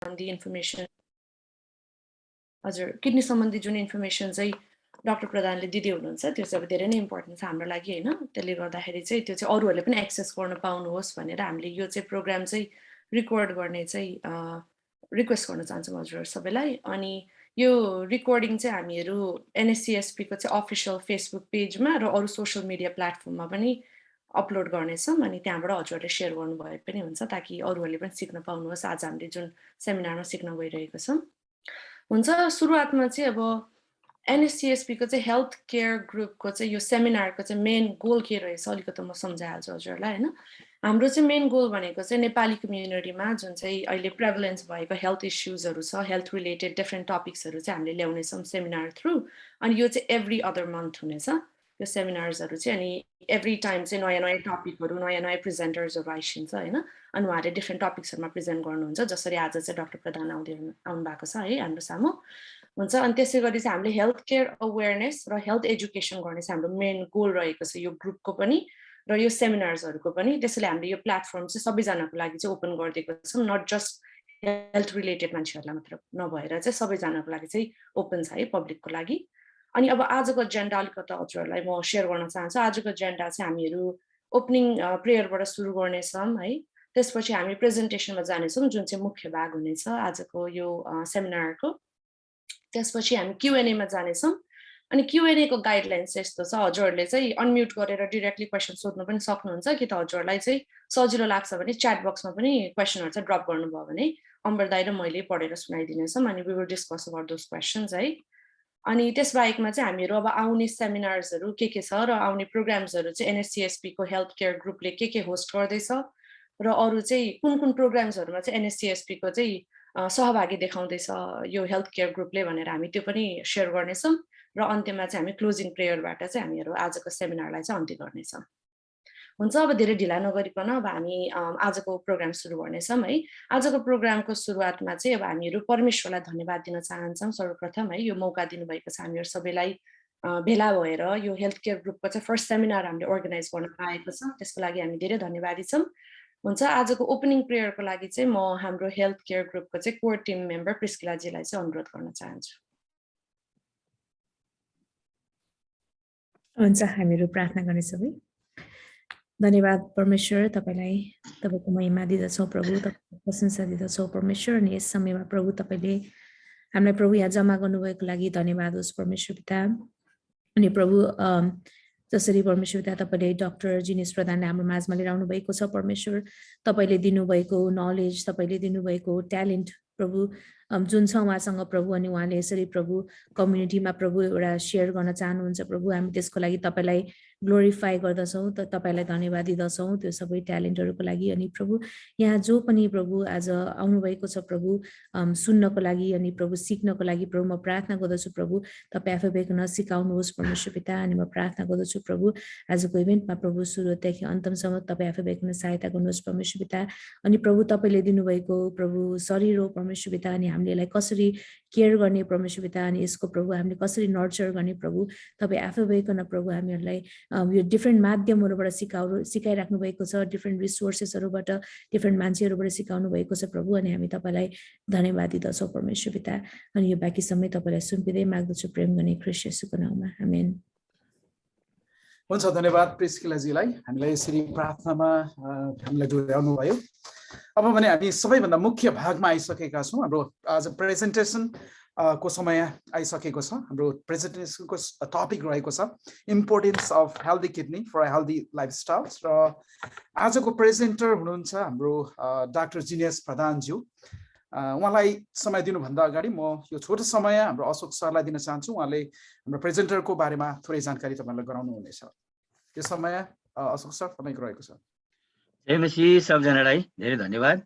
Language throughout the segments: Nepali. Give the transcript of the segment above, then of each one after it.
सम्बन्धी इन्फर्मेसन हजुर किडनी सम्बन्धी जुन इन्फर्मेसन चाहिँ डाक्टर प्रधानले दिँदै हुनुहुन्छ त्यो चाहिँ अब धेरै नै इम्पोर्टेन्ट छ हाम्रो लागि हैन त्यसले गर्दाखेरि चाहिँ त्यो चाहिँ अरूहरूले पनि एक्सेस गर्न पाउनुहोस् भनेर हामीले यो चाहिँ प्रोग्राम चाहिँ रेकर्ड गर्ने चाहिँ रिक्वेस्ट गर्न चाहन्छौँ हजुर सबैलाई अनि यो रेकर्डिङ चाहिँ हामीहरू NSCSP को चाहिँ अफिसियल फेसबुक पेजमा र अरू सोशल मिडिया प्लेटफर्ममा पनि अपलोड गर्नेछौँ अनि त्यहाँबाट हजुरहरूले सेयर गर्नुभए पनि हुन्छ ताकि अरूहरूले पनि सिक्न पाउनुहोस् आज हामीले जुन सेमिनारमा सिक्न गइरहेको छौँ हुन्छ सुरुवातमा चाहिँ अब NSCSP को चाहिँ हेल्थ केयर ग्रुपको चाहिँ यो सेमिनारको चाहिँ मेन गोल के रहेछ अलिकति म सम्झाइहाल्छु हजुरलाई हैन हाम्रो चाहिँ मेन गोल भनेको चाहिँ नेपाली कम्युनिटीमा जुन चाहिँ अहिले प्रेभलेन्स भएको हेल्थ इस्युजहरू छ हेल्थ रिलेटेड डिफ्रेन्ट टपिक्सहरू चाहिँ हामीले ल्याउनेछौँ सेमिनार थ्रु अनि यो चाहिँ एभ्री अदर मन्थ हुनेछ यो सेमिनार्सहरू चाहिँ अनि एभ्री टाइम चाहिँ नयाँ नयाँ टपिकहरू नयाँ नयाँ प्रेजेन्टर्सहरू आइसिन्छ हैन अनि उहाँहरूले डिफ्रेन्ट टपिक्सहरूमा प्रेजेन्ट गर्नुहुन्छ जसरी आज चाहिँ डाक्टर प्रधान आउनु भएको छ है हाम्रो सामु हुन्छ अनि त्यसै गरी चाहिँ हामीले हेल्थ केयर अवेरनेस र हेल्थ एजुकेसन गर्ने चाहिँ हाम्रो मेन गोल रहेको छ यो ग्रुपको पनि र यो सेमिनार्सहरूको पनि त्यसैले हामीले यो प्लेटफर्म चाहिँ सबैजनाको लागि चाहिँ ओपन गरिदिएको छौँ नट जस्ट हेल्थ रिलेटेड मान्छेहरूलाई मात्र नभएर चाहिँ सबैजनाको लागि चाहिँ ओपन छ है पब्लिकको लागि अनि अब आजको एजेन्डा अलिकति हजुरहरूलाई म सेयर गर्न चाहन्छु आजको एजेन्डा चाहिँ हामीहरू ओपनिङ प्रेयरबाट सुरु गर्नेछौँ है त्यसपछि हामी प्रेजेन्टेसनमा जानेछौँ जुन चाहिँ मुख्य भाग हुनेछ आजको यो सेमिनारको त्यसपछि हामी Q&A मा जानेछौँ अनि Q&A को गाइडलाइन्स यस्तो छ हजुरहरूले चाहिँ अनम्युट गरेर डाइरेक्टली क्वेसन सोध्न पनि सक्नुहुन्छ कि त हजुरहरूलाई चाहिँ सजिलो लाग्छ भने च्याट बक्समा पनि क्वेसनहरू चाहिँ ड्रप गर्नुभयो भने अम्बर दाइ र मैले पढेर सुनाइदिनेछौँ अनि we will discuss about those questions है अनि त्यसबाहेकमा चाहिँ हामीहरू अब आउने सेमिनार्सहरू के छ र आउने प्रोग्राम्सहरू चाहिँ NSCSP को हेल्थ केयर ग्रुपले के होस्ट गर्दैछ र अरू चाहिँ कुन प्रोग्राम्सहरूमा चाहिँ NSCSP को चाहिँ सहभागी देखाउँदैछ यो हेल्थ केयर ग्रुपले भनेर हामी त्यो पनि सेयर गर्नेछौँ र अन्त्यमा चाहिँ हामी क्लोजिङ प्रेयरबाट चाहिँ हामीहरू आजको सेमिनारलाई चाहिँ अन्त्य गर्नेछौँ हुन्छ अब धेरै ढिला नगरिकन अब हामी आजको प्रोग्राम सुरु गर्नेछौँ है आजको प्रोग्रामको सुरुवातमा चाहिँ अब हामीहरू परमेश्वरलाई धन्यवाद दिन चाहन्छौँ सर्वप्रथम है यो मौका दिनुभएको छ हामीहरू सबैलाई भेला भएर यो हेल्थ केयर ग्रुपको चाहिँ फर्स्ट सेमिनार हामीले अर्गनाइज गर्न पाएको छ त्यसको लागि हामी धेरै धन्यवादी छौँ हुन्छ आजको ओपनिङ प्रेयरको लागि चाहिँ म हाम्रो हेल्थ केयर ग्रुपको चाहिँ कोर टिम मेम्बर प्रिस्किलाजीलाई चाहिँ अनुरोध गर्न चाहन्छु हुन्छ हामीहरू प्रार्थना गर्नेछौँ है धन्यवाद परमेश्वर तपाईलाई तपाईको महिमा दिदछौँ प्रभु तपाईको प्रशंसा दिदछौँ परमेश्वर अनि यस समयमा प्रभु तपाईले हामीलाई प्रभु यहाँ जम्मा गर्नुभएको लागि धन्यवाद होस् परमेश्वर पिता अनि प्रभु जसरी परमेश्वर पिता तपाईले डाक्टर जिनियस प्रधानले हाम्रो माझमा लिएर आउनु भएको छ परमेश्वर तपाईले दिनुभएको नलेज तपाईले दिनुभएको ट्यालेन्ट प्रभु जुन छ उहाँसँग प्रभु अनि उहाँले यसरी प्रभु कम्युनिटीमा प्रभु एउटा सेयर गर्न चाहनुहुन्छ प्रभु हामी त्यसको लागि तपाईलाई ग्लोरिफाई गर्दछौँ त तपाईलाई धन्यवाद दिदछौँ त्यो सबै ट्यालेन्टहरूको लागि अनि प्रभु यहाँ जो पनि प्रभु आज आउनुभएको छ प्रभु सुन्नको लागि अनि प्रभु सिक्नको लागि प्रभु म प्रार्थना गर्दछु प्रभु तपाईँ आफै भइकन सिकाउनुहोस् परमेश्वर पिता अनि म प्रार्थना गर्दछु प्रभु आजको इभेन्टमा प्रभु सुरुदेखि अन्तमसम्म तपाईँ आफै भइकन सहायता गर्नुहोस् परमेश्वर पिता अनि प्रभु तपाईँले दिनुभएको प्रभु शरीर हो परमेश्वर पिता अनि हामीले यसलाई कसरी केयर गर्ने परमेश्वर पिता अनि यसको प्रभु हामीले कसरी नर्चर गर्ने प्रभु तपाईँ आफै भइकन प्रभु हामीहरूलाई यो डिफ्रेन्ट माध्यमहरूबाट सिकाइराख्नु भएको छ डिफ्रेन्ट रिसोर्सेसहरूबाट डिफ्रेन्ट मान्छेहरूबाट सिकाउनु भएको छ प्रभु अनि हामी तपाईँलाई धन्यवाद दिदछौँ परमेश्वर पिता अनि यो बाँकी समय तपाईँलाई सुम्पिँदै माग्दछु प्रेम गर्ने ख्रीष्ट येशूको नाममा आमेन हुन्छ धन्यवाद प्रिस्किलाजीलाई हामीलाई यसरी प्रार्थनामा हामीलाई जोड्याउनु भयो अब भने हामी सबैभन्दा मुख्य भागमा आइसकेका छौँ हाम्रो आज प्रेजेन्टेसन को समय आइसकेको छ हाम्रो प्रेजेन्टेसनको टपिक रहेको छ importance of healthy kidney for healthy lifestyle र आजको प्रेजेन्टर हुनुहुन्छ हाम्रो डाक्टर जिनियस प्रधानज्यू उहाँलाई समय दिनुभन्दा अगाडि म यो छोटो समय हाम्रो अशोक सरलाई दिन चाहन्छु उहाँले हाम्रो प्रेजेन्टरको बारेमा थोरै जानकारी तपाईलाई गराउनु हुनेछ यो समय अशोक सर तपाईको रहेको छ जय मसी सबजनालाई धेरै धन्यवाद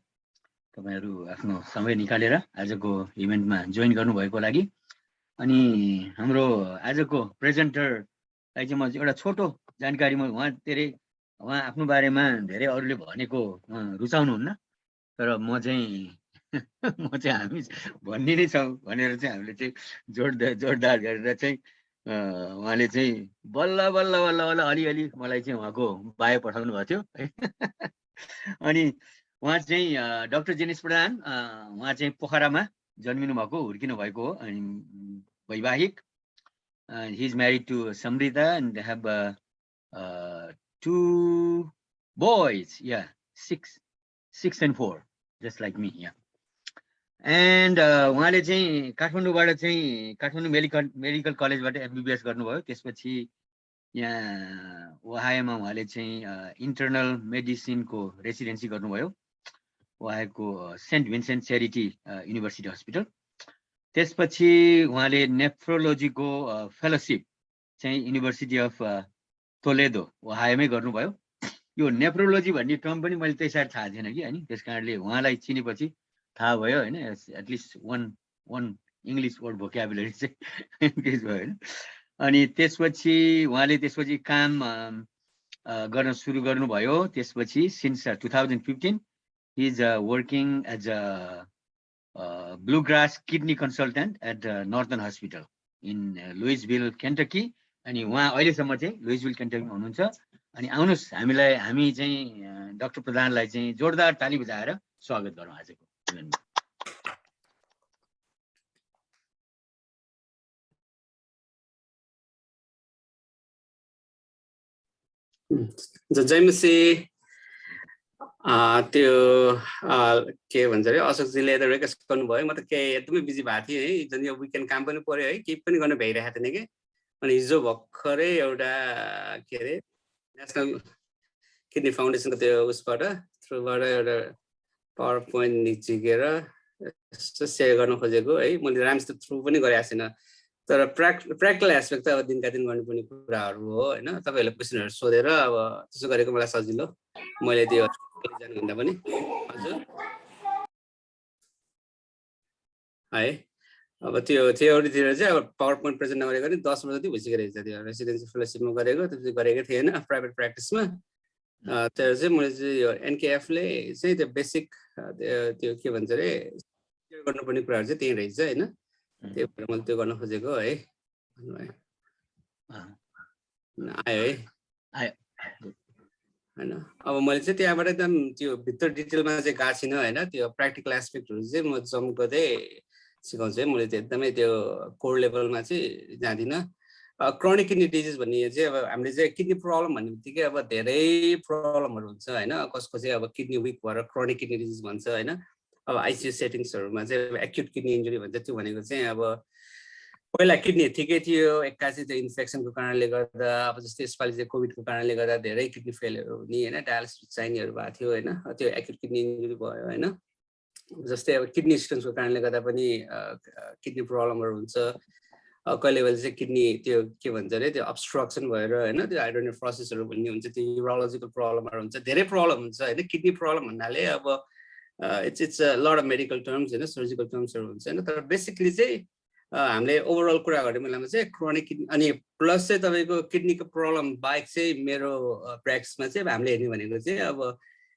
तपाईहरु आफ्नो समय निकालेर आजको इभेन्टमा जोइन गर्नुभएको लागि अनि हाम्रो आजको प्रेजेन्टरलाई चाहिँ म एउटा छोटो जानकारी उहाँ आफ्नो बारेमा धेरै अरूले भनेको रुचाउनुहुन्न तर म चाहिँ हामी भन्ने नै छौँ भनेर चाहिँ हामीले चाहिँ जोडदार गरेर चाहिँ उहाँले चाहिँ बल्ल बल्ल बल्ल बल्ल अलिअलि मलाई चाहिँ उहाँको बायो पठाउनु भएको थियो अनि उहाँ चाहिँ डाक्टर जिनिस प्रधान उहाँ चाहिँ पोखरामा जन्मिनु भएको हुर्किनु भएको हो अनि वैवाहिक he is married to Samrita and they have 2 boys, yeah, 6 and 4, just like me, yeah. And उहाँले चाहिँ काठमाडौँबाट चाहिँ काठमाडौँ मेडिकल कलेजबाट MBBS गर्नुभयो त्यसपछि यहाँ ओहायोमा उहाँले चाहिँ इन्टर्नल मेडिसिनको रेसिडेन्सी गर्नुभयो ओहायोको saint Vincent charity university hospital त्यसपछि उहाँले नेफ्रोलोजीको फेलोसिप चाहिँ युनिभर्सिटी अफ टोलेडो ओहायोमै गर्नुभयो यो नेफ्रोलोजी भन्ने टर्म पनि मैले त्यही सायद थाहा थिएन कि हैन त्यसकारणले उहाँलाई चिनेपछि थाहा भयो हैन एटलिस्ट one इङ्ग्लिश वर्ड भोक्याबुलरी चाहिँ इन्क्रिज भयो हैन अनि त्यसपछि उहाँले त्यसपछि काम गर्न सुरु गर्नुभयो त्यसपछि since 2015 he is working as a bluegrass kidney consultant at Northern Hospital in Louisville, Kentucky अनि उहाँ अहिलेसम्म चाहिँ लुइसविल केन्टकीमा हुनुहुन्छ अनि आउनुस् हामी चाहिँ डाक्टर प्रधानलाई चाहिँ जोरदार ताली बजाएर स्वागत गरौँ आजको इभेन्टमा जयमसी त्यो के भन्छ अरे अशोकजीले त रिक्वेस्ट गर्नुभयो म त के एकदमै बिजी भएको थिएँ है जुन यो विकेन्ड काम पनि पर्यो है केही पनि गर्न भइरहेको थिएन कि अनि हिजो भर्खरै एउटा के अरे नेसनल किडनी फाउन्डेसनको त्यो उसबाट थ्रुबाट एउटा पावर पोइन्ट निचिकेर सेयर गर्न खोजेको है मैले राम्रोसित थ्रु पनि गरेको छैन तर प्र्याक्टिकल एस्पेक्ट त अब दिनका दिन गर्नुपर्ने कुराहरू हो होइन तपाईँहरूले क्वेसनहरू सोधेर अब त्यसो गरेको मलाई सजिलो मैले त्यो जानुभन्दा पनि हजुर है अब त्यो थ्योरीतिर चाहिँ अब पावर पोइन्ट प्रेजेन्ट नगरेको नि 10 वर्ष जति भइसकेको रहेछ त्यो रेसिडेन्सी फेलोसिपमा गरेको त्यसपछि गरेकै थिएन प्राइभेट प्र्याक्टिसमा त्यो चाहिँ मैले चाहिँ यो एनकेएफले चाहिँ त्यो बेसिक त्यो के भन्छ अरे गर्नुपर्ने कुराहरू चाहिँ त्यही रहेछ होइन त्यही भएर मैले त्यो गर्न खोजेको है आयो है होइन अब मैले चाहिँ त्यहाँबाट एकदम त्यो भित्र डिटेलमा चाहिँ गएको छैन होइन त्यो प्र्याक्टिकल एस्पेक्टहरू चाहिँ म जम्प गर्दै सिकाउँछु है मैले त्यो एकदमै त्यो कोर लेभलमा चाहिँ जाँदिनँ क्रोनिक किडनी डिजिज भन्ने चाहिँ अब हामीले चाहिँ किडनी प्रब्लम भन्ने बित्तिकै अब धेरै प्रब्लमहरू हुन्छ होइन कसको चाहिँ अब किडनी विक भएर क्रोनिक किडनी डिजिज भन्छ होइन अब आइसियु सेटिङ्सहरूमा चाहिँ एक्युट किडनी इन्जुरी भन्छ त्यो भनेको चाहिँ अब पहिला किडनी ठिकै थियो एक्कासी त्यो इन्फेक्सनको कारणले गर्दा अब जस्तै यसपालि चाहिँ कोभिडको कारणले गर्दा धेरै किडनी फेलहरू हुने होइन डायलिसिस चाहिनेहरू भएको थियो होइन त्यो एक्युट किडनी इन्जुरी भयो होइन जस्तै अब किडनी स्टोन्सको कारणले गर्दा पनि किडनी प्रब्लमहरू हुन्छ कहिले बेला चाहिँ किडनी त्यो के भन्छ अरे त्यो अब्स्ट्रक्सन भएर होइन त्यो हाइड्रोनेफ्रोसिसहरू भन्ने हुन्छ त्यो न्युरोलोजिकल प्रब्लमहरू हुन्छ धेरै प्रब्लम हुन्छ होइन किडनी प्रब्लम भन्नाले अब it's a lot of medical terms होइन सर्जिकल टर्म्सहरू हुन्छ होइन तर बेसिकली चाहिँ हामीले ओभरअल कुरा गर्ने बेलामा चाहिँ क्रोनिक किडनी अनि प्लस चाहिँ तपाईँको किडनीको प्रब्लम बाहेक चाहिँ मेरो प्र्याक्टिसमा चाहिँ हामीले हेर्ने भनेको चाहिँ अब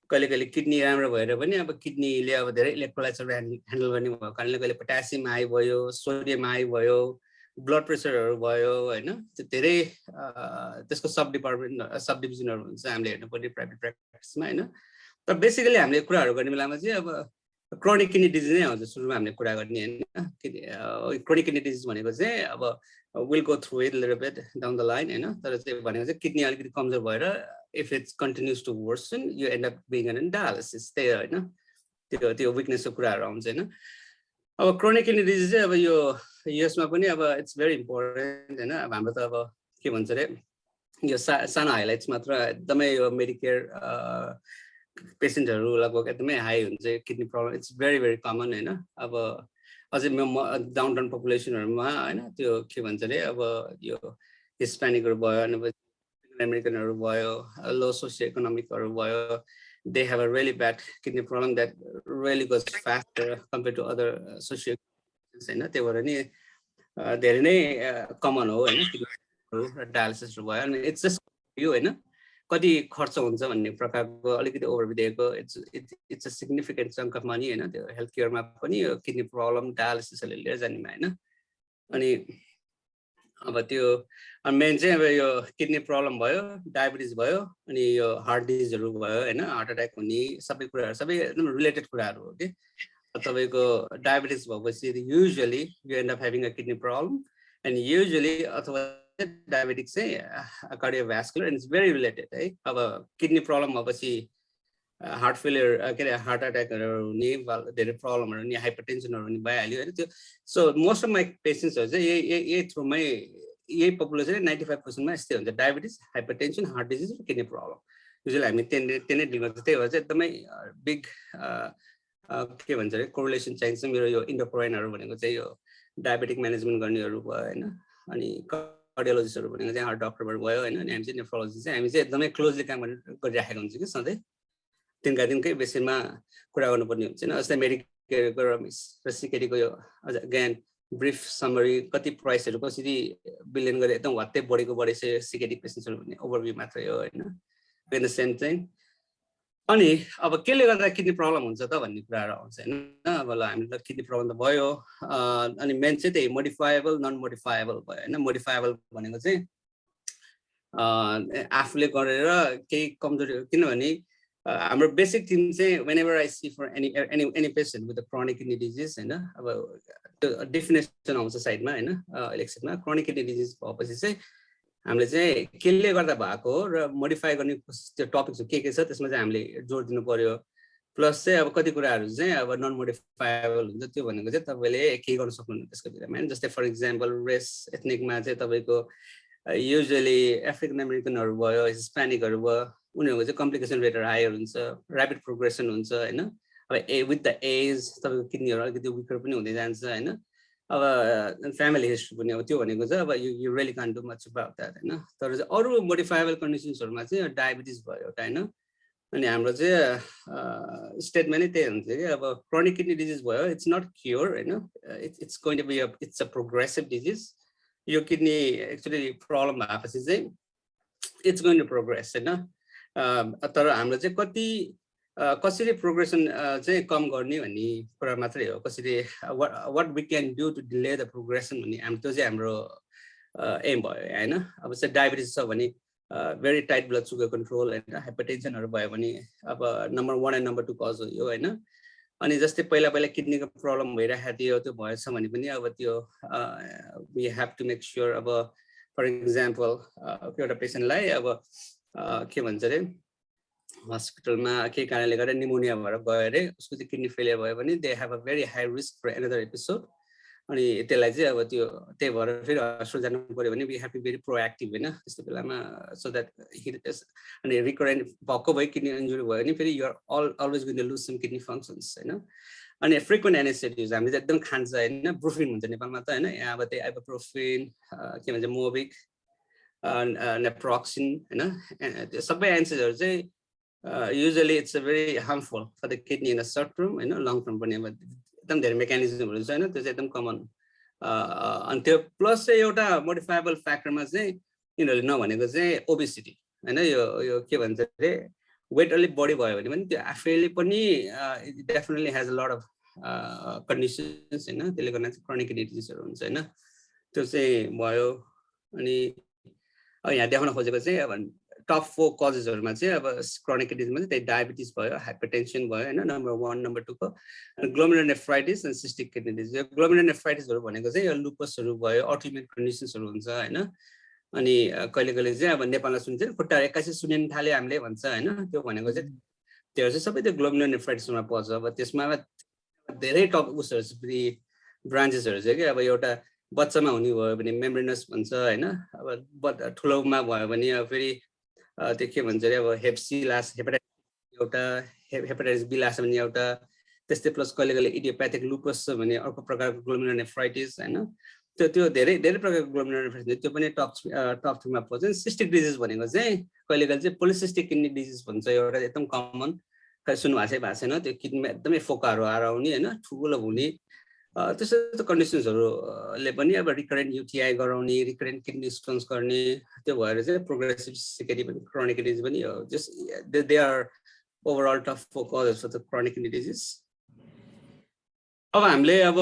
कहिले कहिले किडनी राम्रो भएर पनि अब किडनीले अब धेरै इलेक्ट्रोलाइट्सहरू ह्यान्डल गर्ने भएको कारणले कहिले पोट्यासियम हाई भयो सोडियम हाई भयो ब्लड प्रेसरहरू भयो होइन त्यो धेरै त्यसको सब डिभिजनहरू हुन्छ हामीले हेर्नुपर्ने प्राइभेट प्र्याक्टिसमा होइन तर बेसिकली हामीले कुराहरू गर्ने बेलामा चाहिँ अब क्रोनिक किडनी डिजिज नै आउँछ सुरुमा हामीले कुरा गर्ने होइन क्रोनिक किडनी डिजिज भनेको चाहिँ अब will go through it little bit down the line होइन तर चाहिँ भनेको चाहिँ किडनी अलिकति कमजोर भएर if it's continues to worsen you end up being on dialysis त्यही होइन त्यो विकनेसको कुराहरू आउँछ होइन अब क्रोनिक किडनी डिजिज चाहिँ अब यो यसमा पनि अब इट्स भेरी इम्पोर्टेन्ट होइन अब हाम्रो त अब के भन्छ अरे यो सानो हाइलाइट्स मात्र एकदमै यो मेडिकेयर पेसेन्टहरू लगभग एकदमै हाई हुन्छ kidney problem it's very very common होइन अब अझै डाउन टाउन पपुलेसनहरूमा होइन त्यो के भन्छ अरे अब यो हिस्प्यानिकहरू भयो अनि अमेरिकनहरू भयो लो सोसियो इकोनोमिकहरू भयो they have a really bad kidney problem that really goes faster compared to other socio हैन त्यो भएर नि धेरै नै कमन हो हैन डायलिसिस भयो अनि इट्स जस्ट यो हैन कति खर्च हुन्छ भन्ने प्रकारको अलिकति ओभरभ्यू दिएको it's a significant chunk of money हैन त्यो हेल्थ केयरमा पनि किडनी प्रब्लम डायलिसिसले लिएर जानेमा हैन अनि अब त्यो मेन चाहिँ अब यो किडनी प्रब्लम भयो, डायबिटिज भयो, अनि यो हार्ट डिजिजहरू भयो हैन, हार्ट अट्याक हुने सबै कुराहरू सबै एकदम रिलेटेड कुराहरू हो कि। तपाईँको डायबिटिज भएपछि usually you end up having a kidney problem and usually अथवा डायबिटिक चाहिँ कार्डियोभ्यास्कुलर एन्ड इट्स भेरी रिलेटेड है। अब किडनी प्रब्लम भएपछि हार्ट फेलियर के अरे हार्ट अट्याकहरू हुने धेरै प्रब्लमहरू हुने हाइपरटेन्सनहरू हुने भइहाल्यो होइन त्यो। सो मोस्ट अफ माई पेसेन्ट्सहरू चाहिँ यही थ्रुमै यही पपुलेसन 95%मा यस्तै हुन्छ, डायबिटिज, हाइपरटेन्सन, हार्ट डिजिज र किडनी प्रब्लम। युजुअली हामी त्यही नै डिल गर्छ। त्यही भएर चाहिँ एकदमै बिग के भन्छ अरे कोरिलेसन चाहिन्छ। मेरो यो इन्डोक्राइनहरू भनेको चाहिँ यो डायबेटिक म्यानेजमेन्ट गर्नेहरू भयो होइन, अनि कार्डियोलोजिस्टहरू भनेको चाहिँ हार्ट डक्टरहरू भयो होइन, अनि हामी चाहिँ नेफ्रोलोजी चाहिँ हामी चाहिँ एकदमै क्लोजली काम गरिराखेको हुन्छ कि सधैँ दिनकै बेसिसमा कुरा गर्नुपर्ने हुन्छ होइन। जस्तै मेडिकेयरको र सिकेडीको यो अझ अगेन ब्रिफ समरी कति प्राइसहरू कसरी बिलियन गरे एकदम हत्तै बढेको सिकेडी पेसेन्ट्सहरू भन्ने ओभरभ्यू मात्रै हो होइन। इन द सेम थिङ अनि अब केले गर्दा किडनी प्रब्लम हुन्छ त भन्ने कुराहरू आउँछ होइन। अब ल हामीलाई किडनी प्रब्लम त भयो, अनि मेन चाहिँ त्यही मोडिफाएबल नन मोडिफाएबल भयो होइन। मोडिफाएबल भनेको चाहिँ आफूले गरेर केही कमजोरी, किनभने हाम्रो बेसिक थिङ चाहिँ whenever I see for any patient with a chronic kidney disease हैन, अब त्यो डेफिनेसन आउँछ साइडमा हैन इलेक्सनमा। क्रोनिक किडनी डिजिज भएपछि चाहिँ हामीले चाहिँ केले गर्दा भएको र मोडिफाई गर्ने त्यो टपिक्स के छ त्यसमा चाहिँ हामीले जोड दिनु पर्यो। प्लस चाहिँ अब कति कुराहरू चाहिँ अब नन मोडिफाएबल हुन्छ, त्यो भनेको चाहिँ तपाईँले केही गर्न सक्नुहुन्न त्यसको विषयमा हैन। जस्तै फर इक्जाम्पल रेस एथनिकमा चाहिँ तपाईँको युजुअली अफ्रिकन अमेरिकनहरू भयो, हिस्प्यानिकहरू भयो, उनीहरूको चाहिँ कम्प्लिकेसन रेट हायर हुन्छ, ऱ्यापिड प्रोग्रेसन हुन्छ होइन। अब विथ द एज तपाईँको किडनीहरू अलिकति विकर पनि हुँदै जान्छ होइन। अब फ्यामिली हिस्ट्री पनि अब त्यो भनेको चाहिँ अब you really can't do much about that होइन। तर चाहिँ अरू मोडिफाएबल कन्डिसन्सहरूमा चाहिँ डायबिटिज भयो एउटा होइन। अनि हाम्रो चाहिँ स्टेटमा नै त्यही हुन्छ कि अब क्रोनिक किडनी डिजिज भयो, इट्स नट क्योर होइन, it's going to be it's a progressive disease. यो किडनी एक्चुअली प्रब्लम भएपछि चाहिँ इट्स गोइङ टु प्रोग्रेस होइन। तर हाम्रो चाहिँ कसरी प्रोग्रेसन चाहिँ कम गर्ने भन्ने कुरा मात्रै हो। कसरी what we can do to delay the progression भन्ने त्यो चाहिँ हाम्रो एम भयो होइन। अब चाहिँ डायबिटिज छ भने very tight blood sugar control होइन, हाइपरटेन्सनहरू भयो भने अब नम्बर 1 एन्ड नम्बर 2 कज हो यो होइन। अनि जस्तै पहिला किडनीको प्रब्लम भइरहेको थियो, त्यो भएछ भने पनि अब त्यो we have to make sure. अब फर इक्जाम्पल एउटा पेसेन्टलाई अब के भन्छ अरे हस्पिटलमा केही कारणले गर्दा निमोनिया भएर गयो अरे, उसको चाहिँ किडनी फेलियर भयो भने they have a very high risk for another episode. अनि त्यसलाई चाहिँ अब त्यो त्यही भएर फेरि हस्पिटल जानु पऱ्यो भने we have to very proactive होइन त्यस्तो बेलामा, सो द्याट अनि रिकरेन्ट भएको भयो किडनी इन्जुरी भयो भने फेरि you're always going to lose some kidney functions होइन। अनि फ्रिक्वेन्ट एनेस्थेटिज हामीले चाहिँ एकदम खान्छ होइन, ब्रुफिन हुन्छ नेपालमा त होइन। यहाँ अब त्यही आइबुप्रोफिन के भन्छ मोबिक नेप्रोक्सिन होइन, त्यो सबै एन्सिडहरू चाहिँ usually it's a very harmful for the kidney in a short term होइन, लङ टर्म पनि अब एकदम धेरै मेकानिजमहरू छ होइन, त्यो चाहिँ एकदम कमन। अनि त्यो प्लस चाहिँ एउटा मोडिफाएबल फ्याक्टरमा चाहिँ यिनीहरूले नभनेको चाहिँ ओबेसिटी होइन। यो के भन्छ अरे वेट अलिक बढी भयो भने पनि त्यो आफैले पनि definitely has a lot of conditions होइन, त्यसले गर्दा चाहिँ क्रोनिक किडनी डिजिजहरू हुन्छ होइन, त्यो चाहिँ भयो। अनि यहाँ देखाउन खोजेको चाहिँ अब टप 4 कजेसहरूमा चाहिँ अब क्रोनिक किडनीमा चाहिँ त्यही डायबिटिज भयो, हाइपरटेन्सन भयो होइन नम्बर 1 नम्बर 2 को, अनि ग्लोमेरुलर नेफ्राइटिस अनि सिस्टिक किडनी डिजिज। ग्लोमेरुलर नेफ्राइटिसहरू भनेको चाहिँ यो लुपसहरू भयो, अटोइम्युन कन्डिसन्सहरू हुन्छ होइन। अनि कहिले चाहिँ अब नेपालमा सुन्छ खुट्टाहरू एक्कासी सुनिन थाले हामीले भन्छ होइन, त्यो भनेको चाहिँ त्यो चाहिँ सबै त्यो ग्लोमेरुलर नेफ्राइटिसमा पर्छ। अब त्यसमा धेरै टप उसहरू ब्रान्चेसहरू छ कि। अब एउटा बच्चामा हुने भयो भने मेम्ब्रेनस भन्छ होइन, अब ठुलोमा भयो भने अब फेरि त्यो के भन्छ अरे अब हेप्सिलास हेपाटाइटिस एउटा, हेपाटाइटिस बी लास भने एउटा, त्यस्तै प्लस कहिले इडियोप्याथिक लुपस छ भने अर्को प्रकारको ग्लोमेरुलर नेफ्राइटिस होइन। त्यो धेरै प्रकारको ग्लोमेरुलर नेफ्राइटिस त्यो पनि टप 2मा पर्छ। सिस्टिक डिजिज भनेको चाहिँ कहिले चाहिँ पोलिसिस्टिक किडनी डिजिज भन्छ एउटा, एकदम कमन, सुन्नु भएको छैन। त्यो किडनीमा एकदमै फोकाहरू आएर आउने होइन, ठुलो हुने त्यस्तो कन्डिसन्सहरूले पनि अब रिकरेन्ट युटिआई गराउने, रिकरेन्ट किडनी स्टोन्स गर्ने, त्यो भएर चाहिँ प्रोग्रेसिभ सिकेडी पनि क्रोनिक किडनी डिजिज पनि just they are overall top 4 causes for the chronic kidney disease. अब हामीले अब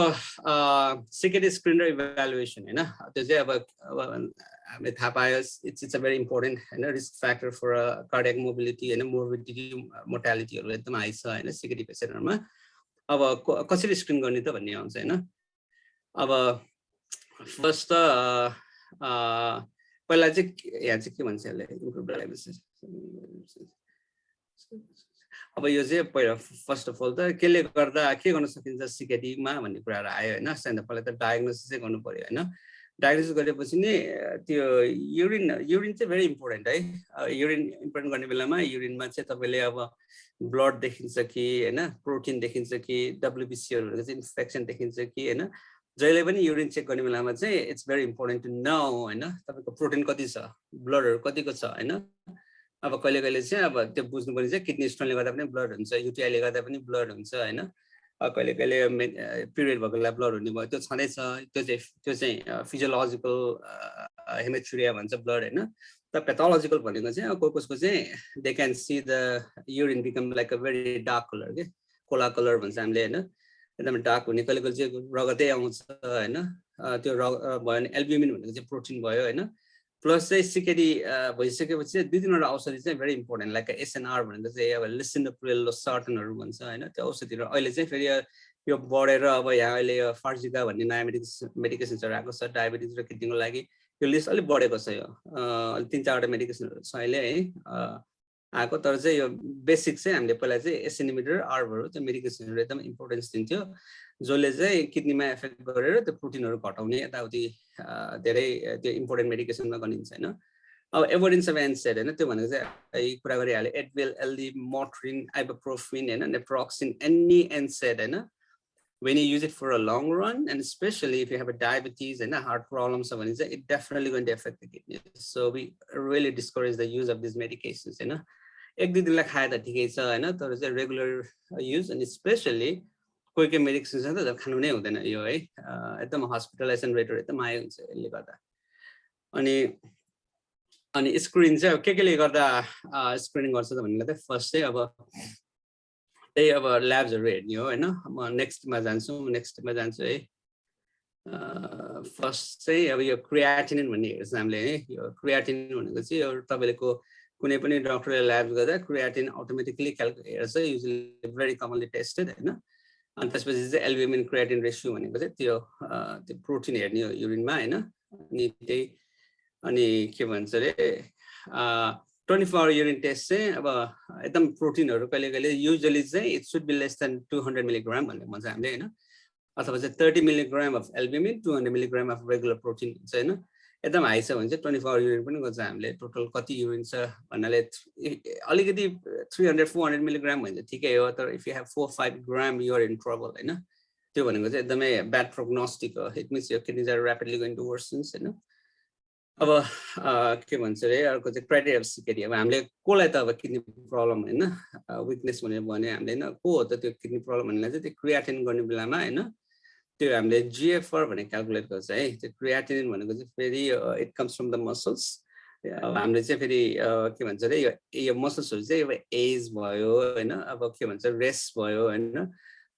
सिकेटी स्क्रिन र इभ्यालुएसन हैन त्यो चाहिँ अब हामीले थाहा पायो इट्स अ भेरी इम्पोर्टेन्ट हैन risk factor for cardiac mobility हैन मोर्बिडिटी मोर्टालिटीहरु एकदम हाई छ हैन सिकेटी पेसेन्टहरुमा अब कसरी स्क्रिन गर्ने त भन्ने आउँछ हैन अब फर्स्ट पहिला चाहिँ यहाँ चाहिँ के भन्छ यसले इम्प्रुभ डायग्नोसिस अब यो चाहिँ पहिला फर्स्ट अफ अल त केले गर्दा के गर्न सकिन्छ सिकेटीमा भन्ने कुराहरु आयो हैन पहिला त डायग्नोसिस चाहिँ गर्नु पर्यो हैन डायग्नोसिस गरेपछि नि त्यो युरिन चाहिँ भेरी इम्पोर्टेन्ट है युरिन इम्पोर्टेन्ट गर्ने बेलामा युरिनमा चाहिँ तपाईले अब ब्लड देखिन्छ कि हैन प्रोटिन देखिन्छ कि डब्ल्युबीसीहरु चाहिँ इन्फेक्सन देखिन्छ कि हैन जहिले पनि युरिन चेक गर्ने बेलामा चाहिँ it's very important to know हैन तपाईको प्रोटिन कति छ ब्लडहरु कतिको छ हैन अब कहिले कहिले चाहिँ अब त्यो बुझ्नुपर्ने चाहिँ किडनी स्टोनले गर्दा पनि ब्लड हुन्छ युटीआईले गर्दा पनि ब्लड हुन्छ हैन कहिले कहिले पिरियड भएको बेला ब्लड हुने भयो त्यो छँदैछ त्यो चाहिँ फिजियोलोजिकल हेमेचुरिया भन्छ ब्लड हैन त पेथोलोजिकल भनेको चाहिँ कसको चाहिँ they can see the urine become like a very dark colour के कोला कलर भन्छ हामीले हैन एकदम डार्क हुने कहिले कहिले चाहिँ रगतै आउँछ हैन त्यो भयो भने एल्ब्युमिन भनेको चाहिँ प्रोटिन भयो हैन प्लस चाहिँ सिकेडी भइसकेपछि दुई तीनवटा औषधि चाहिँ भेरी इम्पोर्टेन्ट लाइक एसएनआर भनेको चाहिँ अब लिसिनोप्रिल सर्टनहरु भन्छ हैन त्यो औषधिहरु अहिले चाहिँ फेरि यो बढेर अब यहाँ अहिले फार्जिका भन्ने नयाँ मेडिकेसन्सहरु आएको छ डायबिटिज र किडनीको लागि यो लिस्ट अलिक बढेको छ यो तीन चारवटा मेडिकेसनहरु छ अहिले है आएको तर चाहिँ यो बेसिक चाहिँ हामीले पहिला चाहिँ एसिनिमिटर आर्बहरु त्यो मेडिकेसनहरु एकदम इम्पोर्टेन्स दिन्थ्यो जसले चाहिँ किडनीमा एफेक्ट गरेर त्यो प्रोटिनहरु घटाउने यताउति धेरै त्यो इम्पोर्टेन्ट मेडिकेसनमा गनिन्छ हैन अब एभोइडेन्स अफ एनसेड हैन त्यो भनेको चाहिँ कुरा गरिहाले एडविल एल्डी मोट्रिन आइबुप्रोफिन हैन नेप्रोक्सिन एनी एनसेड हैन when you use it for a long run and especially if you have a diabetes and a heart problems it's definitely going to affect the kidneys so we really discourage the use of these medications you know ek duy dinलाई खाए त ठिकै छ हैन तर चाहिँ रेगुलर युज अनि स्पेशली कोही मेडिकेसन त खानु नै हुँदैन यो है एकदम हस्पिटलाइजेसन रेटहरु एकदम हाई हुन्छ यसले गर्दा अनि स्क्रिन चाहिँ केले गर्दा स्क्रिनिङ गर्छ त भन्नेलाई चाहिँ फर्स्ट चाहिँ अब त्यही अब ल्याब्सहरु हेर्ने हो हैन म नेक्स्टमा जान्छु है फर्स्ट चाहिँ अब यो क्रियाटिनिन भन्ने हेर्छ हामीले है यो क्रियाटिनिन भनेको चाहिँ यो तपाईको कुनै पनि डाक्टरले ल्याब गर्दा क्रियाटिन अटोमेटिकली हेर्छ युजुअली भेरी कमनली टेस्टेड हैन अनि त्यसपछि चाहिँ एल्ब्युमिन क्रियाटिन रेशियो भनेको चाहिँ त्यो प्रोटिन हेर्ने हो युरिनमा हैन अनि के भन्छ रे 24 hour urine test चाहिँ अब एकदम प्रोटिनहरु कहिले कहिले युजुअली चाहिँ it should be less than 200 milligram भन्ने भन्छ हामीले हैन अथवा चाहिँ 30 milligram of albumin 200 milligram of regular protein हुन्छ हैन एकदम हाई छ भने चाहिँ 24 hour युरिन पनि गर्छ हामीले टोटल कति युरिन छ भन्नाले अलिकति 300-400 मिलिग्राम भन्छ ठिकै हो तर if you have 4-5 gram you are in trouble हैन त्यो भनेको चाहिँ एकदमै ब्याड प्रोग्नोस्टिक हो it means your kidneys are rapidly going to worsens हैन अब के भन्छ रे अर्को चाहिँ क्राइटेरिया अफ सिकेडी अब हामीले कोलाई त अब किडनी प्रब्लम हैन विकनेस भनेर भने हामीले हैन को हो त त्यो किडनी प्रब्लम भन्ने चाहिँ त्यो क्रियाटिन गर्ने बेलामा हैन त्यो हामीले जीएफआर भने क्याल्कुलेट गर्छ है त्यो क्रियाटिन भनेको चाहिँ फेरि it comes from the muscles हामीले चाहिँ फेरि के भन्छ रे यो मसल्सहरु चाहिँ अब एज भयो हैन अब के भन्छ रेस्ट भयो हैन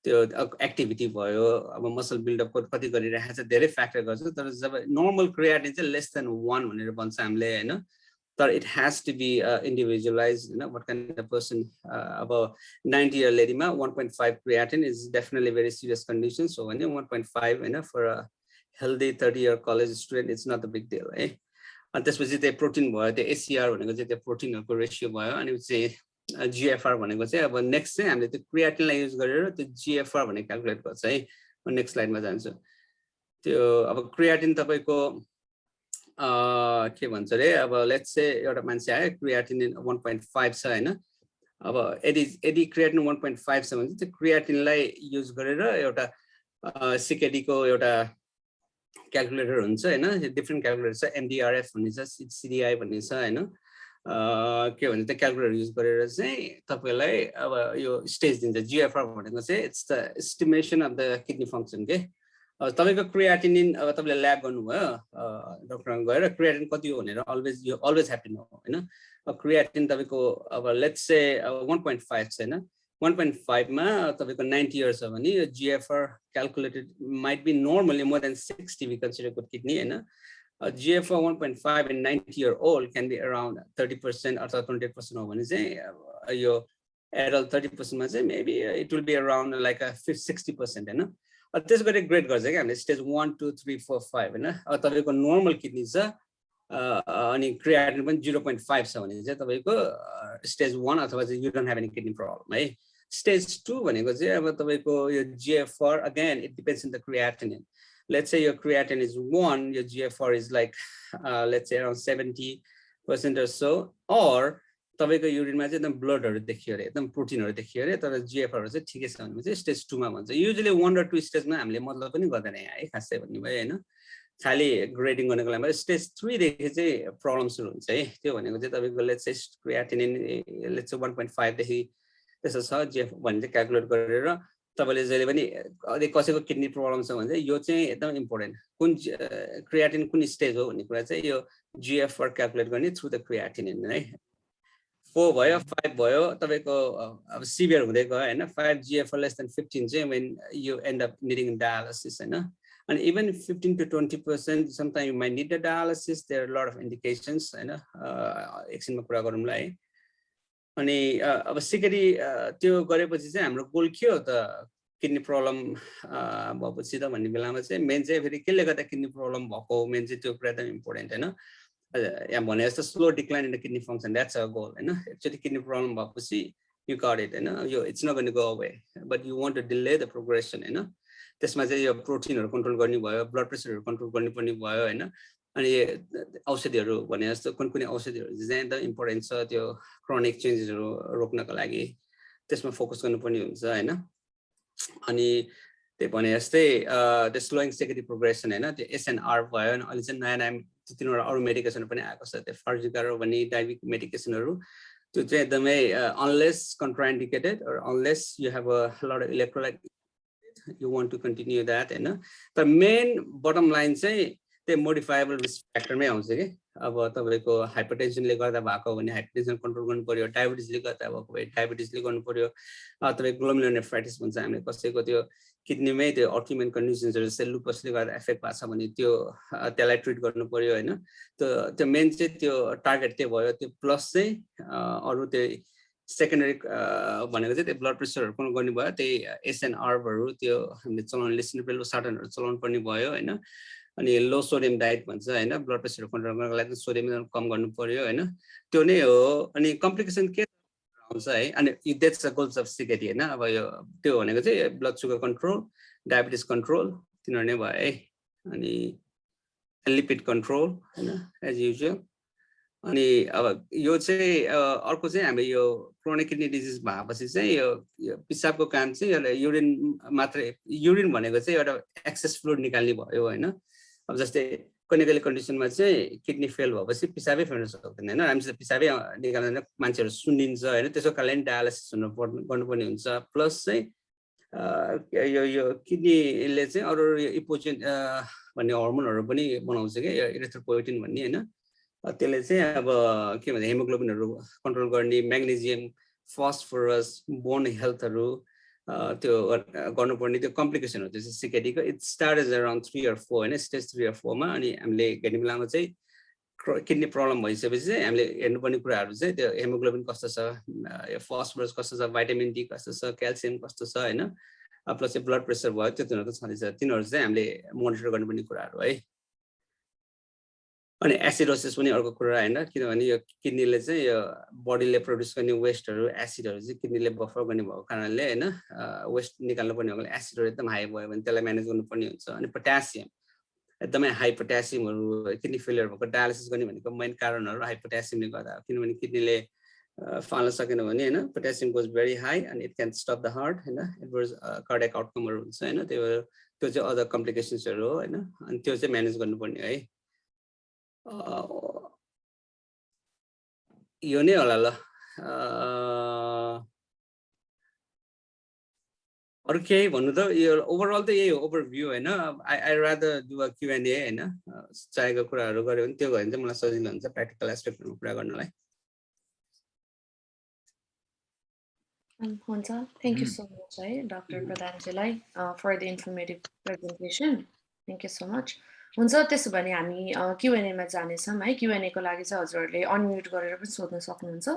त्यो एक्टिभिटी भयो अब मसल बिल्डअप कति गरिरहेको छ धेरै फ्याक्टर गर्छ तर जब नर्मल क्रियाटिन चाहिँ लेस देन 1 भनेर भन्छ हामीले हैन तर it has to be individualize हैन व्हाट काइन्ड अफ पर्सन अब 90 इयर लेडीमा 1.5 creatinine is definitely very serious condition so भने 1.5 हैन for a healthy 30 year college student it's not a big deal है अनि त्यसपछि त्यो प्रोटिन भयो त्यो एसीआर भनेको चाहिँ त्यो प्रोटिनहरुको रेशियो भयो अनि चाहिँ जीएफआर भनेको चाहिँ अब नेक्स्ट चाहिँ हामीले त्यो क्रियाटिनलाई युज गरेर त्यो जीएफआर भन्ने क्याल्कुलेट गर्छ है म नेक्स्ट स्लाइडमा जान्छु त्यो अब क्रियाटिन तपाईको के भन्छ रे अब लेट्स से एउटा मान्छे आयो क्रियाटिन 1.5 छ हैन अब यदि क्रियाटिन 1.5 छ भने त्यो क्रियाटिनलाई युज गरेर एउटा सिकेडीको एउटा क्याल्कुलेटर हुन्छ हैन डिफरेन्ट क्याल्कुलेटर छ एमडीआरएफ भन्ने छ सीडीआई भन्ने छ हैन के भन्छ त्यो क्याल्कुलेटर युज गरेर चाहिँ तपाईलाई अब यो स्टेज दिन्छ जीएफआर भनेको चाहिँ it's the estimation of the kidney function के तपाईको क्रियाटिनिन अब तपाईले ल्याब गर्नुभयो डाक्टरमा गएर क्रियाटिन कति हो भनेर अलवेज ह्याभ टु नो हैन क्रियाटिन तपाईको अब लेट्स से 1.5 छ हैन 1.5 मा तपाईको 90 years हो भने यो GFR calculated might be normally more than 60 we consider good kidney हैन GFR 1.5 in 90-year-old can be around 30% अथवा 20% हो भने चाहिँ यो adult 30% मा चाहिँ maybe it will be around like a 60% हैन त्यसो गरे ग्रेड गर्छ के हामीले स्टेज 1 2 3 4 5 हैन तपाईको नर्मल किडनी छ अनि क्रियाटिन पनि 0.5 छ भने चाहिँ तपाईको स्टेज 1 अथवा चाहिँ you don't have any kidney problem है स्टेज 2 भनेको चाहिँ अब तपाईको यो GFR again it depends on the creatinine let's say your creatinine is 1 your GFR is like let's say around 70% or so or तपाईको युरिनमा चाहिँ एकदम ब्लडहरु देखियो रे एकदम प्रोटिनहरु देखियो रे तर GFR चाहिँ ठिकै छ भने चाहिँ स्टेज 2 मा भन्छ युजुअली 1 र 2 स्टेजमा हामीले मतलब पनि गर्दैन यहाँ है खासै भन्नु भयो हैन खाली ग्रेडिङ गर्नको लागि स्टेज 3 देखि चाहिँ प्रब्लम्स हुन्छ है त्यो भनेको चाहिँ तपाईको let's say creatinine let's say 1.5 देखि त्यसो छ GFR भन्ने चाहिँ क्याल्कुलेट गरेर तपाईले जहिले पनि अझै कसैको किडनी प्रब्लम छ भने चाहिँ यो चाहिँ एकदम इम्पोर्टेन्ट कुन क्रियाटिन कुन स्टेज हो भन्ने कुरा चाहिँ यो GFR क्याल्कुलेट गर्ने थ्रु द क्रियाटिनिन है 4 भयो 5 भयो तपाईको अब सिभियर हुँदै गयो हैन 5 GFR less than 15 चाहिँ when you end up needing dialysis हैन and even 15 to 20% sometimes you might need a dialysis there are a lot of indications हैन एकछिनमा कुरा गरौँला है अनि अब सिकरी त्यो गरेपछि चाहिँ हाम्रो गोल के हो त किडनी प्रब्लम भएपछि त भन्ने बेलामा चाहिँ मेन चाहिँ फेरि केले गर्दा किडनी प्रब्लम भएको मेन चाहिँ त्यो कुरा एकदम इम्पोर्टेन्ट हैन यहाँ भने जस्तो slow decline in the kidney function that's our goal हैन एक्चुअली किडनी प्रब्लम भएपछि यु गॉट इट हैन यो it's not going to go away but you want to delay the progression हैन त्यसमा चाहिँ यो प्रोटिनहरु कन्ट्रोल गर्ने भयो ब्लड प्रेसरहरु कन्ट्रोल गर्ने पनि भयो हैन अनि औषधिहरु भने जस्तो कुन कुन औषधिहरु चाहिँ एकदम इम्पोर्टेन्ट छ त्यो क्रोनिक चेन्जेसहरु रोक्नको लागि त्यसमा फोकस गर्नुपर्ने हुन्छ हैन अनि त्यही भने जस्तै द स्लोइङ सेकेन्डरी प्रोग्रेसन हैन त्यो SNR भयो अनि अहिले चाहिँ नयाँ नयाँ तिनीहरु अरु मेडिकेसन पनि आएको छ त्यो फर्जिकारो भन्ने डायबिटिक मेडिकेसनहरु त्यो चाहिँ एकदमै unless कन्ट्राइन्डिकेटेड or unless you have a lot of electrolyte you want to continue that हैन तर मेन बटम लाइन चाहिँ त्यो मोडिफाएबल रिस्क फ्याक्टरमै आउँछ के अब तपाईको हाइपरटेन्सनले गर्दा भएको भने हाइपरटेन्सन कन्ट्रोल गर्नु पर्यो डायबिटिसले गर्दा भएको भए डायबिटिसले गर्नु पर्यो तपाईको ग्लोमेरुलोनेफ्राइटिस भन्छ हामीले कसैको त्यो किडनीमै त्यो अटोइम्युन कन्डिसन्सहरु जस्तै लुपसले गर्दा एफेक्ट भएको छ भने त्यो त्यसलाई ट्रिट गर्नु पर्यो हैन त्यो मेन चाहिँ त्यो टार्गेट त्यो भयो त्यो प्लस चाहिँ अरु त्यो सेकेन्डरी भनेको चाहिँ त्यो ब्लड प्रेसरहरु पनि गर्ने भयो त्यही SNR-हरु त्यो हामीले चलाउन लिसिनोप्रिल साटनहरु चलाउनु पर्ने भयो हैन अनि लो सोडियम डाइट भन्छ हैन ब्लड प्रेसर कन्ट्रोल गर्नको लागि सोडियम कम गर्नु पर्यो हैन त्यो नै हो अनि कम्प्लिकेसन के आउँछ है अनि द्याट्स द गोल्स अफ सिकेटी हैन अब यो त्यो भनेको चाहिँ blood sugar control diabetes control तिनीहरु नै भयो है अनि लिपिड कन्ट्रोल हैन एज युजुअल अनि अब यो चाहिँ अर्को चाहिँ हामी यो क्रोनिक किडनी डिजिज भएपछि चाहिँ यो पिसाबको काम चाहिँ युरिन मात्र युरिन भनेको चाहिँ एउटा एक्सेस फ्लुइड निकाल्ने भयो हैन अब जस्तै क्लिनिकल कन्डिसनमा चाहिँ किडनी फेल भएपछि पिसाबै फेर्न सक्दैन हैन राम्रोसँग पिसाबै निकाल्दैन मान्छेहरु सुन्निन्छ हैन त्यसको कारणले डायलिसिस गर्नुपर्ने हुन्छ प्लस चाहिँ यो किडनीले चाहिँ अरु इपोजिन भन्ने हर्मोनहरु पनि बनाउँछ के इरिथ्रोपोइटिन भन्ने हैन त्यसले चाहिँ अब के भन्छ हेमोग्लोबिनहरु कन्ट्रोल गर्ने म्याग्नेशियम फस्फोरस बोन हेल्थहरु त्यो गर्नुपर्ने त्यो कम्प्लिकेसन हो त्यसै सिकेटीको इट स्टार्ट्स अराउन्ड 3 or 4 हैन स्टेज 3 or 4 मा अनि हामीले हेर्ने बेलामा चाहिँ किडनी प्रब्लम भइसकेपछि चाहिँ हामीले हेर्नुपर्ने कुराहरु चाहिँ त्यो हेमोग्लोबिन कस्तो छ फस्फोरस कस्तो छ भाइटामिन डी कस्तो छ क्याल्सियम कस्तो छ हैन प्लस ब्लड प्रेसर भयो त्यो तिनीहरुको छँदैछ तिनीहरु चाहिँ हामीले मोनिटर गर्नुपर्ने कुराहरु है अनि एसिडोसिस पनि अर्को कुरा हैन किनभने यो किडनीले चाहिँ यो बडीले प्रोड्युस गर्ने वेस्टहरु एसिडहरु चाहिँ किडनीले बफर गर्ने भएको कारणले हैन वेस्ट निकाल्नु पर्ने भएकोले एसिडहरु एकदम हाई भयो भने त्यसलाई म्यानेज गर्नुपर्ने हुन्छ अनि पोटासियम एकदमै हाई पोटासियमहरु किडनी फेलियर भएको डायलिसिस गर्ने भनेको मेन कारणहरु हाई पोटासियमले गर्दा किनभने किडनीले फाल्न सकेन भने हैन potassium goes very high and it can stop the heart हैन एडभर्स कार्डियक आउटकमहरु हुन्छ हैन त्यो चाहिँ अदर कम्प्लिकेसन्सहरु हो हैन अनि त्यो चाहिँ म्यानेज गर्नुपर्ने है यो नै होला ल अरु केही भन्नु त यो ओभरअल त यही हो ओभरभ्यू हैन I rather do a Q&A हैन चाहेको कुराहरु गर्यो भने त्यो भयो भने चाहिँ मलाई सजिलो हुन्छ प्र्याक्टिकल एस्पेक्टहरुमा कुरा गर्नलाई हुन्छ थ्याङ्क यू सो मच है डाक्टर प्रधानजीलाई for the informative presentation thank you so much हुन्छ त्यसो भने हामी Q&A मा जानेछौँ है Q&A को लागि चाहिँ हजुरहरूले अनम्युट गरेर पनि सोध्न सक्नुहुन्छ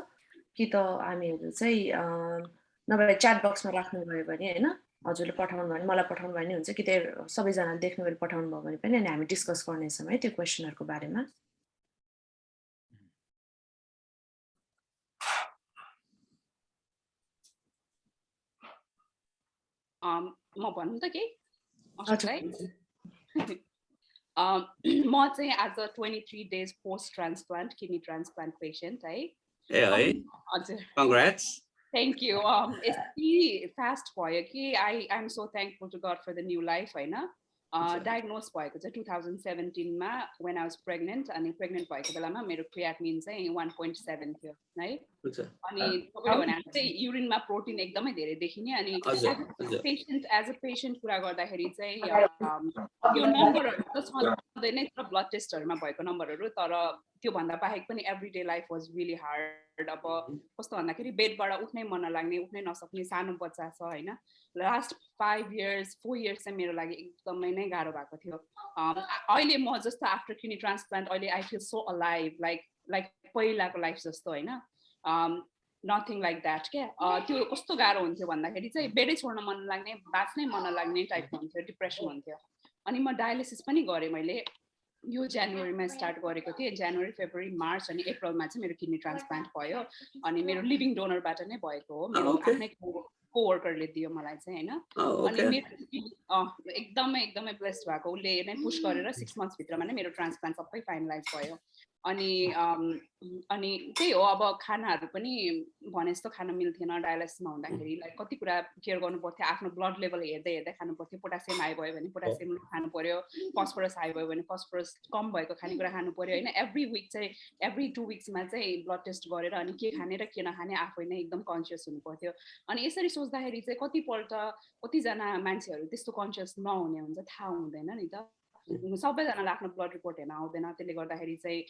कि त हामीहरू चाहिँ नभए च्याट बक्समा राख्नुभयो भने होइन हजुरले पठाउनु भयो भने मलाई पठाउनु भयो भने हुन्छ कि त्यो सबैजनाले देख्नु बेला पठाउनु भयो भने पनि अनि हामी डिस्कस गर्नेछौँ है त्यो क्वेसनहरूको बारेमा म भन्नु त के म चाहिँ as a 23 days post transplant kidney transplant patient है हजुर कङ्ग्रेट्स थ्याङ्क यू यति फास्ट भयो कि I am so thankful to God for the new life होइन डायग्नोज भएको चाहिँ 2017 मा when I was pregnant अनि प्रेग्नेन्ट भएको बेलामा मेरो क्रियाटिनिन चाहिँ 1.7 थियो है अनि तपाईले भने चाहिँ युरिनमा प्रोटिन एकदमै धेरै देखिने अनि एज अ पेशेन्ट कुरा गर्दाखेरि चाहिँ यो नम्बरहरु त सधैँ नै ब्लड टेस्टहरुमा भएको नम्बरहरु तर त्यो भन्दा बाहेक पनि everyday life was really hard अब कस्तो भन्दाखेरि बेडबाट उठ्नै मन नलाग्ने उठ्नै नसक्ने सानो बच्चा छ हैन लास्ट 5 years 4 years चाहिँ मेरो लागि एकदमै नै गाह्रो भएको थियो अहिले म जस्तो आफ्टर किडनी ट्रान्सप्लान्ट अहिले I feel so alive like पहिलाको लाइफ जस्तो हैन नथिङ लाइक द्याट के त्यो कस्तो गाह्रो हुन्थ्यो भन्दाखेरि चाहिँ बेडै छोड्न मन लाग्ने बाँच्नै मन नलाग्ने टाइपको हुन्थ्यो डिप्रेसन हुन्थ्यो अनि म डायलिसिस पनि गरेँ मैले यो जनवरीमा स्टार्ट गरेको थिएँ जनवरी फेब्रुअरी मार्च अनि अप्रिलमा चाहिँ मेरो किडनी ट्रान्सप्लान्ट भयो अनि मेरो लिभिङ डोनरबाट नै भएको हो मेरो आफ्नै कोवर्करले दियो मलाई चाहिँ हैन अनि मेरो एकदमै ब्लेस्ड भएको उसले नै पुश गरेर 6 months भित्रमा नै मेरो ट्रान्सप्लान्ट सबै फाइनलाइज भयो अनि त्यही हो अब खानाहरू पनि भने जस्तो खान मिल्थेन डायलिसिसमा हुँदाखेरि लाइक कति कुरा केयर गर्नु पर्थ्यो आफ्नो ब्लड लेभल हेर्दै खानु पर्थ्यो पोटासियम हाई भयो भने पोटासियम खानु पर्यो फस्फोरस हाई भयो भने फस्फोरस कम भएको खानेकुरा खानु पर्यो हैन एभ्री विक चाहिँ एभ्री 2 weeksमा चाहिँ ब्लड टेस्ट गरेर अनि के खाने र के नखाने आफै नै एकदम कन्सियस हुनु पर्थ्यो अनि यसरी सोच्दाखेरि चाहिँ कतिजना मान्छेहरू त्यस्तो कन्सियस नहुने हुन्छ थाहा हुँदैन नि त सबैजनाले आफ्नो ब्लड रिपोर्ट हेर्न आउँदैन त्यसले गर्दाखेरि चाहिँ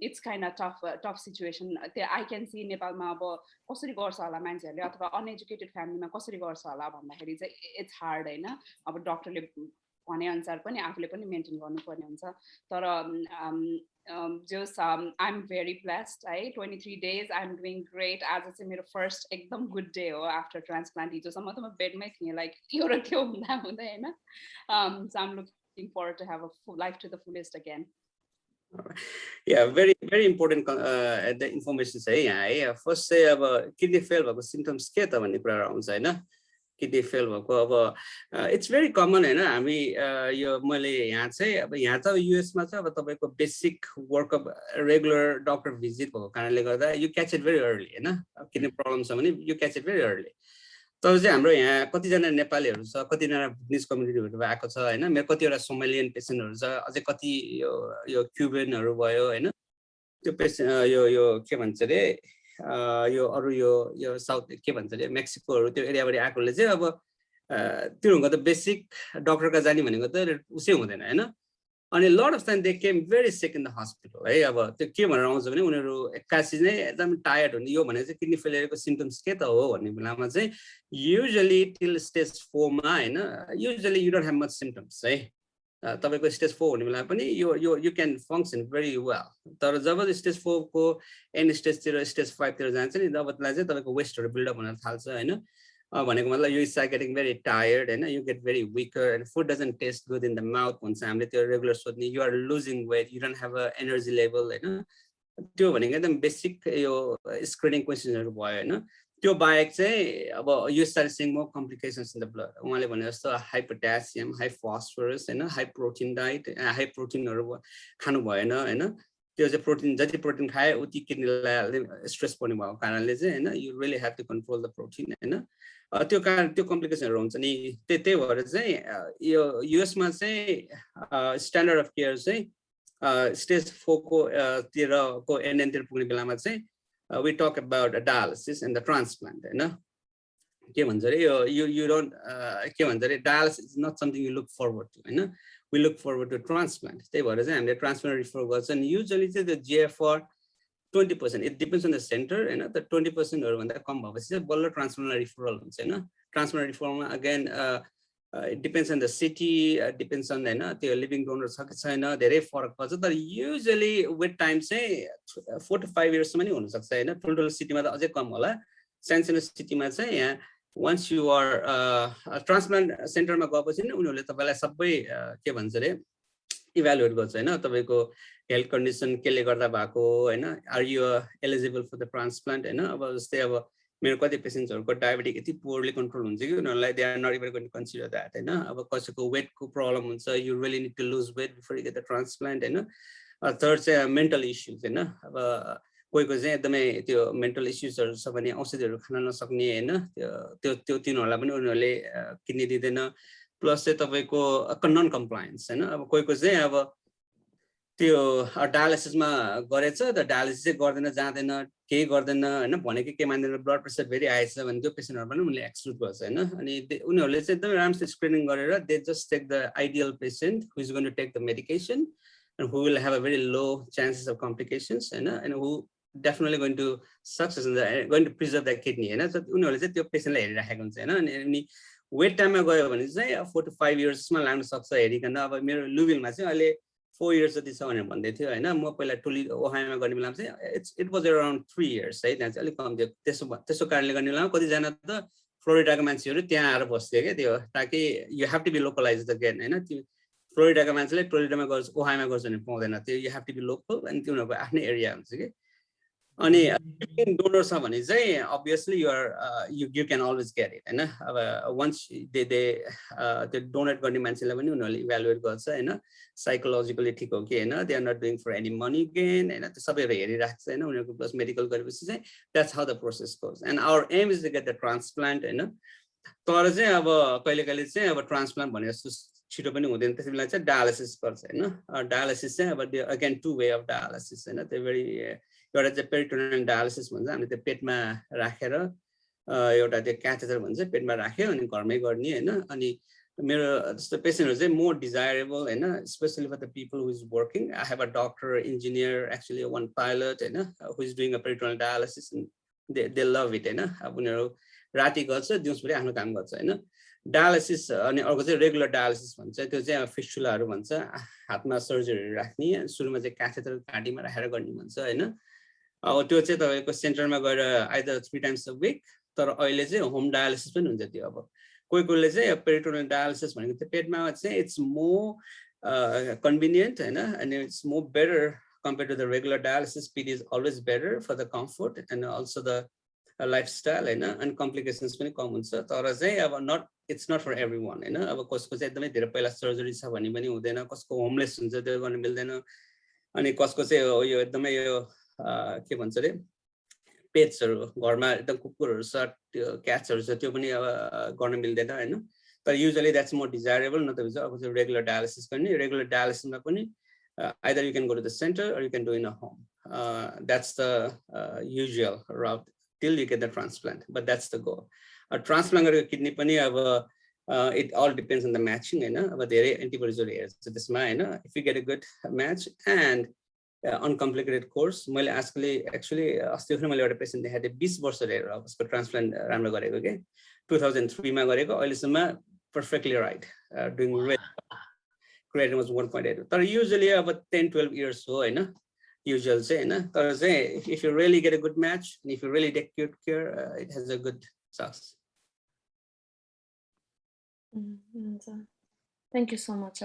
it's kind of tough situation त्यो आई क्यान सी नेपालमा अब कसरी गर्छ होला मान्छेहरूले अथवा अनएजुकेटेड फ्यामिलीमा कसरी गर्छ होला भन्दाखेरि चाहिँ इट्स हार्ड हैन अब डक्टरले भने अनुसार पनि आफूले पनि मेन्टेन गर्नुपर्ने हुन्छ तर just I am very blessed है 23 days I am doing great आज चाहिँ मेरो फर्स्ट एकदम गुड डे हो आफ्टर ट्रान्सप्लान्ट हिजोसम्म त म बेडमै थिएँ लाइक यो र त्यो हुँदै हैन so I am looking forward to have a full life to the fullest again. Yeah, very important the information say यहाँ first say अब kidney fail भएको symptoms के त भन्ने कुरा आउँछ हैन kidney fail भएको अब it's very common हैन हामी यो मैले यहाँ चाहिँ अब यहाँ त US मा चाहिँ अब तपाईको basic workup regular doctor visit भएको कारणले गर्दा you catch it very early हैन kidney problem छ भने you catch it very early तर चाहिँ हाम्रो यहाँ कतिजना नेपालीहरू छ कतिजना बुद्धिस्ट कम्युनिटीहरू आएको छ हैन मेरो कतिवटा सोमालियन पेसेन्टहरू छ अझै कति यो क्युबेनहरू भयो हैन त्यो पेसेन्ट यो के भन्छ रे यो अरु यो साउथ के भन्छ रे मेक्सिकोहरू त्यो एरियाबाट आएकोले चाहिँ अब त्योहरुको त बेसिक डाक्टरका जाने भनेको त उसै हुँदैन हैन अनि lot of time they came very sick in the hospital है अब त्यो के भनेर आउँछ भने उनीहरू एक्कासी नै एकदम टायर्ड हुने यो भनेको चाहिँ किडनी फेलियरको सिम्पटम्स के त हो भन्ने बेलामा चाहिँ युजुअली टिल स्टेज 4 मा हैन usually you don't have much symptoms है तपाईको स्टेज 4 हुने बेलामा पनि यु क्यान फङ्क्सन भेरी वेल तर जब स्टेज 4 को एन्ड स्टेजतिर स्टेज 5 तिर जान्छ नि तब त्यसलाई चाहिँ तपाईको वेस्टहरु बिल्ड अप हुन थाल्छ हैन भनेको मतलब you start getting very tired and you get very weaker and food doesn't taste good in the mouth once हामीले त्यो रेगुलर सोध्ने you are losing weight you don't have a energy level हैन त्यो भनेको एकदम बेसिक यो स्क्रिनिङ क्वेशनहरु भयो हैन त्यो बाहेक चाहिँ अब you start seeing more complications in the blood उहाँले भने जस्तो हाई पोटासियम हाई फस्फोरस हैन हाई प्रोटिन डाइट हाई प्रोटिनहरु खानु भएन हैन त्यो चाहिँ प्रोटिन जति प्रोटिन खाए उति किडनीलाई स्ट्रेस पर्ने भएको कारणले चाहिँ हैन you really have to control the protein हैन त्यो कारण त्यो कम्प्लिकेसनहरु हुन्छ नि त्यही भएर चाहिँ यो युएस मा चाहिँ स्ट्यान्डर्ड अफ केयर चाहिँ स्टेज 4 को तिरको एनएन तिर पुग्ने बेलामा चाहिँ we talk about a dialysis and the transplant हैन के भन्छ रे यो you don't के भन्छ रे dialysis is not something you look forward to हैन we look forward to transplant त्यही भएर चाहिँ हामीले ट्रान्सप्लान्ट रिफर गर्छन् युजुअली चाहिँ the GFR 20%, it depends on the center, and the 20% or when that come ball transplant referral, transplant referral again. It depends on the city, depends on the living donors. Usually with time say 4 to 5 years many total city city once you are a transplant center evaluate health condition are you eligible for the transplant मेरो कति पेशेन्ट्सहरुको डायबिटिक यति पोरली कन्ट्रोल हुन्छ कि उनीहरुलाई they are not even going to consider that हैन अब कसैको वेट को प्रब्लम हुन्छ you really need to lose weight before you get the transplant हैन थर्ड चाहिँ मेन्टल इश्यूज हैन अब कोहीको चाहिँ एकदमै त्यो मेन्टल इश्यूजहरु छ भने औषधिहरु खान नसक्ने हैन त्यो तिनीहरुलाई पनि उनीहरुले किड्नी दिदैन प्लस चाहिँ तपाईको नन कम्प्लायन्स हैन अब कोहीको चाहिँ अब त्यो डायलिसिसमा गरेछ त डायलिसिस चाहिँ गर्दैन जाँदैन केही गर्दैन हैन भनेको के मान्दैन ब्लड प्रेसर भेरी हाई छ भने त्यो पेशेन्टहरु पनि उनीले एक्सक्लुड गर्छ हैन अनि उनीहरुले चाहिँ एकदमै राम्रोसँग स्क्रिनिङ गरेर they just take the ideal patient who is going to take the medication and who will have a very low chances of complications and who definitely going to success and going to preserve their kidney हैन so उनीहरुले चाहिँ त्यो पेशेन्टलाई हेरिराखेको हुन्छ हैन अनि वेट टाइममा गयो भने चाहिँ 4 to 5 years मा लाग्न सक्छ हेरिकन अब मेरो लुभिलमा चाहिँ अहिले 4 years जति छ भनेर भन्दै थियो हैन म पहिला टोली ओहाइमा गर्ने बेलामा चाहिँ it was around 3 years है त्यहाँ चाहिँ अलि कम थियो त्यसो कारणले गर्ने बेलामा कति जना त फ्लोरिडाको मान्छेहरु त्यहाँ आएर बस्थे के त्यो ताकि you have to be localized again हैन त्यो फ्लोरिडाको मान्छेले टोलेडोमा गर्छ ओहाइमा गर्छ भने पाउँदैन त्यो you have to be local अनि तिनीहरुको आफ्नै एरिया हुन्छ के अनि डोनर छ भने चाहिँ obviously you can always get it हैन अब once they त्यो डोनेट गर्ने मान्छेलाई पनि उनीहरुले इभ्यालुएट गर्छ हैन साइकोलोजिकली ठीक हो कि हैन they are not doing for any money gain हैन त्यो सबैहरु हेरिराख्छ हैन उनीहरुको प्लस मेडिकल गरेपछि चाहिँ that's how the process goes and our aim is to get the transplant हैन तर चाहिँ अब कहिले चाहिँ अब ट्रान्सप्लान्ट भने जस्तो छिटो पनि हुँदैन त्यसैले चाहिँ डायलिसिस गर्छ हैन डायलिसिस चाहिँ अब again to way of dialysis हैन त्यो भेरी एउटा चाहिँ पेरिटोनियल डायलिसिस भन्छ हामीले त्यो पेटमा राखेर एउटा त्यो क्याथेटर भन्छ पेटमा राख्यो अनि घरमै गर्ने हैन अनि मेरो जस्तो पेशेन्टहरु चाहिँ मोर डिजायरेबल हैन specially for the people who is working I have a doctor engineer actually one pilot हैन who is doing a peritoneal dialysis they love it हैन अब उनीहरु राति गर्छ दिउँसभरि आफ्नो काम गर्छ हैन डायलिसिस अनि अर्को चाहिँ रेगुलर डायलिसिस भन्छ त्यो चाहिँ फिस्टुलाहरु भन्छ हातमा सर्जरी राख्ने सुरुमा चाहिँ क्याथेटर घाँटीमा राखेर गर्ने भन्छ हैन अब त्यो चाहिँ तपाईको सेन्टरमा गएर आइदर 3 times a week तर अहिले चाहिँ होम डायलिसिस पनि हुन्छ त्यो अब कोहीले चाहिँ पेरिटोनियल डायलिसिस भनेको त्यो पेटमा चाहिँ इट्स मोर कन्भिनियन्ट हैन and it's more better compared to the regular dialysis. PD is always better for the comfort and also the lifestyle and complications पनि कम हुन्छ तर चाहिँ अब it's not for everyone हैन अब कसको चाहिँ एकदमै धेरै पहिला सर्जरी छ भन्ने पनि हुँदैन कसको होमलेस हुन्छ त्यो गर्न मिल्दैन अनि कसको चाहिँ यो एकदमै यो के भन्छ रे पेट्सहरु घरमा एकदम कुकुरहरु छ त्यो क्याट्सहरु छ त्यो पनि अब गर्न मिल्दैन हैन तर युजुअली द्याट्स मोर डिजायरेबल न त अब चाहिँ रेगुलर डायलिसिस गर्ने रेगुलर डायलिसिसमा पनि either you can go to the center or you can do in a home. That's the usual route till you get the transplant, but that's the goal. A transplant of kidney pani it all depends on the matching, but there are antibodies or areas. So this if you get a good match and uncomplicated course, actually a patient they had a 20 वर्ष for transplant राम्रो गरेको के 2003 मा गरेको अहिलेसम्म perfectly right, doing great. Creatinine was 1.8 तर usually about 10-12 years so हैन usual चाहिँ हैन तर चाहिँ if you really get a good match and if you really take good care it has a good success. Thank you so much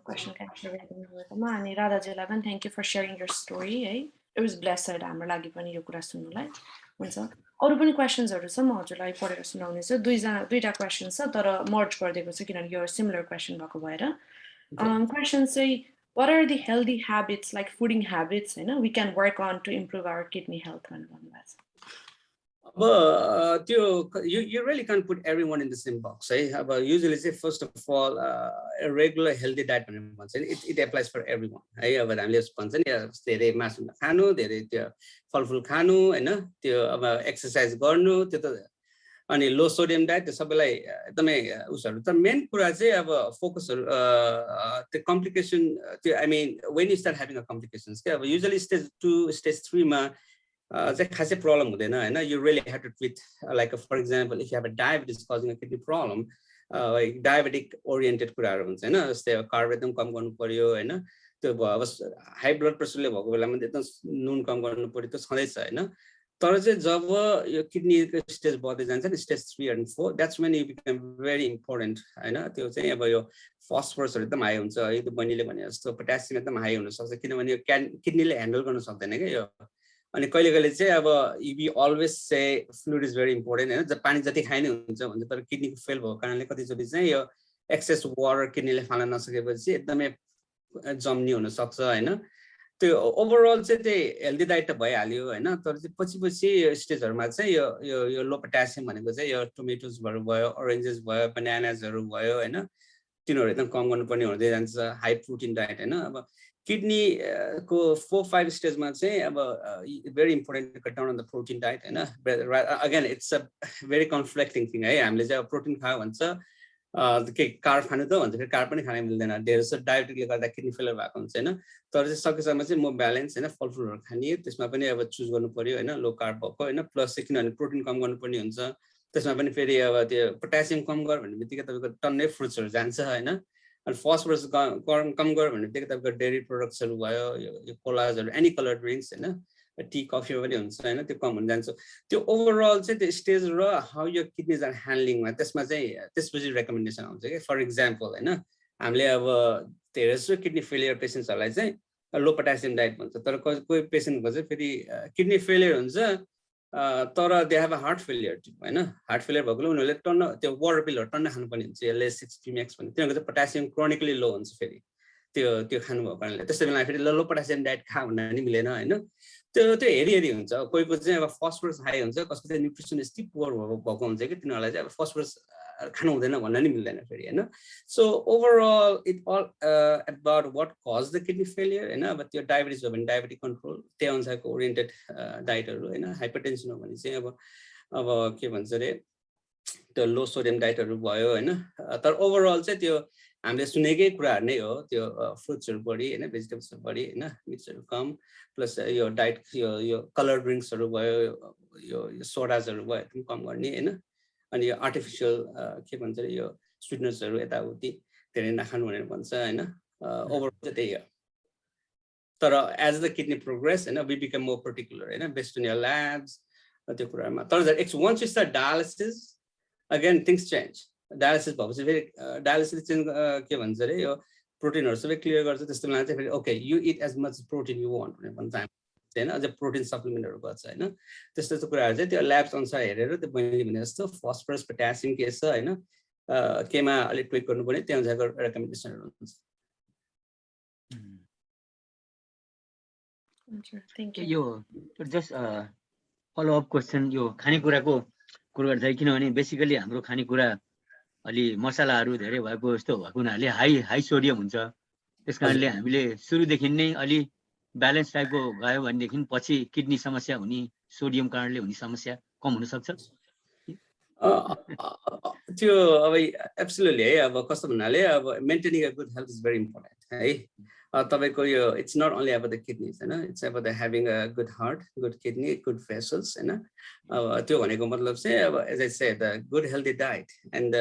question capture गरिदिनुभएकोमा अनि राधाजीलाई पनि thank you for sharing your story it was blessed हाम्रो लागि पनि यो कुरा सुन्नुलाई हुन्छ अरु पनि क्वेशन्सहरु छ म हजुरलाई पढेर सुनाउने छु दुईटा क्वेशन्स छ तर मर्ज गरिदिएको छ किनभने यो सिमिलर क्वेशन भएको भएर questions say what are the healthy habits like fooding habits we can work on to improve our kidney health but you really can't put everyone in the same box but usually say first of all a regular healthy diet it applies for everyone अब हामीले भन्छ नि धेरै मासु खानु धेरै त्यो फलफुल खानु हैन त्यो अब एक्सरसाइज गर्नु त्यो त अनि लो सोडियम डाइट त्यो सबैलाई एकदमै उसहरु तर मेन कुरा चाहिँ अब फोकसहरु त्यो कम्प्लिकेसन त्यो I mean when you start having a complications के अब युजुअली स्टेज 2 स्टेज 3 मा चाहिँ खासै प्रब्लम हुँदैन हैन you really have to treat like for example if you have a diabetes causing a kidney problem diabetic oriented कुराहरु हुन्छ हैन जस्तै कार्ब एकदम कम गर्नु पर्यो हैन त्यो अब हाई ब्लड प्रेसरले भएको बेलामा एकदम नुन कम गर्नु पर्यो त्यो छँदैछ हैन तर चाहिँ जब यो किडनीको स्टेज बढ्दै जान्छ नि stage 3 and 4 that's when you become very important हैन त्यो चाहिँ अब यो फस्फरसहरु एकदम हाई हुन्छ है त्यो बनिले भने जस्तो पोटासियम एकदम हाई हुन सक्छ किनभने यो किडनीले ह्यान्डल गर्न सक्दैन के यो अनि कहिले कहिले चाहिँ अब we always say fluid is very important हैन पानी जति खाइ नै हुन्छ भन्छ तर किडनीको फेल भएको कारणले कतिचोटि चाहिँ यो एक्सेस वाटर किडनीले फाल्न नसकेपछि एकदमै जम्नी हुन सक्छ हैन त्यो ओभरअल चाहिँ त्यही हेल्दी डाइट त भइहाल्यो हैन तर चाहिँ पछि स्टेजहरुमा चाहिँ यो लो पोटासियम भनेको चाहिँ यो टोमेटोजहरु भयो ओरेन्जेस भयो बनानाजहरु भयो हैन तिनीहरु एकदम कम गर्नुपर्ने हुँदै जान्छ हाई प्रोटिन डाइट हैन अब किडनी को 4-5 स्टेजमा चाहिँ अब very important to cut down on the protein diet हैन again it's a very conflicting thing है हामीले चाहिँ अब प्रोटिन खायो भन्छ के कार्ब खानु त भन्छ फेरि कार्ब पनि खान मिल्दैन धेरै जस्तो डायबिटिकले गर्दा किडनी फेलर भएको हुन्छ हैन तर चाहिँ सकेसम्म चाहिँ म ब्यालेन्स हैन फलफुलहरु खाने त्यसमा पनि अब चुज गर्नु पर्यो हैन लो कार्ब भएको हैन प्लस चाहिँ किनभने प्रोटिन कम गर्नुपर्ने हुन्छ त्यसमा पनि फेरि अब त्यो पोटासियम कम गर भन्ने बित्तिकै तपाईको टन्नै फ्रुट्सहरु जान्छ हैन अनि फस्फरस कम गर भन्ने बित्तिकै तपाईको डेयरी प्रोडक्ट्सहरु भयो यो कोलाजहरु एनी कलर ड्रिंक्स हैन टी कफी पनि हुन्छ हैन त्यो कम हुन जान्छ त्यो ओभरअल चाहिँ त्यो स्टेज र हाउ यो किडनीज आर ह्यान्डलिङमा त्यसमा चाहिँ त्यसपछि रेकमेन्डेसन आउँछ के फर एक्जाम्पल हैन हामीले अब धेरै जस्तो किडनी फेलियर पेशेन्ट्सहरुलाई चाहिँ लो पोटासियम डाइट भन्छ तर कोही पेशेन्टको चाहिँ फेरि किडनी फेलियर हुन्छ तर they have a heart failure हैन हार्ट फेलियर भएकोले उनीहरुले टन्न त्यो वाटर पिलहरु टन्न खानुपर्ने हुन्छ LS6 मैक्स भन्ने तिनीहरुको चाहिँ पोटासियम क्रोनिकली लो हुन्छ फेरि त्यो खानु भएको कारणले त्यस्तै बेला फेरि लो पोटासियम डाइट खा भन्न नि मिलेन हैन त्यो हेरी हुन्छ कोहीको चाहिँ अब फस्फरस हाई हुन्छ कसको चाहिँ न्युट्रिसनिस्टली पुअर भएको हुन्छ कि तिनीहरुलाई चाहिँ अब फस्फरस खानु हुँदैन भन्न नि मिल्दैन फेरि हैन so overall it all about what cause the kidney failure हैन अब त्यो डायबिटिज हो भने डायबिटिक कन्ट्रोल त्यही अनुसारको ओरिएन्टेड डाइटहरु हैन हाइपरटेन्सन हो भने चाहिँ अब के भन्छ रे त्यो लो सोडियम डाइटहरु भयो हैन तर ओभरअल चाहिँ त्यो हामीले सुनेकै कुराहरु नै हो त्यो फ्रुट्सहरु बढी हैन भेजिटेबल्सहरु बढी हैन मिट्सहरु कम प्लस यो डाइट यो कलर ड्रिंक्सहरु भयो यो सोडाजहरु भयो एकदम कम गर्ने हैन अनि यो आर्टिफिशियल के भन्छ यो स्वीटनर्सहरु यताउति धेरै नखानु भनेर भन्छ हैन ओभरअल चाहिँ त्यही हो तर एज द किडनी प्रोग्रेस हैन वी बिकम मोर पर्टिकुलर हैन बेस्ड अन योर ल्याब्स त्यो कुरामा तर once you start dialysis again things change dialysis भएपछि फेरि डायलिसिस चेन्ज के भन्छ रे यो प्रोटिनहरु सबै क्लियर गर्छ त्यस्तो बेला चाहिँ फेरि okay you it as much protein you want भनेर भन्छ हैन अझ प्रोटिन सप्लिमेन्टहरु गर्छ हैन त्यस्तो कुराहरु चाहिँ त्यो ल्याब्स अनुसार हेरेर त्यो बनिने भने जस्तो फस्फरस पोटासियम के छ हैन केमा अलि ट्विक गर्नुपर्ने त्यो अनुसारको रेकमेन्डेसनहरु हुन्छ thank you yo just follow up question यो खानेकुराको कुरो गर्दा किनभने बेसिकली हाम्रो खानेकुरा अलि मसलाहरू धेरै भएको जस्तो भएको हुनाले हाई सोडियम हुन्छ त्यसकारणले हामीले सुरुदेखि नै अलि ब्यालेन्स टाइपको गयो भनेदेखि पछि किडनी समस्या हुने सोडियम कारणले हुने समस्या कम हुन सक्छ त्यो अब एब्सोल्युटली है अब कस्तो भन्नाले अब maintaining a good health is very important है तपाईको यो it's not only about the kidneys हैन it's about the having a good heart good kidney good vessels हैन अब त्यो भनेको मतलब चाहिँ अब as I said the good healthy diet and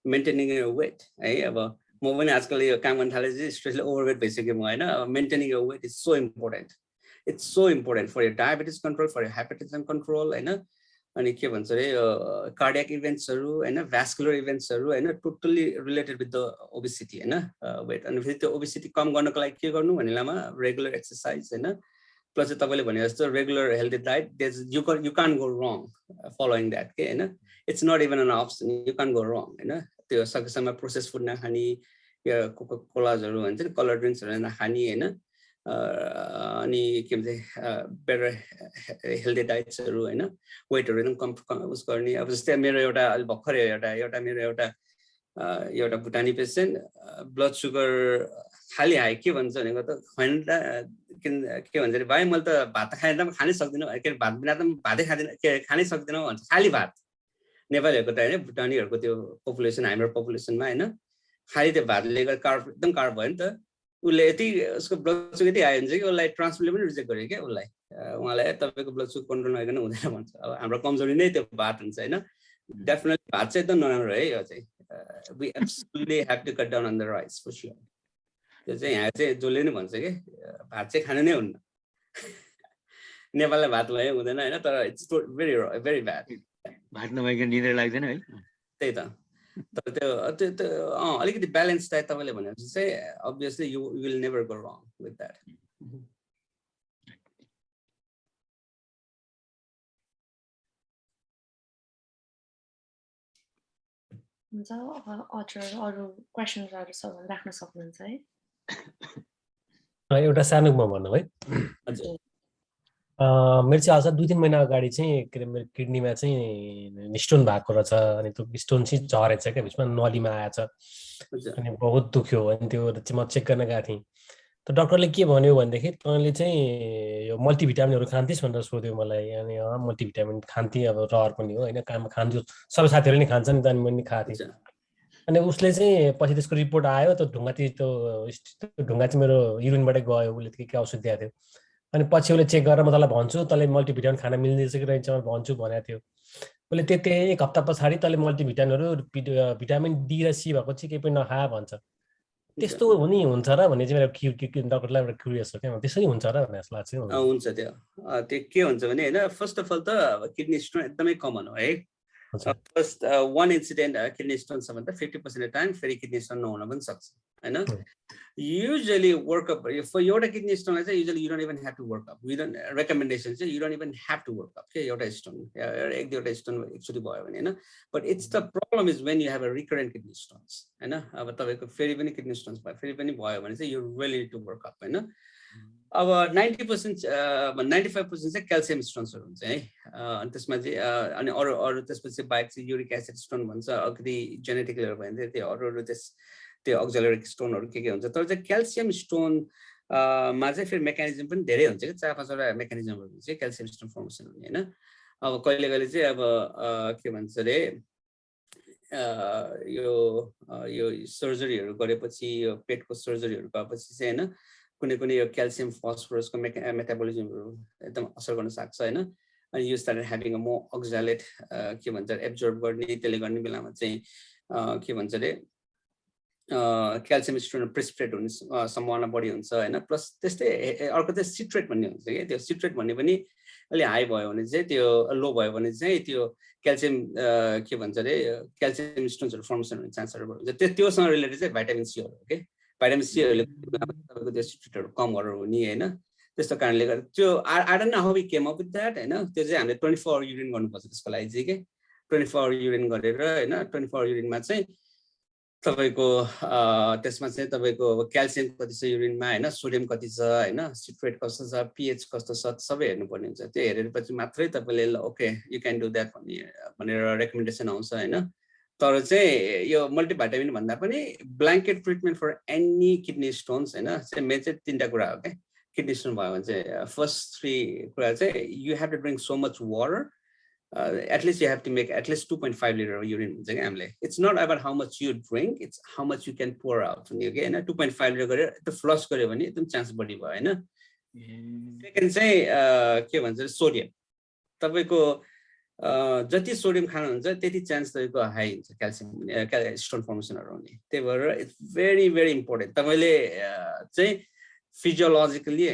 maintaining your weight है अब म पनि आजकल यो काम गर्न थाले चाहिँ स्पेशली ओभरवेट भइसक्यो म हैन maintaining your weight is so important it's so important for your diabetes control for your hypertension control हैन अनि के भन्छ रे कार्डियक इभेन्ट्सहरु हैन भ्यास्कुलर इभेन्ट्सहरु हैन totally related with the obesity हैन वेट अनि फेरि त्यो ओबेसिटी कम गर्नको लागि के गर्नु भनेलामा रेगुलर एक्सरसाइज हैन प्लस तपाईले भने जस्तो regular healthy diet you can't go wrong following that के हैन it's not even an option you can't go wrong हैन त्यो सकेसम्म प्रोसेस फुड नखानी या कोका कोलाजहरु भन्छ नि कलर ड्रिंक्सहरु नखानी हैन अनि के भन्छ बेटर हेल्दी डाइट्सहरु हैन वेटहरु एकदम कम उस गर्ने अब जस्तै मेरो एउटा भर्खर एउटा भुटानी पेशेन्ट ब्लड सुगर खाली हाई के भन्छ भनेको त खन्डा के भन्छ रे भाइ मैले त भात खाएर त खानै सक्दिन के भात बिना त भातै खादिन के खानै सक्दिन भन्छ खाली भात नेपालीहरूको त होइन भुटानीहरूको त्यो पपुलेसन हाम्रो पपुलेसनमा होइन खालि त्यो भातले गर्दा कार्ब एकदम कार्ब भयो नि त उसले यति उसको ब्लड सुगर यति आयो भने चाहिँ उसलाई ट्रान्सप्लान्टले पनि रिजेक्ट गर्यो क्या उसलाई उहाँलाई तपाईँको ब्लड सुगर कन्ट्रोल नगरिकन हुँदैन भन्छ अब हाम्रो कमजोरी नै त्यो भात हुन्छ होइन डेफिनेटली भात चाहिँ एकदम नराम्रो है यो चाहिँ we absolutely have to cut down on the rice for sure त्यो चाहिँ यहाँ चाहिँ जसले नै भन्छ कि भात चाहिँ खानु नै हुन्न नेपाललाई भात भयो हुँदैन होइन तर इट्स भेरी भेरी ब्याड भात नभइकन निद्रा लाग्दैन है त्यही त तर त्यो अलिकति ब्यालेन्स डायट तपाईँले भनेपछि चाहिँ obviously you will never go wrong with that हुन्छ अरू क्वेसन्सहरू छ भने राख्न सक्नुहुन्छ है एउटा सानो म भन्नु है मेरो चाहिँ आज 2-3 महिना अगाडि चाहिँ के अरे मेरो किडनीमा चाहिँ स्टोन भएको रहेछ अनि त्यो स्टोन चाहिँ झरेछ क्या बिचमा नलीमा आएछ अनि बहुत दुख्यो अनि त्यो चाहिँ म चेक गर्न गएको थिएँ त डाक्टरले के भन्यो भनेदेखि तँले चाहिँ यो मल्टिभिटामिनहरू खान्थिस् भनेर सोध्यो मलाई अनि मल्टिभिटामिन खान्थेँ अब रहर पनि हो होइन काम खान्छु सबै साथीहरूले नि खान्छन् नि त अनि मैले खाएको थिएँ अनि उसले चाहिँ पछि त्यसको रिपोर्ट आयो त्यो ढुङ्गा चाहिँ मेरो युरिनबाटै गयो उसले के औषध दिएको थियो अनि पछि उसले चेक गरेर म तँलाई भन्छु तँले मल्टिभिटामिन खान मिल्दैछ कि रहेछ भन्छु भनेको थियो उसले त्यही 1 हप्ता पछाडि तँले मल्टिभिटामिनहरू भिटामिन डी र सी भएको चाहिँ केही पनि नखा भन्छ त्यस्तो हुने हुन्छ र भन्ने चाहिँ मेरो डाक्टरलाई एउटा क्युरियस हो क्या त्यसरी हुन्छ र भन्ने जस्तो लाग्छ हुन्छ त्यो के हुन्छ भने होइन फर्स्ट अफ अल त किडनी स्टोन एकदमै कमन हो है फर्स्ट 1 इन्सिडेन्ट किडनी स्टोन छ भने त 50% टाइम फेरि किडनी स्टोन नहुन पनि सक्छ होइन usually work up for your kidney stone usually you don't even have to work up we don't recommendations you don't even have to work up okay your stone एक stone actually भयो भने हैन but it's the problem is when you have a recurrent kidney stones हैन अब तपाईको फेरि पनि kidney stones भयो फेरि पनि भयो भने चाहिँ you really need to work up हैन अब 90% 95% चाहिँ क्याल्सियम स्टोन्सहरु हुन्छ है अनि त्यसमा चाहिँ अनि अरु त्यसपछि बाइक चाहिँ युरिक एसिड स्टोन भन्छ अलिकति जेनेटिकली भयो त्यो अरु त्यो अक्सिलरी स्टोनहरु के हुन्छ तर चाहिँ क्याल्सियम स्टोन मा चाहिँ फेरि मेकानिजम पनि धेरै हुन्छ के 4-5 मेकानिजमहरु हुन्छ क्याल्सियम स्टोन फर्मेसन हुने हैन अब कहिले चाहिँ अब के भन्छ रे यो सर्जरीहरु गरेपछि यो पेटको सर्जरीहरु गरेपछि चाहिँ हैन कुनै यो क्याल्सियम फस्फोरसको मेटाबोलिजमहरु एकदम असर गर्न सक्छ हैन अनि you started having a more oxalate के भन्छ एब्जर्ब गर्ने त्यसले गर्ने बेलामा चाहिँ के भन्छ रे क्याल्सियम स्टोन प्रेसिपिटेट हुने सम्भावना बढी हुन्छ हैन प्लस त्यस्तै अर्को चाहिँ सिट्रेट भन्ने हुन्छ के त्यो सिट्रेट भन्ने पनि अलि हाई भयो भने चाहिँ त्यो लो भयो भने चाहिँ त्यो क्याल्सियम के भन्छ रे क्याल्सियम स्टोन्सहरु फर्मेसन हुने चान्सहरु हुन्छ त्योसँग रिलेटेड चाहिँ भिटामिन सी हो के भिटामिन सी हरुले तपाईको त्यो सिट्रेटहरु कम गरेर हुने हैन त्यस्तो कारणले गर्दा त्यो I don't know how we came up with that हैन त्यो चाहिँ हामीले 24 आवर युरिन गर्नुपर्छ त्यसको लागि चाहिँ के 24 आवर युरिन गरेर हैन 24 आवर युरिनमा चाहिँ तपाईको त्यसमा चाहिँ तपाईको क्याल्सियम कति छ युरिनमा हैन सोडियम कति छ हैन सिट्रेट कस्तो छ पीएच कस्तो छ सबै हेर्नुपर्ने हुन्छ त्यो हेरेपछि मात्रै तपाईले okay you can do that भनेर रेकमेन्डेसन आउँछ हैन तर चाहिँ यो मल्टिभिटामिन भन्दा पनि blanket treatment for any kidney stones हैन चाहिँ मेन चाहिँ 3टा कुरा हो के किडनी स्टोन भयो भने चाहिँ फर्स्ट 3 कुरा चाहिँ you have to drink so much water at least you have to make at least 2.5 liter of urine it's not about how much you drink it's how much you can pour out okay and 2.5 liter गरेर त्यो फ्लश गर्यो भने एकदम चान्स बढी भयो हैन सेकेन्ड चाहिँ के भन्छ सोडियम तपाईको जति सोडियम खानुहुन्छ त्यति चान्स तपाईको हाई हुन्छ क्याल्सियम स्टोन फर्मेसनहरु हुने त्यही भएर इट्स भेरी भेरी इम्पोर्टेन्ट तपाईले चाहिँ physiologically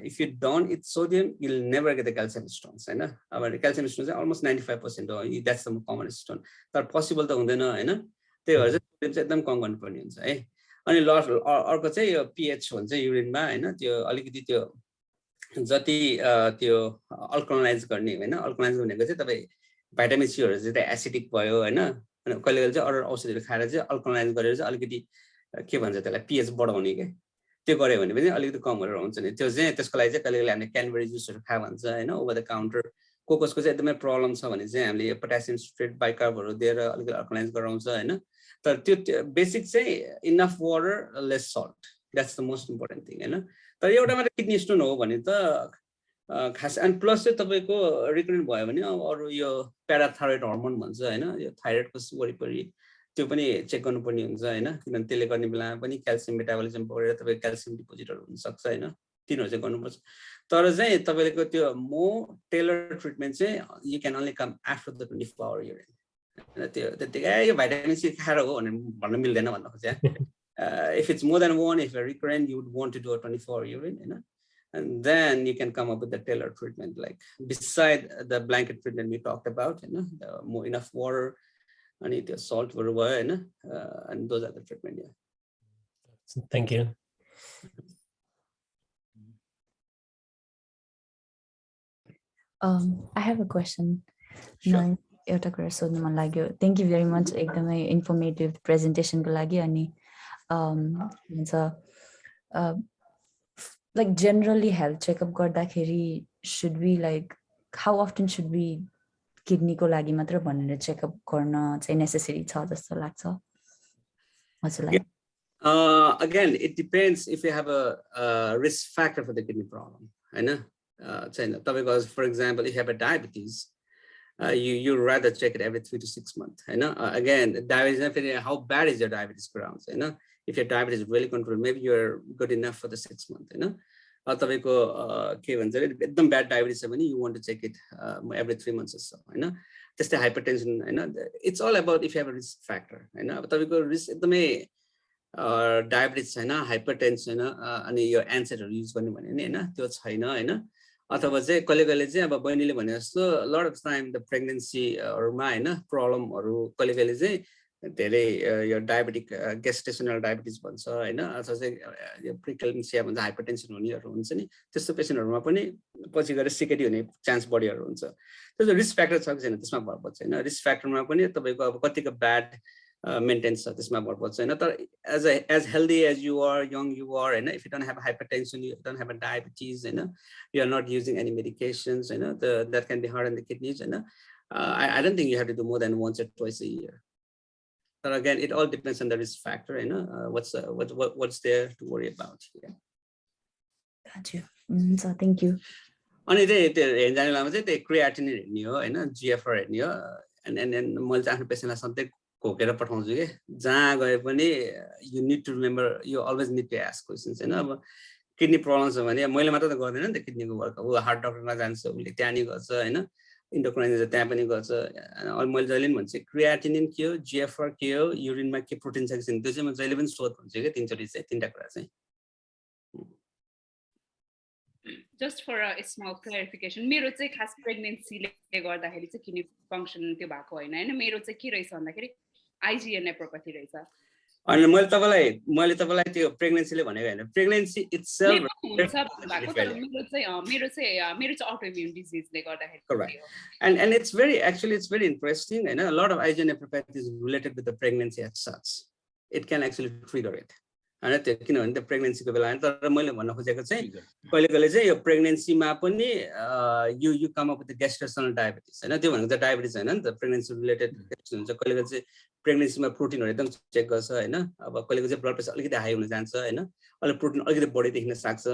if you don't eat sodium you'll never get the calcium stones हैन अब calcium stones चाहिँ almost 95% हो that's the common stone तर possible त हुँदैन हैन त्यही भएर चाहिँ एकदम कम गर्नुपर्ने हुन्छ है अनि अर्को चाहिँ यो pH भन्छ युरिनमा हैन त्यो अलिकति त्यो जति त्यो अल्कलाइज गर्ने हैन अल्कलाइज भनेको चाहिँ तपाई भिटामिन सी हरु चाहिँ एसिडिक भयो हैन अनि कहिले चाहिँ अरु औषधिहरु खाएर चाहिँ अल्कलाइज गरेर चाहिँ अलिकति के भन्छ त्यसलाई pH बढाउने के त्यो गरे भने पनि अलिकति कम गरेर हुन्छ नि त्यो चाहिँ त्यसको लागि चाहिँ कहिले हामीले क्यानबेरी जुसहरु खा भन्छ हैन ओभर द काउन्टर कोकोसको चाहिँ एकदमै प्रब्लम छ भने चाहिँ हामीले पोटासियम सिट्रेट बाइकार्बहरु दिएर अलिकति अल्कलाइज गराउँछ हैन तर त्यो बेसिक चाहिँ enough water lace salt that's the most important thing हैन तर एउटा मात्र किडनी स्टोन हो भने त खास अनि प्लस चाहिँ तपाईँको रिकरेन्ट भयो भने अब अरू यो प्याराथाइरोइड हर्मोन भन्छ होइन यो थाइरोइडको वरिपरि त्यो पनि चेक गर्नुपर्ने हुन्छ होइन किनभने त्यसले गर्ने बेलामा पनि क्याल्सियम मेटाबोलिजम बढेर तपाईँको क्याल्सियम डिपोजिटहरू हुनसक्छ होइन तिनीहरू चाहिँ गर्नुपर्छ तर चाहिँ तपाईँको त्यो टेलर ट्रिटमेन्ट चाहिँ you can only come after the 24 hour urine होइन त्यो त्यतिकै यो भाइटामिन सी खाएर हो भनेर भन्न मिल्दैन भन्न खोजेँ if it's more than one, if you're recurrent, you would want to do a 24-hour urine, you know, and then you can come up with the tailored treatment, like beside the blanket treatment we talked about, you know, the more enough water, I need the salt, whatever, you know, and those are the treatment. Yeah. Thank you. I have a question. Sure. Thank you very much. एकदमै informative presentation को लागि अनि like generally health checkup गर्दाखेरि should we like how often should we kidney को लागि मात्र भनेर checkup गर्न चाहिँ necessary छ जस्तो लाग्छ हजुरलाई? Again, it depends if you have a risk factor for the kidney problem. I know. Because, for example, if you have a diabetes, you rather check it every 3 to 6 months. I know. Again, diabetes. How bad is your diabetes grounds? I know. If your diabetes is really controlled, maybe you're good enough for the 6 months. You know. Bad diabetes, you want to check it every 3 months or so. You know. Just the hypertension. You know. It's all about if you have a risk factor. You know. Risk. Diabetes छैन hypertension छैन अनि यो एन्सरहरु युज गर्ने भने नि हैन त्यो छैन हैन अथवा चाहिँ कहिले चाहिँ अब बहिनीले भने जस्तो lot of time the pregnancy हरुमा हैन प्रब्लमहरु कहिले चाहिँ धेरै यो डायबिटिक गेस्टेशनल डायबिटिज भन्छ हैन अथवा चाहिँ यो प्रिक्लेम्सिया भन्छ हाइपरटेन्सन हुनेहरु हुन्छ नि त्यस्तो पेशेन्टहरुमा पनि पछि गएर सिकेडी हुने चान्स बढीहरु हुन्छ त्यसो रिस्क फ्याक्टर छ कि छैन त्यसमा भर पर्छ हैन रिस्क फ्याक्टरमा पनि तपाईको अब कतिको bad maintenance this as healthy as you are, young you are, and if you don't have hypertension, you don't have a diabetes, you are not using any medications, that can be hard on the kidneys, I don't think you have to do more than once or twice a year. But again, it all depends on the risk factor, what's there to worry about here. Got you. So thank you. Only the creatinine, GFR, and multi patient something. You need to remember, you always need to ask questions. Kidney problems, the kidney work, heart doctor, endocrine is a tapping, creatinine, GFR, urine, protein section, this is relevant stored. Just for a small clarification, मेरो चाहिँ खास प्रेग्नेन्सीले गर्दाखेरि चाहिँ किडनी फंक्सन त्यो भएको हैन हैन मेरो चाहिँ के रहेछ भन्दाखेरि IgA nephropathy रहेछ अनि मैले तपाईलाई त्यो प्रेग्नेन्सीले भनेको हैन प्रेग्नेन्सी itself मेरो चाहिँ autoimmune diseaseले गर्दाखेरि correct and it's very interesting and a lot of IgA nephropathy is related with the pregnancy as such. It can actually trigger it. And the pregnancy ko bela तर मैले भन्न खोजेको चाहिँ कहिले चाहिँ यो प्रेग्नेन्सीमा पनि you come up with the gestational diabetes हैन त्यो भनेको चाहिँ डायबिटिज हैन नि त प्रेग्नेन्सी रिलेटेड हुन्छ कहिले चाहिँ प्रेग्नेन्सीमा प्रोटिनहरु एकदम चेक गर्छ हैन अब कहिले चाहिँ ब्लड प्रेसर अलिकति हाई हुन जान्छ हैन अहिले प्रोटिन अलिकति बढी देखिन सक्छ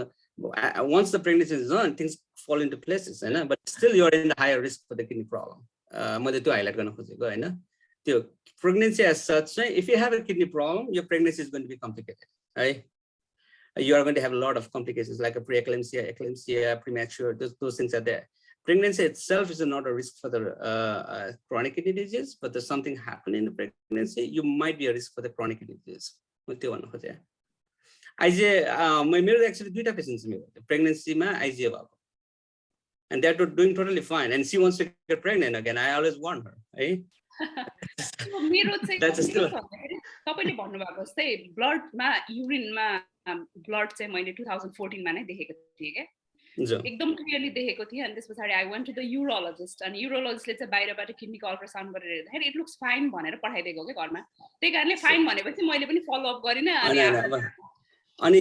once the pregnancy is on things fall into places हैन but still you are in the higher risk for the kidney problem मैले त्यो हाइलाइट गर्न खोजेको हैन त्यो pregnancy as such if you have a kidney problem your pregnancy is going to be complicated. Right? You are going to have a lot of complications like a preeclampsia, eclampsia, premature, those things are there. Pregnancy itself is not a risk for the chronic kidney disease, but there's something happening in the pregnancy, you might be a risk for the chronic kidney disease. IgA, actually two patients pregnancy IgA and they're doing totally fine and she wants to get pregnant again. I always warn her. Right? That's still तपाईले भन्नु भएको जस्तै ब्लडमा युरिनमा ब्लड चाहिँ मैले 2014 मा नै देखेको थिए के एकदम क्लियरली देखेको थिए अनि त्यसपछि I went to the urologist and urologistले चाहिँ बाहिरबाट किडनीको अल्ट्रासाउन्ड गरेर हेर्दाखेरि it looks fine भनेर पठाइदिएको के घरमा त्यही कारणले फाइन भनेपछि मैले पनि फलो अप गरिन अनि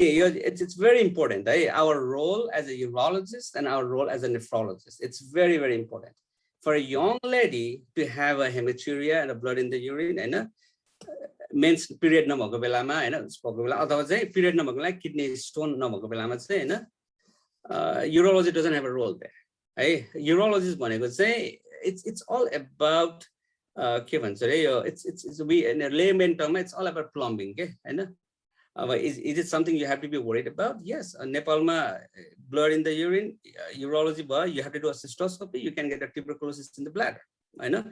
it's very important our role as a urologist and our role as a nephrologist it's very important for a young lady to have a hematuria and a blood in the urine and men's period नभएको बेलामा हैन भएको बेला अथवा चाहिँ period नभएको बेला kidney stone नभएको बेलामा चाहिँ हैन urology doesn't have a role there. Hey, urologist भनेको चाहिँ it's all about के भन्छ रे यो it's we in a layman term it's all about plumbing के हैन अब is it something you have to be worried about? Yes, Nepalma blood in the urine, urology भयो, you have to do a cystoscopy, you can get a tuberculosis in the bladder हैन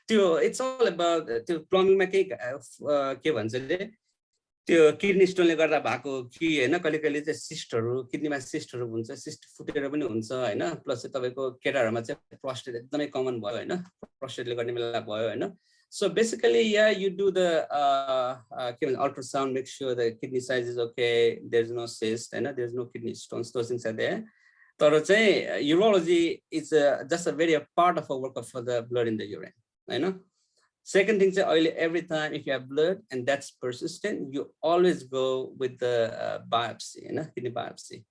त्यो it's all about त्यो plumbing मा के भन्छ रे त्यो किडनी स्टोनले गर्दा भएको कि हैन कहिले कहिले चाहिँ सिस्टहरु किडनीमा सिस्टहरु हुन्छ सिस्ट फुटेर पनि हुन्छ हैन प्लस चाहिँ तपाईको केटाहरुमा चाहिँ प्रोस्टेट एकदमै कमन भयो हैन प्रोस्टेटले गर्ने बेला भयो हैन so basically yeah you do the ultrasound make sure the kidney size is okay there's no cyst and there's no kidney stones those things are there तर चाहिँ urology is just a very part of a workup for the blood in the urine हैन second thing is every time if you have blood and that's persistent you always go with the biopsy you know kidney biopsy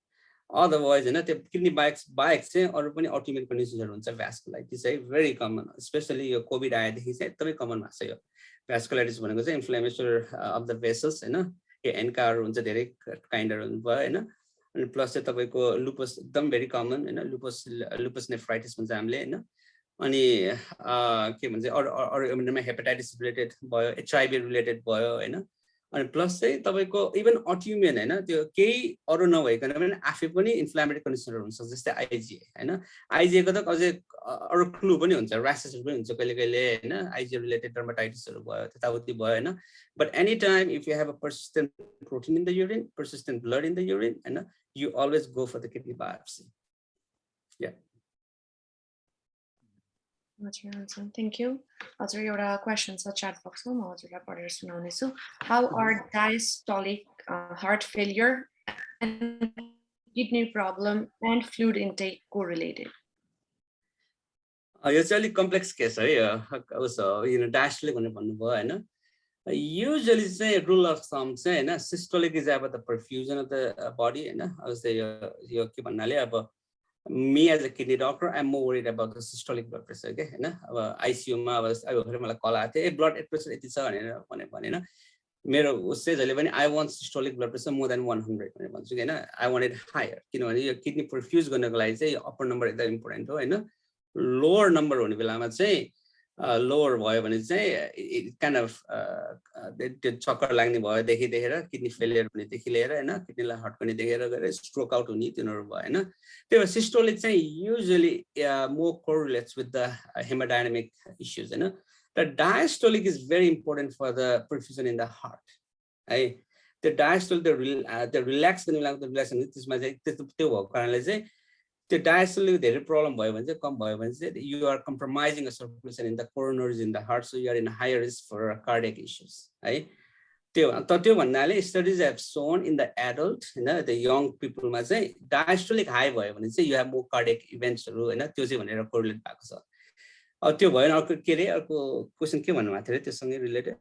otherwise you know the kidney biopsy चाहिँ अरु पनि autoimmune conditions हुन्छ vasculitis है very common especially यो covid आएदेखि चाहिँ एकदमै common भएको छ यो vasculitis भनेको चाहिँ inflammation of the vessels हैन यो एन्कारहरु हुन्छ धेरै काइन्डहरु भयो हैन अनि प्लस चाहिँ तपाईको lupus एकदम very common हैन lupus nephritis भन्छ हामीले हैन अनि के भन्छ अरु हेपाटाइटिस रिलेटेड भयो एचआईभी रिलेटेड भयो हैन अनि प्लस चाहिँ तपाईको इभन अटोइम्युन हैन त्यो केही अरु नभइकन पनि आफै पनि इन्फ्लेमेटरी कन्डिसनहरु हुन्छ जस्तै आईजीए हैन आईजीए को त अझै अरु क्लु पनि हुन्छ र्यासेस पनि हुन्छ कहिले कहिले हैन आईजीए रिलेटेड डर्माटाइटिसहरु भयो त्यताउति भयो हैन but any time if you have a persistent protein in the urine persistent blood in the urine हैन you always go for the kidney biopsy या Thank you. हजुर एउटा क्वेशन छ च्याट बक्समा म हजुरलाई पढेर सुनाउने छु How are diastolic heart failure and kidney problem and fluid intake correlated? यो चाहिँ अलिक कम्प्लेक्स केस है उसो यो डायस्टोलिक भनेर भन्नुभयो हैन युजुअली चाहिँ रुल अफ थम्ब चाहिँ हैन systolic is about the perfusion of the body हैन जस्तै यो के भन्नाले अब me as a kidney doctor I'm more worried about the systolic blood pressure okay हैन अब आईसीयू मा अब मलाई कल आएको थियो ए ब्लड प्रेसर यति छ भनेर भनेन मेरो उसले जहिले पनि I want systolic blood pressure more than 100 भनेर भन्छु हैन I want it higher किनभने यो किडनी परफ्युज गर्नको लागि चाहिँ अप्पर नम्बर एकदम इम्पोर्टेन्ट हो हैन लोअर नम्बर हुने बेलामा चाहिँ लोअर भयो भने चाहिँ काइन्ड अफ त्यो चक्कर लाग्ने भयो देखि देखेर किडनी फेलियर हुनेदेखि लिएर हैन किडनीलाई हट गर्ने देखेर गएर स्ट्रोक आउट हुने तिनीहरु भयो हैन त्यो सिस्टोलिक चाहिँ usually more correlates with the haemodynamic issues हैन the diastolic is very important for the perfusion in the heart है त्यो डायस्टोलिक द रिल्याक्स गर्ने बेलामा रिल्याक्स हुने त्यसमा चाहिँ त्यो भएको कारणले चाहिँ त्यो डायस्टोलिक धेरै प्रब्लम भयो भने चाहिँ कम भयो भने चाहिँ you are compromising a circulation in the coronaries in the heart so you are in higher risk for cardiac issues है त्यो भन्नाले studies have shown in the adult हैन द यङ पिपलमा चाहिँ डायस्टोलिक हाई भयो भने चाहिँ यु हेभ मोर कार्डियक इभेन्ट्सहरु हैन त्यो चाहिँ भनेर कोरिलेट भएको छ अब त्यो भएन अर्को के रे अर्को क्वेशन के भन्नु भएको थियो त्यससँगै रिलेटेड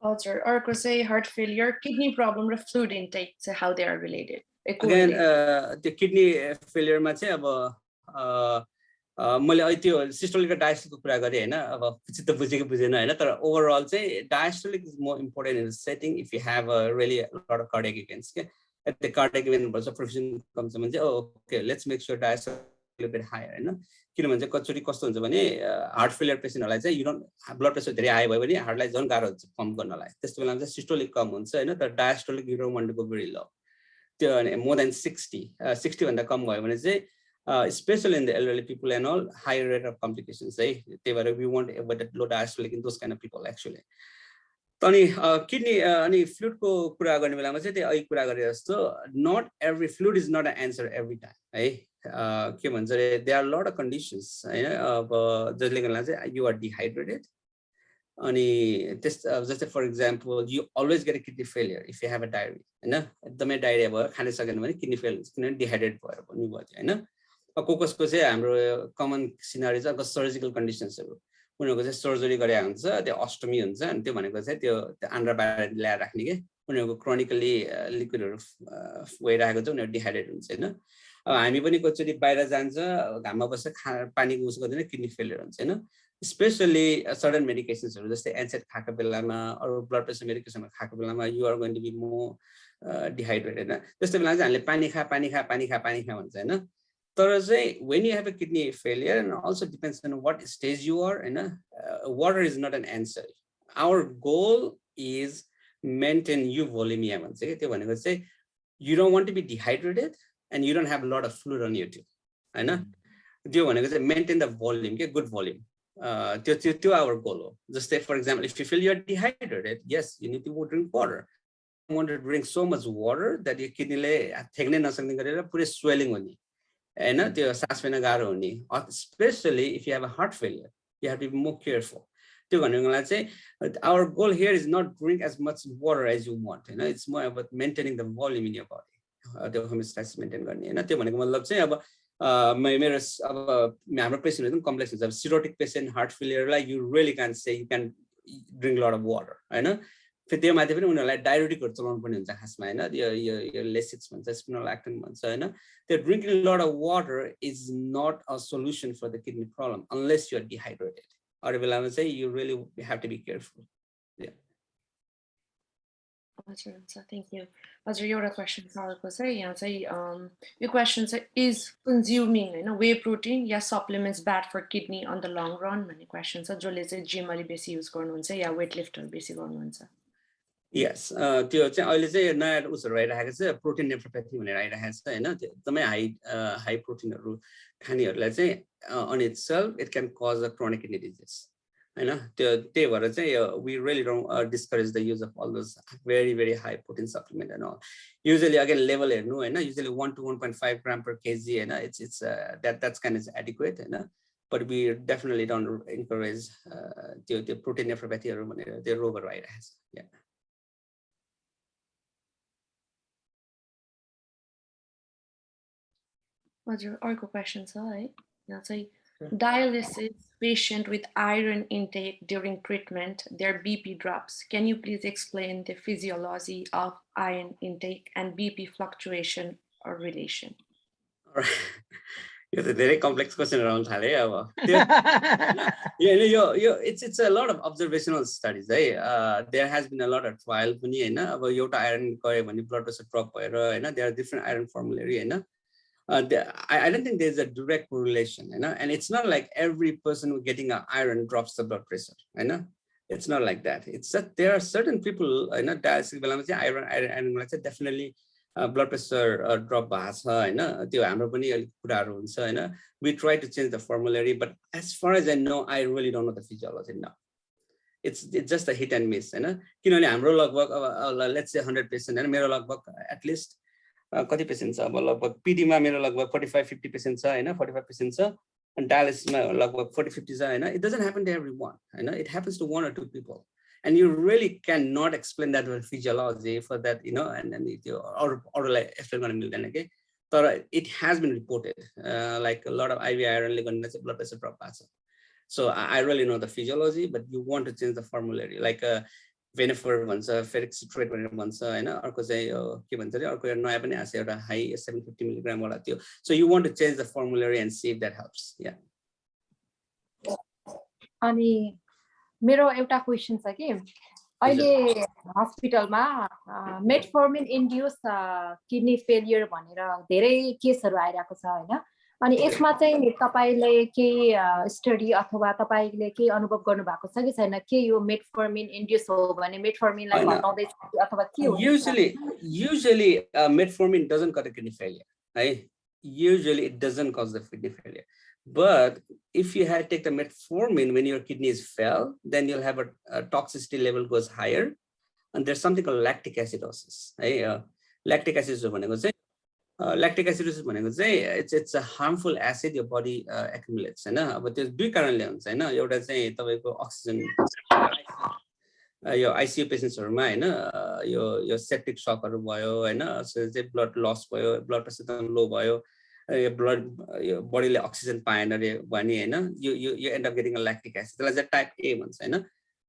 हजुर अर्को चाहिँ हार्ट फेलियर किडनी प्रब्लम र फ्लुइड इन्टेक चाहिँ how they are related again the kidney failure मा चाहिँ अब मैले अहिले त्यो सिस्टोलिक र डायस्टोलिकको कुरा गरे हैन अब चित्त बुझेको बुझेन हैन तर ओभरअल चाहिँ diastolic is more important in setting if you have a really lot of cardiac events के the cardiac event भन्छ परफ्युजन कम्स भने चाहिँ okay let's make sure diastolic bit higher हैन किनभने चाहिँ कचोरी कस्तो हुन्छ भने हार्ट फेलियर पेशेन्टहरुलाई चाहिँ यु डोन्ट ब्लड प्रेसर धेरै हाई भयो भने हार्टलाई झन् गाह्रो हुन्छ पम्प गर्नलाई त्यस्तो बेलामा चाहिँ सिस्टोलिक कम हुन्छ हैन तर diastolic you don't want to go very low त्यो मोर देन 60 भन्दा कम भयो भने चाहिँ specially in the elderly people and all higher rate of complications है त्यही भएर we want avoid low diastolic in those kind of people actually अनि किडनी अनि फ्लुइडको कुरा गर्ने बेलामा चाहिँ त्यही अहिले कुरा गरे जस्तो not every fluid is not a answer every time है के भन्छ रे they are lot of conditions हैन अब जसले गर्दा चाहिँ यु आर डिहाइड्रेटेड अनि त्यस जस्तै for example you always get a kidney failure if you have a diarrhoea हैन एकदमै डायरिया भयो खान सकेन भने किडनी फेल हुन्छ किनभने डिहाइड्रेट भएर पनि भयो हैन कोकसको चाहिँ हाम्रो कमन सिनारी चाहिँ सर्जिकल कन्डिसन्सहरु उनीहरुको चाहिँ सर्जरी गरे हुन्छ त्यो अस्टमी हुन्छ अनि त्यो भनेको चाहिँ त्यो आन्द्रा बाहिर ल्याएर राख्ने के उनीहरुको क्रोनिकली लिक्विडहरु भइरहेको चाहिँ उनीहरु डिहाइड्रेट हुन्छ हैन अब हामी पनि कचोरी बाहिर जान्छ घाममा बस्छ पानी युज गर्दैन किडनी फेलियर हुन्छ हैन स्पेशली सर्टन मेडिकेसन्सहरु जस्तै एन्सेट खाएको बेलामा अरु ब्लड प्रेसर मेडिकेसनहरु खाएको बेलामा you are going to be more dehydrate होइन त्यस्तो बेला चाहिँ हामीले पानी खा भन्छ होइन तर चाहिँ when you have a kidney failure and also depends on what stage you are होइन water is not an answer. Our goal is maintain euvolemia भन्छ के त्यो भनेको चाहिँ you don't want to be dehydrated and you don't have a lot of fluid on you too होइन त्यो भनेको चाहिँ maintain the volume के good volume त्यो our goal हो जस्तै for example if you feel you're dehydrated yes you need to drink water. You want to drink so much water that your kidney ले थ्याक्नै नसक्ने गरेर पुरै swelling हुने हैन त्यो सास फेर्न गाह्रो हुने especially if you have a heart failure you have to be more careful. त्यो भन्नुको लागि चाहिँ our goal here is not drink as much water as you want हैन it's more about maintaining the volume in your body त्यो homeostasis maintain गर्ने हैन त्यो भनेको मतलब चाहिँ अब मेरो अब हाम्रो पेशेन्टहरु पनि कम्प्लेक्स हुन्छ अब cirrhotic patient heart failure लाई you really can't say you can drink a lot of water हैन फेरि त्यो माथि पनि उनीहरुलाई डायureticहरु चलाउनु पर्ने हुन्छ खासमा हैन यो लेसिक्स भन्छ स्पिनोलाक्टन भन्छ हैन त्यो drinking a lot of water is not a solution for the kidney problem unless you are dehydrated. अरू बेलामा चाहिँ you really have to be careful. Yeah. हजुर हुन्छ थ्यांक यू. हजुर एउटा क्वेशन छ अर्को चाहिँ यहाँ चाहिँ यो क्वेशन चाहिँ is consuming हैन whey protein yeah supplements bad for kidney on the long run भन्ने क्वेशन छ जसले चाहिँ जिम अलि बेसी युज गर्नुहुन्छ या वेट लिफ्टर बेसी गर्नुहुन्छ. Yes, त्यो चाहिँ अहिले चाहिँ नयाँ उसहरु आइराखेको छ प्रोटिन नेफ्रोप्याथी भनेर आइराखेको छ हैन एकदमै हाई प्रोटिनहरु खानेहरुलाई चाहिँ on itself it can cause a chronic kidney disease हैन त्यही भएर चाहिँ we really don't discourage the use of all those very high protein supplement and all. Usually again level हेर्नु हैन usually 1 to 1.5 gram per kg हैन it's that's kind of adequate हैन but we definitely don't encourage त्यो protein nephropathyहरु भनेर त्यो रोगहरु आइराखेको छ. Yeah. हजुर अर्को क्वेशन छ है यहाँ चाहिँ dialysis patient with iron intake during treatment their BP drops. Can you please explain the physiology of iron intake and BP fluctuation or relation? यो त धेरै कम्प्लेक्स क्वेशनहरु आउन थाले अब यो it's a lot of observational studies है there has been a lot of trial पनि हैन अब एउटा आयरन गयो भने ब्लड प्रेसर ड्रप भएर हैन there are different iron formulary हैन I don't think there's a direct correlation and it's not like every person who getting an iron drops the blood pressure it's not like that. It's that there are certain people dialysis बेलामा चाहिँ iron चाहिँ definitely blood pressure drop भएको छ हैन त्यो हाम्रो पनि अलिक कुराहरु हुन्छ हैन we try to change the formulary but as far as I know I really don't know the physiology now. It's just a hit and miss हैन किनभने हाम्रो लगभग let's say 100 patient हैन मेरो लगभग at least कति पेशेन्ट छ अब लगभग पीडीमा मेरो लगभग 45-50 पेशेन्ट छ हैन 45 पेशेन्ट छ अनि डायलिसिसमा लगभग 40-50 छ हैन it doesn't happen to everyone हैन it happens to 1 or 2 people and you really cannot explain that with physiology for that and then त्यो अरूलाई एक्सप्लेन गर्न मिल्दैन के तर it has been reported like a lot of IV iron ले गर्दा चाहिँ blood pressure drop भएको छ. So I really know the physiology but you want to change the formulary like Venifer भन्छ ferric citrate भनेर भन्छ हैन अर्को चाहिँ के भन्छ रे अर्को नयाँ पनि आछ एउटा हाई 750 मिलिग्राम वाला त्यो so you want to change the formulary and see if that helps. Yeah. अनि मेरो एउटा क्वेशन छ कि अहिले हस्पिटलमा मेटफर्मिन इन्ड्युस किडनी फेलियर भनेर धेरै केसहरु आइराको छ हैन अनि यसमा चाहिँ तपाईले के स्टडी अथवा तपाईले के अनुभव गर्नु भएको छ कि छैन के यो मेटफर्मिन इन्ड्युस हो भने मेटफर्मिनलाई घटाउँदै छ अथवा के हो? Usually metformin doesn't cause kidney failure right usually it doesn't cause the kidney failure but if you had take the metformin when your kidneys fail then you'll have a toxicity level goes higher and there's something called lactic acidosis right lactic acidosis भनेको चाहिँ lactic acidosis भनेको चाहिँ it's a harmful acid your body accumulates हैन अब त्यो दुई कारणले हुन्छ हैन एउटा चाहिँ तपाईको अक्सिजन यो आईसीयू पेशेन्ट्सहरुमा हैन यो सेप्टिक शकहरु भयो हैन चाहिँ ब्लड लस भयो ब्लड प्रेसर एकदम लो भयो यो ब्लड यो बडीले अक्सिजन पाएन रे भने हैन you end up getting a lactic acid त्यसलाई चाहिँ टाइप A भन्छ हैन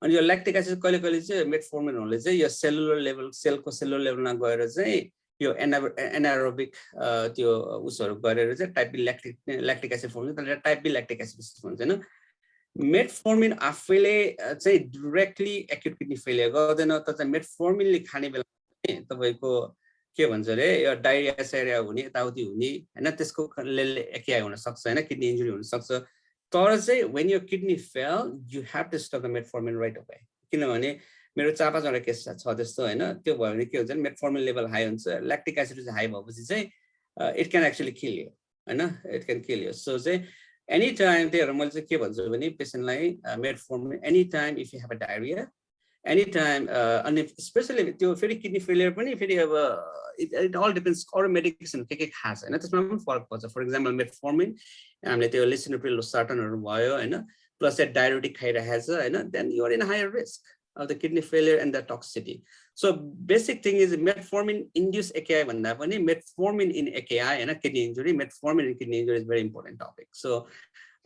अनि यो lactic acid कहिले चाहिँ मेटफर्मिनहरुले चाहिँ यो सेलुलर लेभल सेलको सेलुलर लेभलमा गएर चाहिँ यो एनारोबिक त्यो उसहरु गरेर चाहिँ type B lactic acid form हुन्छ त्यसलाई टाइप बी ल्याक्टिक एसिड भन्छ हैन मेटफर्मिन आफैले चाहिँ डाइरेक्टली एक्युट किडनी फेलियर गर्दैन तर चाहिँ मेटफर्मिनले खाने बेला तपाईको के भन्छ रे यो डायरिया सेरिया हुने यताउति हुने हैन त्यसको एकेआई हुन सक्छ हैन किडनी इन्जुरी हुन सक्छ तर चाहिँ when your kidney fail you have to stop the metformin right away किनभने मेरो 4-5 वटा केस छ त्यस्तो हैन त्यो भयो भने के हुन्छ मेटफर्मिन लेभल हाई हुन्छ ल्याक्टिक एसिड हाई भएपछि चाहिँ it can actually kill you हैन it can kill you so चाहिँ any time त्यही मैले चाहिँ के भन्छु भने पेशेन्टलाई metformin any time if you have a diarrhea anytime and especially त्यो फेरि किडनी फेलियर पनि फेरि अब it all depends अरु मेडिकेसन के खान्छ हैन त्यसमा पनि फरक पर्छ फर एक्जाम्पल मेटफर्मिन हामीले त्यो लिसिनोप्रिल लोसार्टनहरु भयो हैन प्लस चाहिँ डायरेटिक खाइरहेको छ हैन then you are in higher risk of the kidney failure and the toxicity so basic thing is metformin induced AKI भन्दा पनि metformin in AKI हैन kidney injury metformin in kidney injury is very important topic so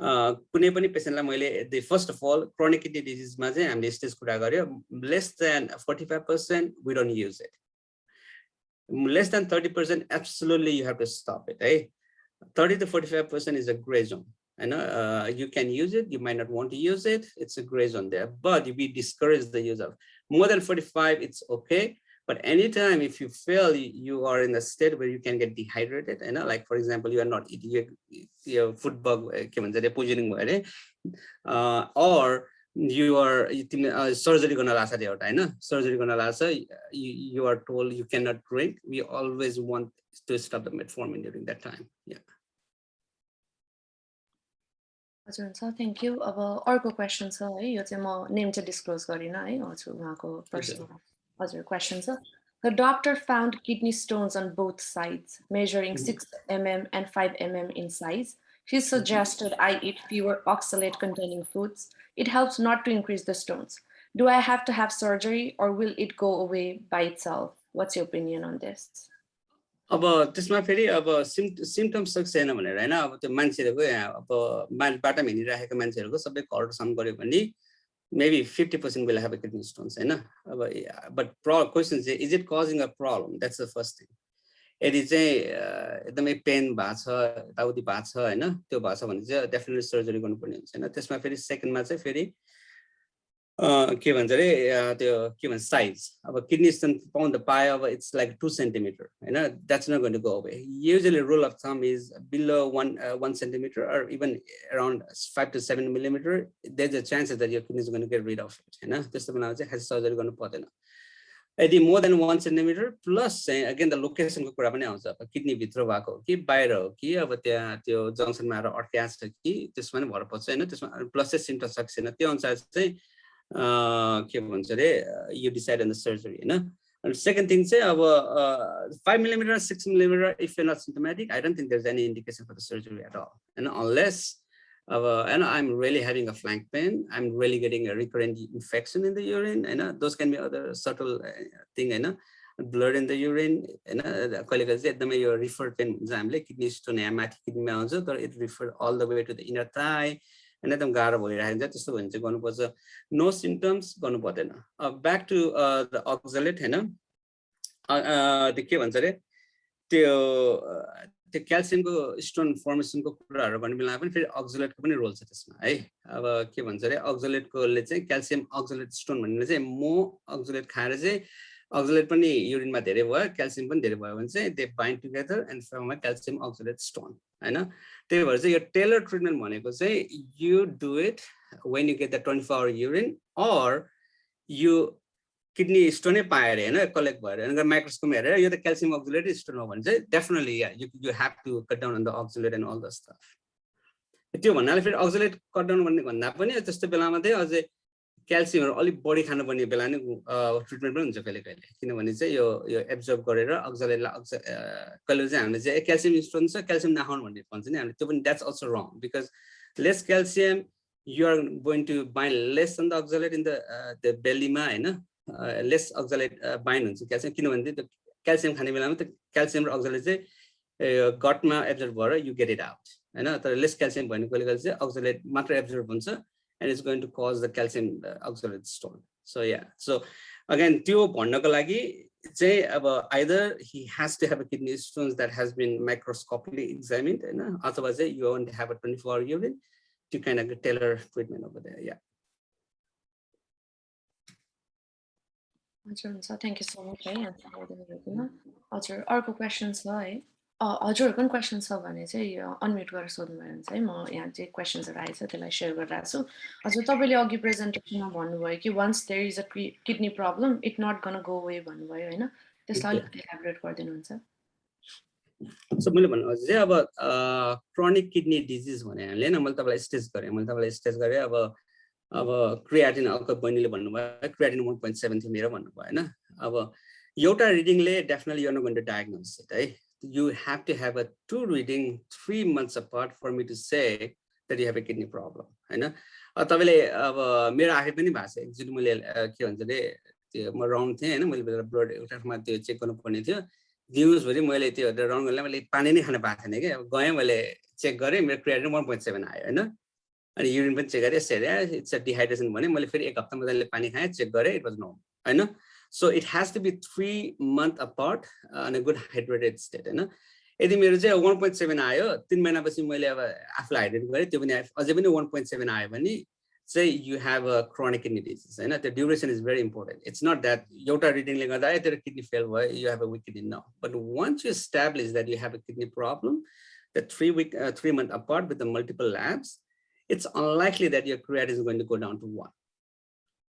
कुनै पनि पेशेन्टलाई मैले the first of all chronic kidney disease मा चाहिँ हामीले स्टेज कुरा गर्यो less than 45% we don't use it less than 30% absolutely you have to stop it 30 to 45% is a gray zone and you can use it you might not want to use it it's a gray zone there but we discourage the use of more than 45 it's okay but anytime if you feel you are in a state where you can get dehydrated and like for example you are not eating your food bug poisoning or you are surgery gonna last at surgery gonna last you are told you cannot drink we always want to stop the metformin during that time yeah हजुर थ्यांक यू अब अर्को क्वेशन छ है यो चाहिँ म नेम चाहिँ डिस्क्लोज गरिन है हजुर उहाँको पर्सनल हजुर क्वेशन छ The doctor found kidney stones on both sides, measuring 6 mm and 5 mm in size. He suggested I eat fewer oxalate-containing foods. It helps not to increase the stones. Do I have to have surgery or will it go away by itself? What's your opinion on this? अब त्यसमा फेरि अब सिम्पटम्स छैन भनेर हैन अब त्यो मान्छेहरुको अब बाटोमा हिँडिरहेको मान्छेहरुको सबैको अल्ट्रासाउन्ड गर्यो भने maybe 50% will have a kidney stones but question is it causing a problem that's the first thing यदि चाहिँ एकदमै पेन भएको छ ताउती भएको छ हैन त्यो भएको छ भने चाहिँ डेफिनेटली सर्जरी गर्नुपर्ने हुन्छ हैन त्यसमा फेरि सेकेन्डमा चाहिँ फेरि के भन्छ रे त्यो के भन्छ साइज अब किडनी स्टोन पाउन पायो अब इट्स लाइक 2 सेन्टिमिटर हैन that's not going to go away usually rule of thumb is below 1 centimeter or even around 5 to 7 millimeter there's a chance that your kidney is going to get rid of it हैन त्यस्तो बनाउँदा चाहिँ खास सर्जरी गर्नु पर्दैन यदि more than 1 centimeter plus again the location को कुरा पनि आउँछ अब किडनी भित्र भएको हो कि बाहिर हो कि अब त्यहाँ त्यो जंक्सनमा आएर अड्क्याछ कि त्यसमा पनि भर पर्छ हैन त्यसमा प्लस चाहिँ सिम्पटम्स सक्छ हैन त्यो अनुसार चाहिँ के भन्छ रे you decide on the surgery हैन and second thing say अब 5 millimeter 6 millimeter if you're not symptomatic I don't think there's any indication for the surgery at all and unless and I'm really having a flank pain I'm really getting a recurrent infection in the urine and those can be other subtle thing हैन blood in the urine and कहिलेकाहीँ चाहिँ एकदमै यो referred pain हुन्छ हामीले किडनी स्टोन या माथि किडनीमा आउँछ तर it referred all the way to the inner thigh and एकदम गाह्रो भइरहेको हुन्छ त्यस्तो भने चाहिँ गर्नुपर्छ नो सिम्पटम्स गर्नु पर्दैन ब्याक टु द अक्सलेट हैन त्यो के भन्छ रे त्यो क्याल्सियमको स्टोन फर्मेसनको कुराहरु गर्ने बेलामा पनि फेरि अक्सलेटको पनि रोल छ त्यसमा है अब के भन्छ रे अक्सलेटकोले चाहिँ क्याल्सियम अक्सलेट स्टोन भन्ने चाहिँ मो अक्सलेट खाएर चाहिँ अक्सलेट पनि युरिनमा धेरै भयो क्याल्सियम पनि धेरै भयो भने चाहिँ they bind together and form a calcium oxalate stone हैन त्यही भएर चाहिँ यो टेलर ट्रिटमेन्ट भनेको चाहिँ you do it when you get the 24 hour urine or you kidney स्टोनै पाएर हैन कलेक्ट भएर अनि माइक्रोस्कोपमा हेरेर यो त क्याल्सियम अक्सलेट स्टोन हो भने चाहिँ definitely you have to cut down on the oxalate and all the stuff त्यो भन्नाले फेरि अक्सलेट कट डाउन भन्दा पनि त्यस्तो बेलामा चाहिँ अझै क्याल्सियमहरु अलि बढी खानुपर्ने बेला नै ट्रिटमेन्ट पनि हुन्छ कहिले कहिले किनभने चाहिँ यो एब्जर्ब गरेर अक्सलेटलाई कहिले चाहिँ हामीले चाहिँ क्याल्सियम स्टोन छ क्याल्सियम नखाउनु भन्ने भन्छ नि हामीले त्यो पनि that's also wrong because less calcium you are going to bind less on the oxalate in the बेलीमा हैन लेस अक्सलेट बाइन्ड हुन्छ क्याल्सियम किनभने त्यो क्याल्सियम खाने बेलामा त क्याल्सियम र अक्सलेट चाहिँ गटमा एब्जर्ब भएर यु गेट इट आउट हैन तर लेस क्याल्सियम भने कहिले कहिले चाहिँ अक्सलेट मात्र एब्जर्ब हुन्छ and it's going to cause the calcium oxalate stone so yeah so again त्यो भन्नको लागि चाहिँ अब either he has to have a kidney stones that has been microscopically examined हैन अथवा चाहिँ you want to have a 24-hour urine to kind of tailor treatment over there yeah हजुर हुन्छ थ्याङ्क यू सो मच है एन्सर गरिदिनु हजुर अर्को क्वेसन छ है हजुरहरूको पनि क्वेसन छ भने चाहिँ अनम्युट गरेर सोध्नुभयो भने चाहिँ म यहाँ चाहिँ क्वेसन्सहरू आएछ त्यसलाई सेयर गरिरहेको छु हजुर तपाईँले अघि प्रेजेन्टेसनमा भन्नुभयो कि once there is a kidney problem it not gonna go away भन्नुभयो होइन त्यसलाई अलिकति एलाबोरेट गरिदिनुहुन्छ सो मैले भन्नु चाहिँ अब क्रोनिक किडनी डिजिज भन्नाले हैन मैले तपाईलाई स्टेज गरे अब क्रियाटिन अको बहिनीले भन्नुभयो क्रियाटिन 1.7 थियो मेरो भन्नुभयो हैन अब एउटा रिडिङले definitely you are not going to diagnose it है you have to have a 2 reading 3 months apart for me to say that you have a kidney problem हैन तपाईले अब मेरो आफै पनि भएको छ एक्चुअली मैले के भन्छ रे त्यो म राउन्ड थिए हैन मैले ब्लड एउटा ठाउँमा त्यो चेक गर्नु पर्ने थियो दिउस भरि मैले त्यो राउन्ड गर्दा मैले पानी नै खान पाएको थिएन के अब गएँ मैले चेक गरेँ मेरो क्रियाटिन 1.7 आयो हैन अनि युरिन पनि चेक गरेँ यसरी इट्स अ डिहाइड्रेसन भने मैले फेरि एक हप्ता मजाले पानी खाएँ चेक गरेँ इट वाज नर्मल हैन So it has to be 3 months apart in a good hydrated state हैन यदि मेरो चाहिँ 1.7 आयो 3 महिनापछि मैले अब आफुलाई हाइड्रेट गरेँ त्यो पनि अझै पनि 1.7 आयो भने चाहिँ you have a chronic kidney disease हैन the duration is very important it's not that एउटा रिडिङले गर्दा तेरो किडनी फेल भयो you have a weak kidney no but once you establish that you have a kidney problem that 3 month apart with the multiple labs it's unlikely that your creatinine is going to go down to 1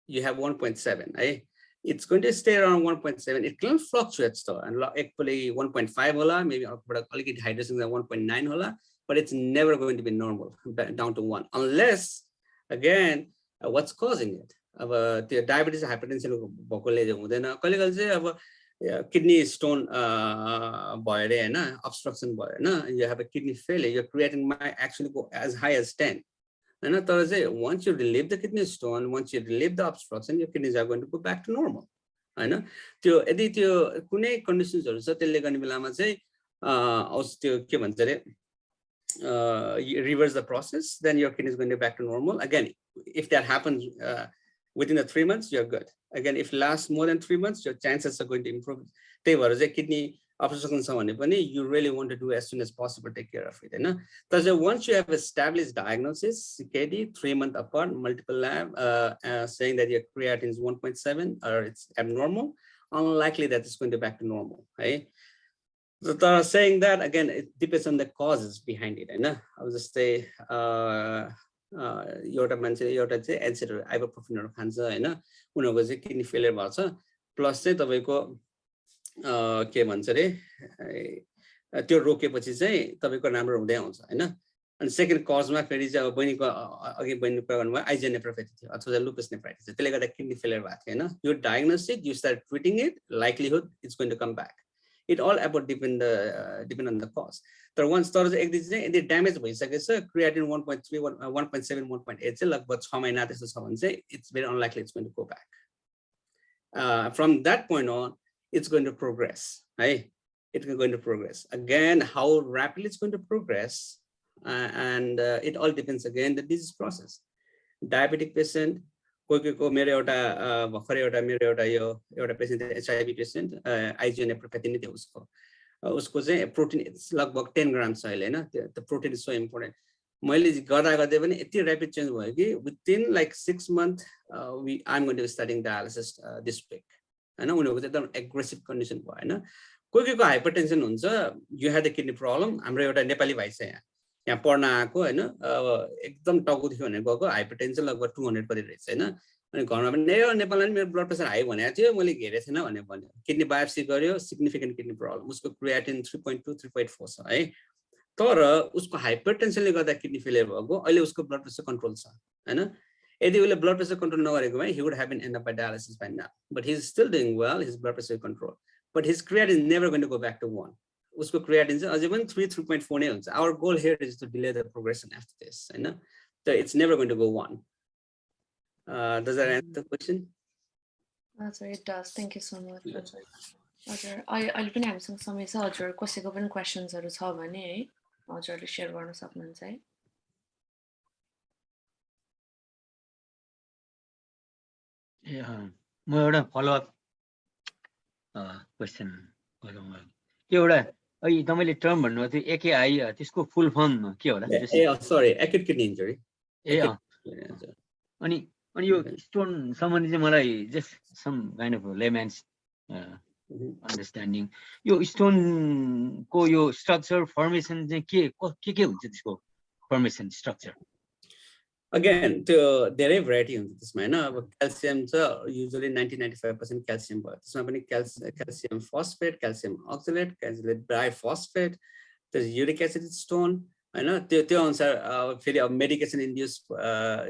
you have 1.7 right it's going to stay around 1.7 it can fluctuate still and actually 1.5 hola maybe hydration 1.9 hola but it's never going to be normal down to 1 unless again what's causing it the diabetes hypertension भएकोले हुँदैन कहिलेकाहीँ चाहिँ अब kidney stone भयो रे हैन obstruction भयो हैन you have a kidney failure your creatinine might actually go as high as 10 and once you relieve the kidney stone once you relieve the obstruction your kidneys are going to go back to normal हैन त्यो यदि त्यो कुनै कन्डिसन्सहरु छ त्यसले गर्ने बेलामा चाहिँ त्यो के भन्छ रे reverse the process then your kidney is going to be back to normal again if that happens within the 3 months you're good again if lasts more than 3 months your chances are going to improve त्यही भएर चाहिँ किडनी obstruction छ भने पनि you really want to do as soon as possible take care of it हैन तर once you have established diagnosis CKD 3 month apart multiple lab saying that your creatinine is 1.7 or it's abnormal unlikely that it's going to back to normal right so saying that again it depends on the causes behind it हैन I would just say एउटा मान्छे एउटा चाहिँ एसिड आइबुप्रोफेनहरु खान्छ हैन उनीहरुको चाहिँ किडनी फेलियर भएको छ प्लस चाहिँ तपाईको के भन्छ रे त्यो रोकेपछि चाहिँ तपाईको राम्रो हुँदै आउँछ हैन अनि सेकेन्ड कजमा फेरि चाहिँ अब बहिनीको अघि बहिनीको कुरा गर्नुभयो आइजिएन नेफ्रोपैथी थियो अथवा लुपस नेफ्राइटिस त्यसले गर्दा किडनी फेलियर भएको थियो हैन यो diagnosis you start treating it likelihood it's going to come back it all about depend on the cause तर वन्स तर चाहिँ एक दिन चाहिँ यदि ड्यामेज भइसकेछ क्रियाटिन 1.3 1.7 1.8 चाहिँ लगभग 6 महिना त्यस्तो छ भने चाहिँ it's very unlikely it's going to go back from that point on it's going to progress right it's going to progress again how rapidly it's going to progress and it all depends again the disease process diabetic patient कोही मेरो एउटा भर्खरै एउटा मेरो एउटा पेशेन्ट एचआईभी पेशेन्ट आइजिएन नेफ्रोपैथी नै थियो उसको चाहिँ प्रोटिन लगभग 10 ग्राम छ अहिले हैन त्यो प्रोटिन इज सो इम्पोर्टेन्ट मैले गर्दै पनि यति र्यापिड चेन्ज भयो कि within like 6 months I am going to starting dialysis this week हैन उनीहरुको चाहिँ एकदम एग्रेसिभ कन्डिसन भयो हैन कोहीको हाइपरटेन्सन हुन्छ you had the kidney problem हाम्रो एउटा नेपाली भाइ छ यहाँ पढ्न आएको हैन एकदम टाउको थियो भने गएको हाइपरटेन्सन लगभग 200 कति रहेछ हैन अनि घरमा पनि नेपालमा पनि मेरो ब्लड प्रेसर हाई भनेको थियो मैले घेरेको थिएन भन्ने भन्यो किडनी बायोप्सी गर्यो सिग्निफिकेन्ट किडनी प्रब्लम उसको क्रियाटिन 3.2 3.4 छ है तर उसको हाइपरटेन्सनले गर्दा किडनी फेलियर भएको अहिले उसको ब्लड प्रेसर कन्ट्रोल छ हैन यदि उसले ब्लड प्रेसर कन्ट्रोल नगरेको भए he would have been end up by dialysis by now but he's still doing well his blood pressure control but his creatinine is never going to go back to 1 उसको creatinine चाहिँ अझै पनि 3.4 नै हुन्छ our goal here is to delay the progression after this हैन so it's never going to go 1 does that answer the question हजुर it does thank you so much हजुर अहिले पनि हामीसँग समय छ हजुर कसैको पनि क्वेशन्सहरु छ भने है हजुरले शेयर गर्न सक्नुहुन्छ है म एउटा फलोअप क्वेसन गरौँ के एउटा अहिले तपाईले टर्म भन्नुभयो थियो एकेआई त्यसको फुल फर्म के होला सरी एक्युट किडनी इन्जरी अनि अनि यो स्टोन सम्बन्धी चाहिँ मलाई just some kind of layman's understanding यो स्टोनको यो स्ट्रक्चर फर्मेसन चाहिँ के हुन्छ त्यसको फर्मेसन स्ट्रक्चर अगेन त्यो धेरै भेराइटी हुन्छ त्यसमा हैन अब क्याल्सियम छ युजुअली 90-95% क्याल्सियम भयो त्यसमा पनि calcium phosphate calcium oxalate calcium diphosphate त्यो युरिक एसिड स्टोन हैन त्यो अनुसार फेरि अब मेडिकेसन इन्ड्युस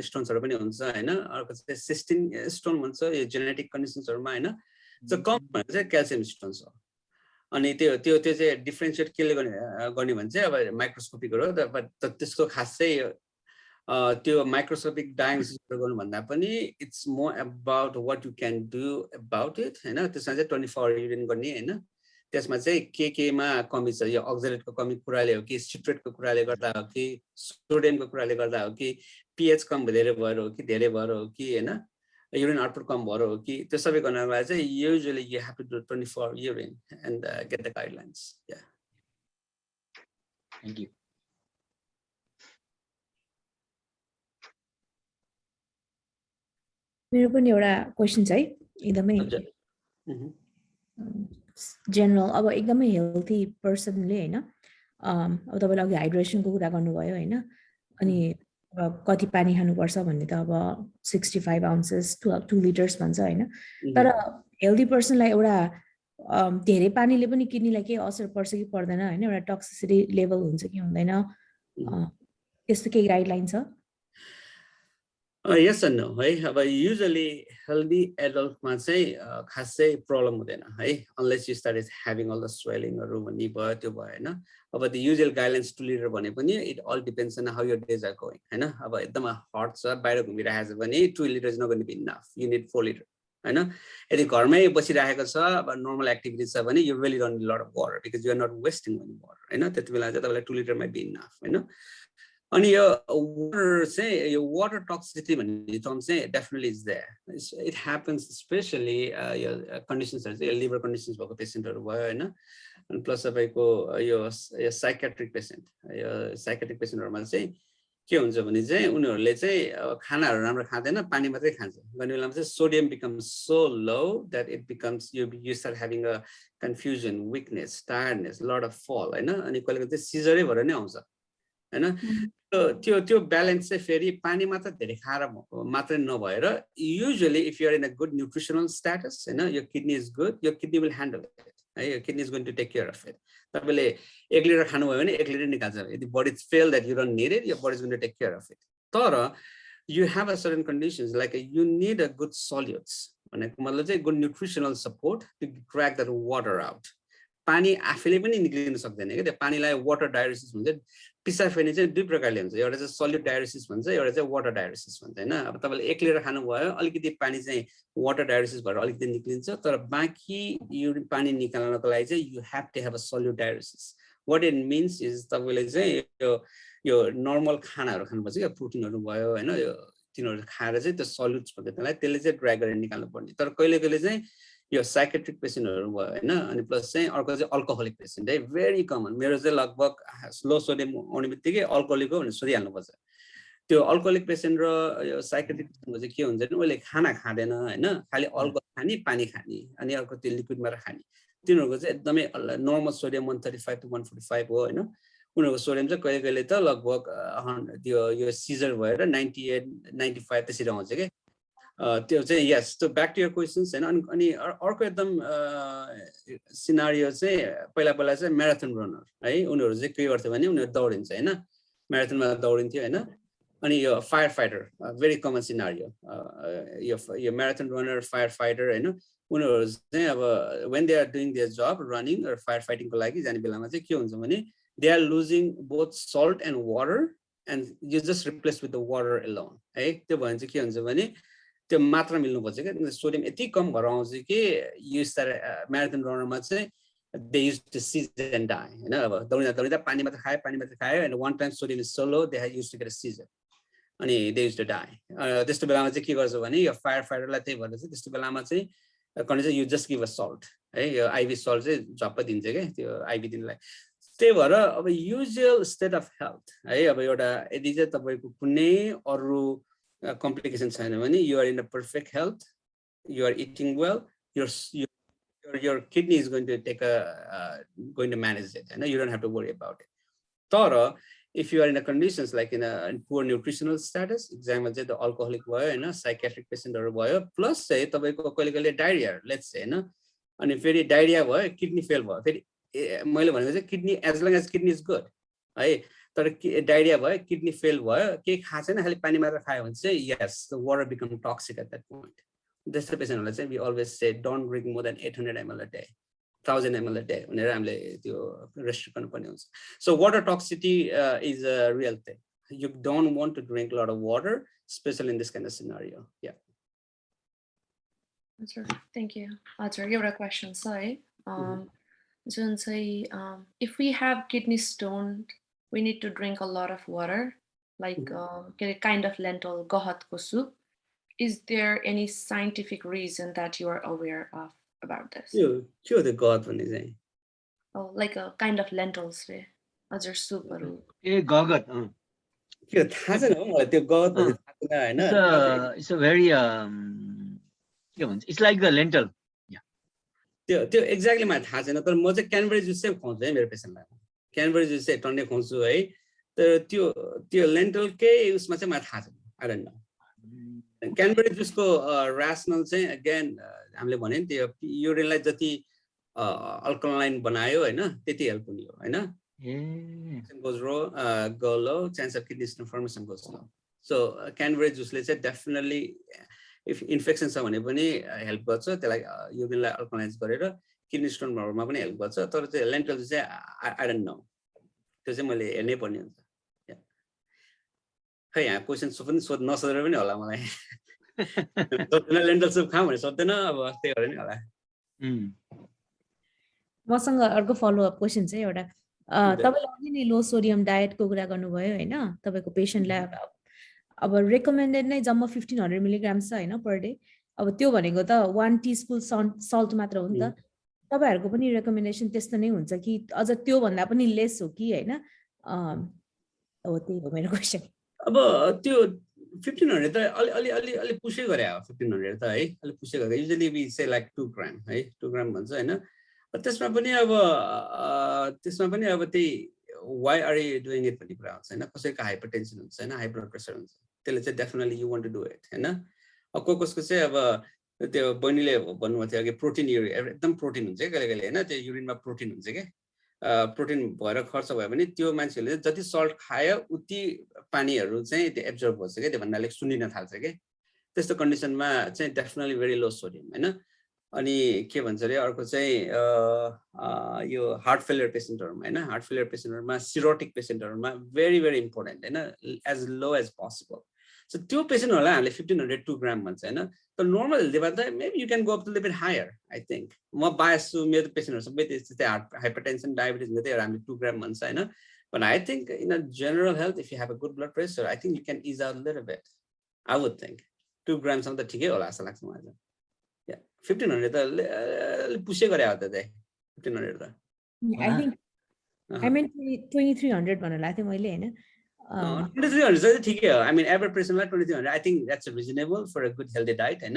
स्टोन्सहरु पनि हुन्छ हैन अर्को चाहिँ सिस्टिन स्टोन भन्छ यो जेनेटिक कन्डिसन्सहरुमा हैन सो कम भनेको चाहिँ क्याल्सियम स्टोन्स हो अनि त्यो चाहिँ डिफरेन्शिएट केले गर्ने भने चाहिँ अब माइक्रोस्कोपिक हो तर त्यसको खास चाहिँ त्यो माइक्रोस्कोपिक डायग्नोसिस गर्नु भन्दा पनि it's more about what you can do about it हैन त्यसमा चाहिँ 24 आवर युरिन गर्ने हैन त्यसमा चाहिँ केमा कमी छ यो अक्सलेटको कमी कुराले हो कि सिट्रेटको कुराले गर्दा हो कि सोडियमको कुराले गर्दा हो कि पीएच कम धेरै भएर हो कि धेरै भएर हो कि हैन युरिन आउटपुट कम भएर हो कि त्यो सबै गर्नको लागि चाहिँ usually you have to do 24 hour urine and get the guidelines या थ्यांक यू मेरो पनि एउटा क्वेशन छ है एकदमै जेनरल अब एकदमै हेल्थी पर्सनले हैन अब तपाईले अघि हाइड्रेसनको कुरा गर्नुभयो हैन अनि अब कति पानी खानुपर्छ भन्ने त अब 65 आउन्सेस 2 लिटर्स भन्छ हैन तर हेल्थी पर्सनलाई एउटा धेरै पानीले पनि किडनीलाई के असर पर्छ कि पर्दैन हैन एउटा टक्सिसिटी लेभल हुन्छ कि हुँदैन त्यस्तो के गाइडलाइन छ yes and no है अब युजुअली हेल्दी एडल्टमा चाहिँ खासै प्रब्लम हुँदैन है unless you start having all the स्वेलिङहरु भन्ने भयो त्यो भयो हैन अब द युजुअल गाइडलाइन्स 2 लिटर भने पनि it all depends on how your days are going हैन अब एकदम हट छ बाहिर घुमिरहेको छ भने 2 litre is not going to be enough you need 4 litre हैन यदि घरमै बसिरहेको छ अब नर्मल एक्टिभिटी छ भने you really don't need lot of water because you are not wasting any water हैन त्यतिबेला चाहिँ तपाईलाई 2 लिटर माइट बी इनफ हैन अनि यो वाटर चाहिँ यो वाटर टक्सिसिटी भन्ने टर्म चाहिँ definitely is there it happens specially यो कन्डिसन्सहरु चाहिँ लिभर कन्डिसन्स भएको पेसेन्टहरु भयो हैन अनि प्लस तपाईको यो साइकियाट्रिक पेसेन्टहरुमा चाहिँ के हुन्छ भने चाहिँ उनीहरुले चाहिँ खानाहरु राम्रो खाँदैन पानी मात्रै खान्छ गर्ने बेलामा चाहिँ sodium becomes so low that it becomes you start having a confusion weakness tiredness lot of फल हैन अनि कहिलेकाहीँ चाहिँ सिजरै भएर नै आउँछ हैन त्यो ब्यालेन्स चाहिँ फेरि पानी मात्र धेरै खाएर मात्रै नभएर usually if you are in a good nutritional status हैन यो किडनी इज गुड यो किडनी विल ह्यान्डल इट है यो kidney is going to take care of it तपाईले 1 लिटर खानुभयो भने 1 लिटर निकाल्छ यदि body fail that you don't need it your body is going to take care of it तर you have a certain conditions like you need a good सल्युट्स भनेको मतलब चाहिँ good nutritional support to crack that water out पानी आफैले पनि निक्लिन सक्दैन के त्यो पानीलाई वाटर डायरेसिस भन्छ पिसाब फेर्ने चाहिँ दुई प्रकारले हुन्छ एउटा चाहिँ सल्युट डायरेसिस भन्छ एउटा चाहिँ वाटर डायरेसिस भन्छ हैन अब तपाईले 1 लिटर खानुभयो अलिकति पानी चाहिँ वाटर डायरेसिस भएर अलिकति निक्लिन्छ तर बाँकी युरिन पानी निकाल्नको लागि चाहिँ you have to have a solute diuresis what it means is तपाईले चाहिँ यो नर्मल खानाहरु खानुपर्छ के प्रोटिनहरु भयो हैन यो तिनीहरु खाएर चाहिँ त्यो सल्युट्स भन्छ त्यसले चाहिँ ड्राई गरेर निकाल्नु पर्ने तर कहिले चाहिँ यो साइकेट्रिक पेसेन्टहरु भयो हैन अनि प्लस चाहिँ अर्को चाहिँ अल्कोहोलिक पेसेन्ट है भेरी कमन मेरो चाहिँ लगभग लो सोडियम आउने बित्तिकै अल्कोहोलिक हो भनेर सोधिहाल्नुपर्छ त्यो अल्कोहोलिक पेसेन्ट र यो साइकेट्रिक पेसेन्टको चाहिँ के हुन्छ भने उले खाना खाँदैन हैन खाली अल्कोहल खाने पानी खाने अनि अर्को त्यो लिक्विड मात्र खाने तिनीहरुको चाहिँ एकदमै नर्मल सोडियम 135 to 145 हो हैन उनीहरुको सोडियम चाहिँ कहिले त लगभग यो सिजर भएर 98 95 त्यसरी आउँछ के त्यो चाहिँ यस त्यो ब्याक टु यर क्वेशन्स हैन अनि अर्को एकदम सिनारियो चाहिँ पहिला चाहिँ म्याराथन रनर है उनीहरु चाहिँ के गर्थ्यो भने उनीहरु दौडिन्छ हैन म्याराथनमा दौडिन्थ्यो हैन अनि यो fire fighter very common scenario यो म्याराथन रनर फायर फाइटर हैन उनीहरु चाहिँ अब when they are doing there जब रनिङ र फायर फाइटिङको लागि जाने बेलामा चाहिँ के हुन्छ भने they are losing both salt and water and you just replace with the water alone है त्यो भयो चाहिँ के हुन्छ भने त्यो मात्रा मिल्नुपर्छ के सोडियम यति कम भएर आउँछ कि यु स्टार्ट म्याराथन रनरमा चाहिँ they use to seize and die हैन अब दौडिँदा पानी मात्र खायो and one time sodium is so low they have use to get a seizure अनि दे युज टु डाई त्यस्तो बेलामा चाहिँ के गर्छ भने यो फायर फाइटरलाई त्यही भएर चाहिँ त्यस्तो बेलामा चाहिँ condition you just give a salt है यो आइभी सल्ट चाहिँ झप्प दिन्छ के त्यो आइभी दिनलाई त्यही भएर अब युजुअल स्टेट अफ हेल्थ है अब एउटा यदि चाहिँ तपाईको कुनै अरु complication छैन भने you are in a perfect health, you are eating well, your kidney is going to going to manage it, and you don't have to worry about it. Tara, if you are in a conditions like in a poor nutritional status, example the alcoholic भयो हैन, psychiatric patient भयो, plus चाहिँ तपाईको कहिले diarrhea, let's say हैन, अनि फेरि diarrhea भयो, kidney fail भयो, फेरि मैले भनेको चाहिँ kidney, as long as kidney is good है, तर diarrhea भयो, kidney fail भयो, केही खाए छैन, खाली पानी मात्र खायो भने चाहिँ yes, the water become toxic at that point. This patient, we always say don't drink more than 800 ml a day, 1000 ml a day. So water toxicity is a real thing. You don't want to drink a lot of water, especially in this kind of scenario. Yeah. That's right. Thank you. That's right. You have a question, sorry. If we have kidney stone, we need to drink a lot of water, like get a kind of lentil gohat ko soup. Is there any scientific reason that you are aware of about this? Sure, the God one is a. Oh, like a kind of lentils, other soup. Gogat. It's a very it's like the lentil. Yeah. Exactly my थाहा छैन, तर म चाहिँ क्यानबेरी जुस चाहिँ खुवाउँछु है मेरो पेशेन्टलाई. क्यानबेरी जुस चाहिँ टन्डे खुवाउँछु है, तर त्यो लेन्टल के उसमा चाहिँ मलाई थाहा छैन. I don't know. क्यानबेरी जुसको rational चाहिँ again हामीले भने नि त्यो युरिनलाई जति अल्कलाइन बनायो हैन, त्यति हेल्प हुने हो हैन. Goes low, chance of kidney stone formation goes low. So cranberry जुसले चाहिँ definitely if infection छ भने पनि हेल्प गर्छ, त्यसलाई युरिनलाई अल्कलाइज गरेर किडनी स्टोन मा पनि हेल्प गर्छ, तर चाहिँ लेन्टल चाहिँ I don't know. त्यो चाहिँ मैले हेर्नै पर्ने हुन्छ. खै यहाँ क्वेशन पनि नसोधेर पनि होला मलाई. सोध्दैन लेन्टल सुप खाऊ भने सोध्दैन, अब त्यही भएर नि होला. मसँग अर्को फलो अप क्वेशन चाहिँ एउटा तपाईले अघि नै लो सोडियम डायटको कुरा गर्नुभयो हैन, तपाईको पेशेन्टलाई अब रेकमेन्डेड नै जम्मा 1500 मिलिग्राम छ हैन पर डे. अब त्यो भनेको त 1 टीस्पुन सल्ट मात्र हो नि त. तपाईहरुको पनि रेकमेन्डेसन त्यस्तो नै हुन्छ कि अझ त्यो भन्दा पनि लेस हो कि हैन? हो त्यही हो मेरो क्वेशन. अब त्यो 1500 त अलि पुशै गरे हो 1500 त है, अलि पुशै गरे. युजुअली वी से लाइक 2 ग्राम है, 2 ग्राम भन्छ हैन. त्यसमा पनि अब त्यही why are you doing it भन्ने कुरा हुन्छ हैन. कसैको हाइपरटेन्सन हुन्छ हैन, हाई ब्लड प्रेसर हुन्छ, त्यसले चाहिँ definitely you want to do it हैन. अब कसको चाहिँ अब त्यो बहिनीले भन्नुभएको थियो अघि प्रोटिन युरिन एकदम प्रोटिन हुन्छ कहिले हैन, त्यो युरिनमा प्रोटिन हुन्छ के, प्रोटिन भएर खर्च भयो भने त्यो मान्छेले जति सल्ट खायो उति पानीहरु चाहिँ त्यो एब्जर्ब गर्छ के, त्यो भन्नाले सुनिन थाल्छ के. त्यस्तो कन्डिसनमा चाहिँ डेफिनेटली भेरी लो सोडियम हैन. अनि के भन्छ रे अर्को चाहिँ यो हार्ट फेलियर पेशेन्टहरुमा हैन, हार्ट फेलियर पेशेन्टहरुमा सिरोटिक पेशेन्टहरुमा भेरी इम्पोर्टेन्ट हैन, as low as possible. So त्यो पेशेन्टहरुलाई हामीले 1500 2 ग्राम भन्छ हैन. तर नर्मल हेल्दीमा त maybe you can go up to little bit higher. I think म बायस छु, मेरो पेशेन्टहरु सबै त्यस्तै हाइपरटेन्सन डायबिटिज हुँदै हामीले 2 ग्राम भन्छ हैन. But I think in a general health, if you have a good blood pressure, I think you can ease out a little bit. I would think 2 grams of the ठिकै होला जस्तो लाग्छ मलाई. Yeah, 1500 त पुशै गरे हो त 1500 त. I think I meant 2300 भन्नु लाग्थ्यो मैले हैन. 2300 चाहिँ ठिकै हो. I mean average person लाई 2300 I think that's reasonable for a good healthy diet हैन.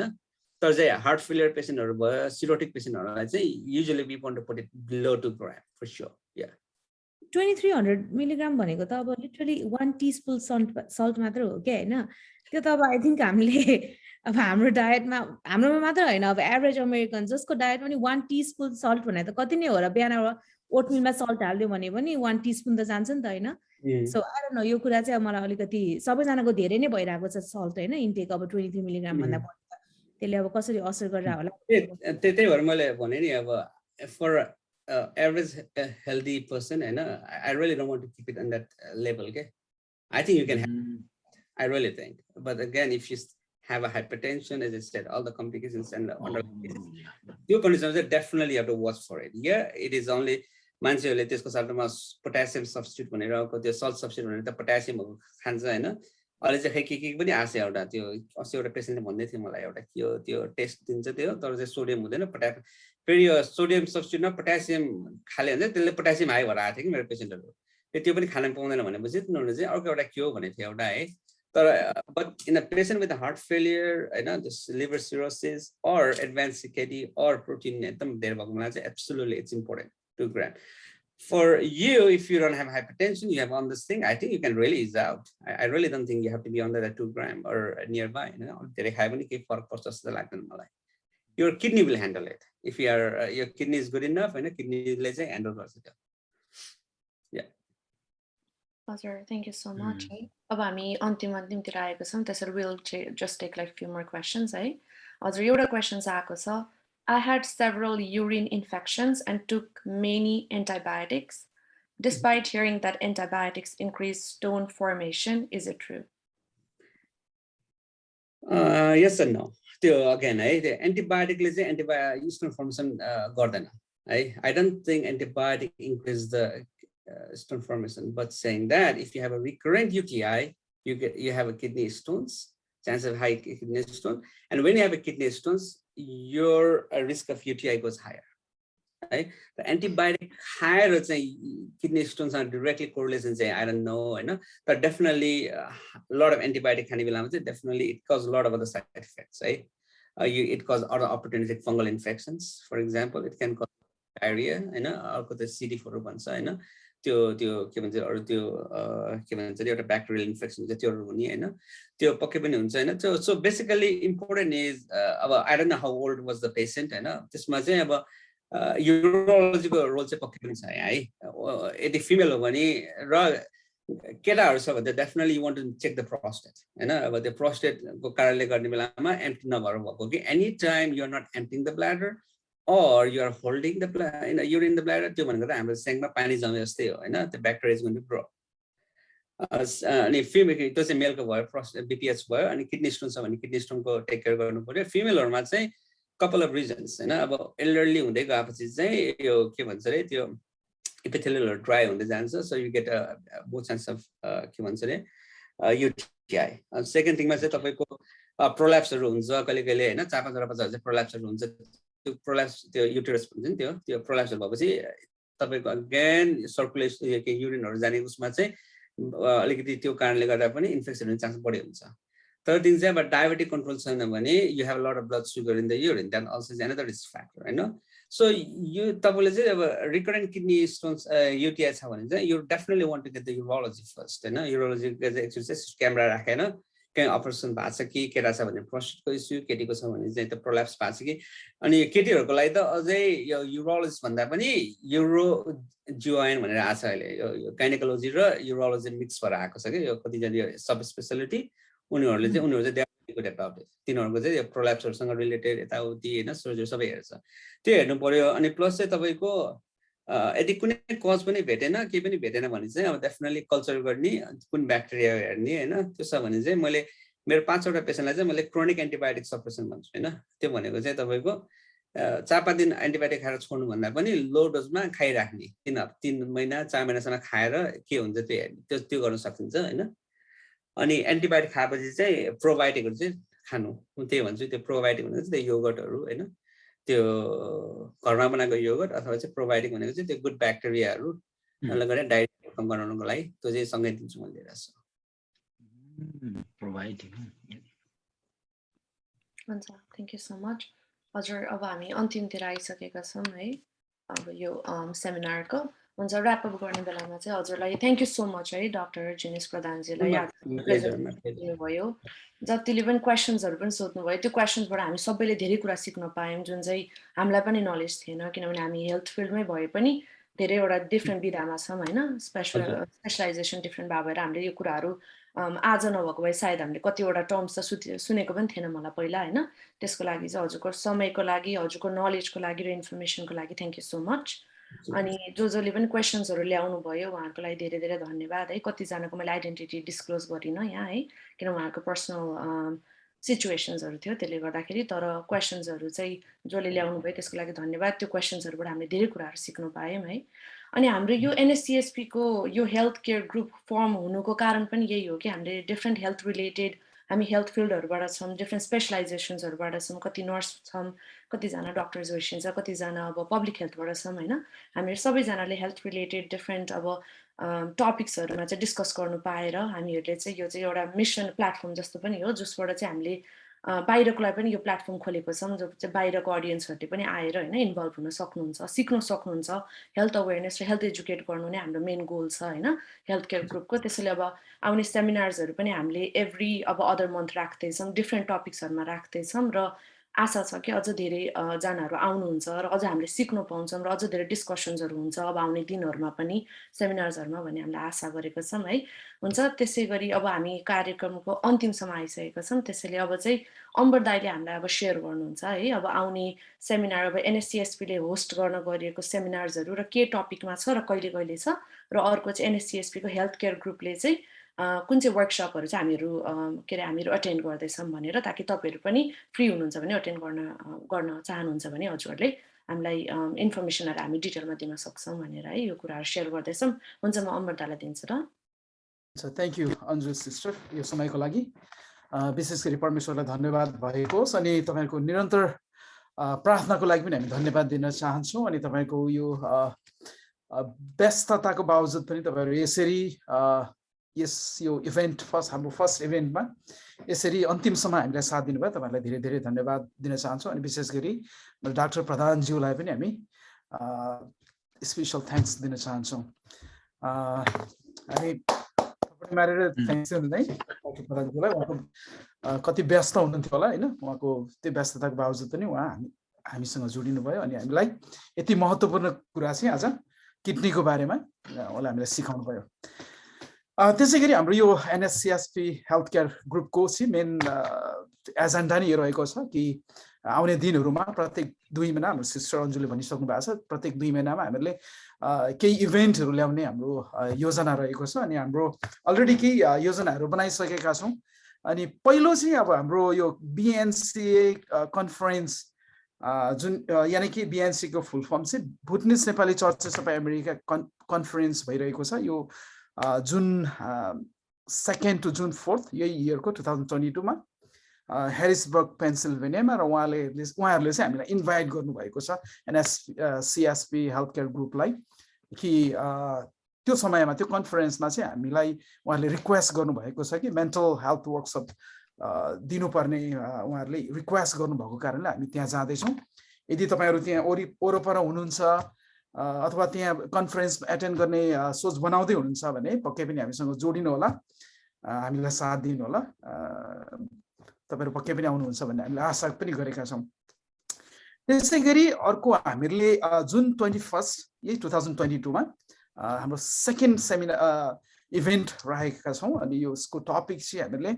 तर चाहिँ हार्ट फेलियर पेशेन्टहरु भयो, सिरोटिक पेशेन्टहरुलाई चाहिँ usually we want to put it below 2 gram for sure. Yeah. 2300 milligram भनेको त अब लिटरली 1 टीस्पुन सल्ट मात्र हो के हैन. त्यो त अब आई थिंक हामीले अब हाम्रो डायटमा हाम्रोमा मात्र हैन, अब एभरेज अमेरिकन जसको डायट पनि 1 टीस्पुन सल्ट भने त कति नै हो र. बिहान ओटमिलमा सल्ट हाल्दियो भने पनि 1 टीस्पुन त जान्छ नि त हैन. सो आई डोन्ट नो, यो कुरा चाहिँ अब मलाई अलिकति सबैजनाको धेरै नै भइराको छ सल्ट हैन इन्टेक. अब 23 मिलिग्राम भन्दा बढी त्यसले अब कसरी असर गरिरा होला. त्यही भएर मैले भने नि अब for average healthy person and I really don't want to keep it on that level. Okay, I think you can have, I really think, but again if you have a hypertension, as I said, all the complications and your conditions, definitely you have to watch for it. Yeah, it is only मान्छेहरुले त्यसको साथमा पोटासियम सब्स्टिट्युट भनेर त्यो सल्ट सब्स्टिट्युट भनेर त पोटासियम खान्छ हैन. अहिले चाहिँ के पनि आसे एउटा त्यो 80 वटा पेशेन्टले भन्दै थियो मलाई एउटा त्यो टेस्ट दिन्छ त्यो, तर चाहिँ सोडियम हुँदैन. फेरि यो सोडियम सब्स्टिट्युटमा पोटासियम खाले हुन्छ, त्यसले पोटासियम हाई भएर आएको थियो कि मेरो पेशेन्टहरु. त्यो पनि खान पाउँदैन भनेपछि तिनीहरुले चाहिँ अर्को एउटा के हो भने थियो एउटा है, but in a patient with a heart failure, this liver cirrhosis or advanced CKD or protein, absolutely it's important 2 grams. For you, if you don't have hypertension, you have on this thing, I think you can really ease out. I really don't think you have to be under that 2 gram or nearby. Your kidney will handle it. If your kidney is good enough, kidney will handle it. Yeah. Hazard, thank you so much. अब हामी अन्तिमतिर आएको छौँ त्यसरी we'll just take like few more questions है. हजुर एउटा questions आएको छ. I had several urine infections and took many antibiotics. Despite hearing that antibiotics increase stone formation, is it true? Yes and no. Again, the antibiotic stone formation garden. I don't think antibiotic increase the stone formation, but saying that if you have a recurrent UTI, you have a kidney stones, chance of high kidney stone, and when you have a kidney stones, your risk of UTI goes higher. Right? The antibiotic higher kidney stones are directly correlation. I don't know, but definitely a lot of antibiotic definitely it causes a lot of other side effects. Right? It causes other opportunistic fungal infections. For example, it can cause diarrhea. The CD4 bacterial infection so basically important is I don't know how old was the patient urology role female definitely you want to check the prostate the prostate empty anytime you're not emptying the bladder or you are holding the urine in the bladder, the bacteria is going to grow. If female, it was a male BPH and kidney stones, kidney stone go take care of female or might say couple of reasons. About elderly when they go epithelial or dry on the answer, so you get a more chance of UTI. Second thing, prolapse rooms, prolapse rooms. Prolapse the uterus prolapse again circulation urine or infection chance body. Third thing is about diabetic control, you have a lot of blood sugar in the urine, then also is another risk factor. So you recurrent kidney stones UTIs you definitely want to get the urology first. Urology exercise camera operation prostate issue prolapse urologist gynecology urology mix subspecialty good about it prolapse related surgery plus यदि कुनै कज पनि भेटेन के पनि भेटेन भने चाहिँ अब डेफिनेटली कल्चर गर्ने कुन ब्याक्टेरिया हेर्ने हैन त्यो छ भने चाहिँ मैले मेरो 5 वटा पेशेन्टलाई चाहिँ मैले क्रोनिक एन्टिबायोटिक सप्रेसन भन्छु हैन त्यो भनेको चाहिँ तपाईको 4-5 दिन एन्टिबायोटिक खाएर छोड्नु भन्दा पनि लो डोजमा खाइराख्ने 3 महिना 4 महिनासम्म खाएर के हुन्छ त्यो हेर्ने त्यो गर्न सकिन्छ हैन अनि एन्टिबायोटिक खाएपछि चाहिँ प्रोबायोटिकहरु चाहिँ खानु त्यही भन्छु त्यो प्रोबायोटिक भनेको चाहिँ त्यो योगर्टहरु हैन त्यो घरमा बनाएको योगर्ट अथवा चाहिँ प्रोबायोटिक भनेको चाहिँ त्यो गुड ब्याक्टेरियाहरु नले गरे डाइट कम गराउनको लागि त्यो चाहिँ सँगै दिन्छु मैले दिइराछु प्रोबायोटिक हुन्छ थ्यांक यू सो मच हजुर अब हामी अन्तिमतिर आइसकेका छौं है अब यो सेमिनारको हुन्छ र्याप अप गर्ने बेलामा चाहिँ हजुरलाई थ्यांक यू सो मच है डाक्टर जिनियस प्रधानजीलाई भयो जतिले पनि क्वेशन्सहरु पनि सोध्नु भयो त्यो क्वेशन्सबाट हामी सबैले धेरै कुरा सिक्न पायौं जुन चाहिँ हामीलाई पनि नलेज थिएन किनभने हामी हेल्थ फिल्डमै भए पनि धेरैवटा डिफरेन्ट विधामा छौं हैन स्पेशलाइजेसन डिफरेन्ट भएर हामीले यो कुराहरु आज नभएको भए सायद हामीले कतिवटा टर्म्स त सुनेको पनि थिएन मलाई पहिला हैन त्यसको लागि चाहिँ हजुरको समयको लागि हजुरको नलेजको लागि र इन्फर्मेसनको लागि थ्यांक यू सो मच अनि जसले पनि क्वेशन्सहरु ल्याउनु भयो उहाँहरुको लागि धेरै धेरै धन्यवाद है कति जनाको मैले आइडेन्टिटी डिस्क्लोज गरिन यहाँ है किन उहाँहरुको पर्सनल सिचुएसन्सहरु थियो त्यसले गर्दाखेरि तर क्वेशन्सहरु चाहिँ जसले ल्याउनु भयो त्यसको लागि धन्यवाद त्यो क्वेशन्सहरुबाट हामीले धेरै कुराहरु सिक्न पायौं है अनि हाम्रो यो NSCSP को यो हेल्थ केयर ग्रुप फर्म हुनुको कारण पनि यही हो कि हामीले डिफरेन्ट हेल्थ रिलेटेड हामी हेल्थ फिल्डहरुबाट छौं डिफरेन्ट स्पेशलाइजेसन्सहरुबाट छौं कति नर्स छौं कति जना डाक्टर्स भइसन्छ कति जना अब पब्लिक हेल्थबाट छौं हैन हामी सबै जनाले हेल्थ रिलेटेड डिफरेन्ट अब टपिक्सहरूमा चाहिँ डिस्कस गर्नु पाएर हामीहरूले चाहिँ यो चाहिँ एउटा मिसन प्लेटफर्म जस्तो पनि हो, जसबाट चाहिँ हामीले बाहिरकोलाई पनि यो प्लेटफर्म खोलेको छौँ, जो चाहिँ बाहिरको अडियन्सहरूले पनि आएर होइन इन्भल्भ हुन सक्नुहुन्छ, सिक्न सक्नुहुन्छ। हेल्थ अवेरनेस र हेल्थ एजुकेट गर्नु नै हाम्रो मेन गोल छ होइन हेल्थ केयर ग्रुपको। त्यसैले अब आउने सेमिनार्सहरू पनि हामीले एभ्री अब अदर मन्थ राख्दैछौँ, डिफ्रेन्ट टपिक्सहरूमा राख्दैछौँ र आशा छ कि अझ धेरै जनाहरू आउनुहुन्छ र अझ हामीले सिक्न पाउँछौँ र अझ धेरै डिस्कसन्सहरू हुन्छ अब आउने दिनहरूमा पनि सेमिनार्सहरूमा भन्ने हामीले आशा गरेको छौँ है। हुन्छ, त्यसै गरी अब हामी कार्यक्रमको अन्तिमसम्म आइसकेका छौँ। त्यसैले अब चाहिँ अम्बर दाइले हामीलाई अब सेयर गर्नुहुन्छ है अब आउने सेमिनार, अब NSCSPले होस्ट गर्न गरिएको सेमिनार्सहरू र के टपिकमा छ र कहिले कहिले छ, र अर्को चाहिँ NSCSPको हेल्थ केयर ग्रुपले चाहिँ कुन चाहिँ वर्कसपहरू चाहिँ हामीहरू अटेन्ड गर्दैछौँ भनेर, ताकि तपाईँहरू पनि फ्री हुनुहुन्छ भने अटेन्ड गर्न चाहनुहुन्छ भने हजुरहरूले हामीलाई इन्फर्मेसनहरू हामी डिटेलमा दिन सक्छौँ भनेर है यो कुराहरू सेयर गर्दैछौँ। हुन्छ, म अमृतालाई दिन्छु र। थ्याङ्क यू अन्जु सिस्टर यो समयको लागि। विशेष गरी परमेश्वरलाई धन्यवाद भएको होस् अनि तपाईँको निरन्तर प्रार्थनाको लागि पनि हामी धन्यवाद दिन चाहन्छौँ। अनि तपाईँको यो व्यस्तताको बावजुद पनि तपाईँहरू यसरी यो इभेन्ट हाम्रो फर्स्ट इभेन्टमा यसरी अन्तिमसम्म हामीलाई साथ दिनुभयो, तपाईँहरूलाई धेरै धेरै धन्यवाद दिन चाहन्छौँ। अनि विशेष गरी डाक्टर प्रधानज्यूलाई पनि हामी स्पेसल थ्याङ्क्स दिन चाहन्छौँ। हामी मारेर थ्याङ्क्स दिँदै डाक्टर प्रधानज्यूलाई, उहाँको कति व्यस्त हुनुहुन्थ्यो होला होइन, उहाँको त्यो व्यस्तताको बावजुद पनि उहाँ हामीसँग जोडिनु भयो अनि हामीलाई यति महत्त्वपूर्ण कुरा चाहिँ आज किडनीको बारेमा उहाँले हामीलाई सिकाउनु भयो। त्यसै गरी हाम्रो यो NSCSP हेल्थ केयर ग्रुपको चाहिँ मेन एजेन्डा नै यो रहेको छ कि आउने दिनहरूमा प्रत्येक 2 महिना हाम्रो सिस्टर अन्जुले भनिसक्नु भएको छ, प्रत्येक 2 महिनामा हामीहरूले केही इभेन्टहरू ल्याउने हाम्रो योजना रहेको छ। अनि हाम्रो अलरेडी केही योजनाहरू बनाइसकेका छौँ। अनि पहिलो चाहिँ अब हाम्रो यो BNCA कन्फरेन्स जुन यानि कि BNCको फुल फर्म चाहिँ Bhutanese Nepali churches of America conference भइरहेको छ। यो जुन 2 to June 4 यही इयरको 2022 मा हेरिसबर्ग पेन्सिल्भेनियामा, र उहाँहरूले चाहिँ हामीलाई इन्भाइट गर्नुभएको छ NSCSP हेल्थ केयर ग्रुपलाई कि त्यो समयमा त्यो कन्फरेन्समा चाहिँ हामीलाई उहाँहरूले रिक्वेस्ट गर्नुभएको छ कि मेन्टल हेल्थ वर्कसप दिनुपर्ने उहाँहरूले रिक्वेस्ट गर्नुभएको कारणले हामी त्यहाँ जाँदैछौँ। यदि तपाईँहरू त्यहाँ वरपर हुनुहुन्छ अथवा त्यहाँ कन्फरेन्स एटेन्ड गर्ने सोच बनाउँदै हुनुहुन्छ भने पक्कै पनि हामीसँग जोडिनु होला, हामीलाई साथ दिनु होला। तपाईँहरू पक्कै पनि आउनुहुन्छ भन्ने हामीले आशा पनि गरेका छौँ। त्यसै गरी अर्को हामीहरूले जुन 21 यही 2022 मा हाम्रो सेकेन्ड सेमिनार इभेन्ट राखेका छौँ। अनि यसको टपिक चाहिँ हामीहरूले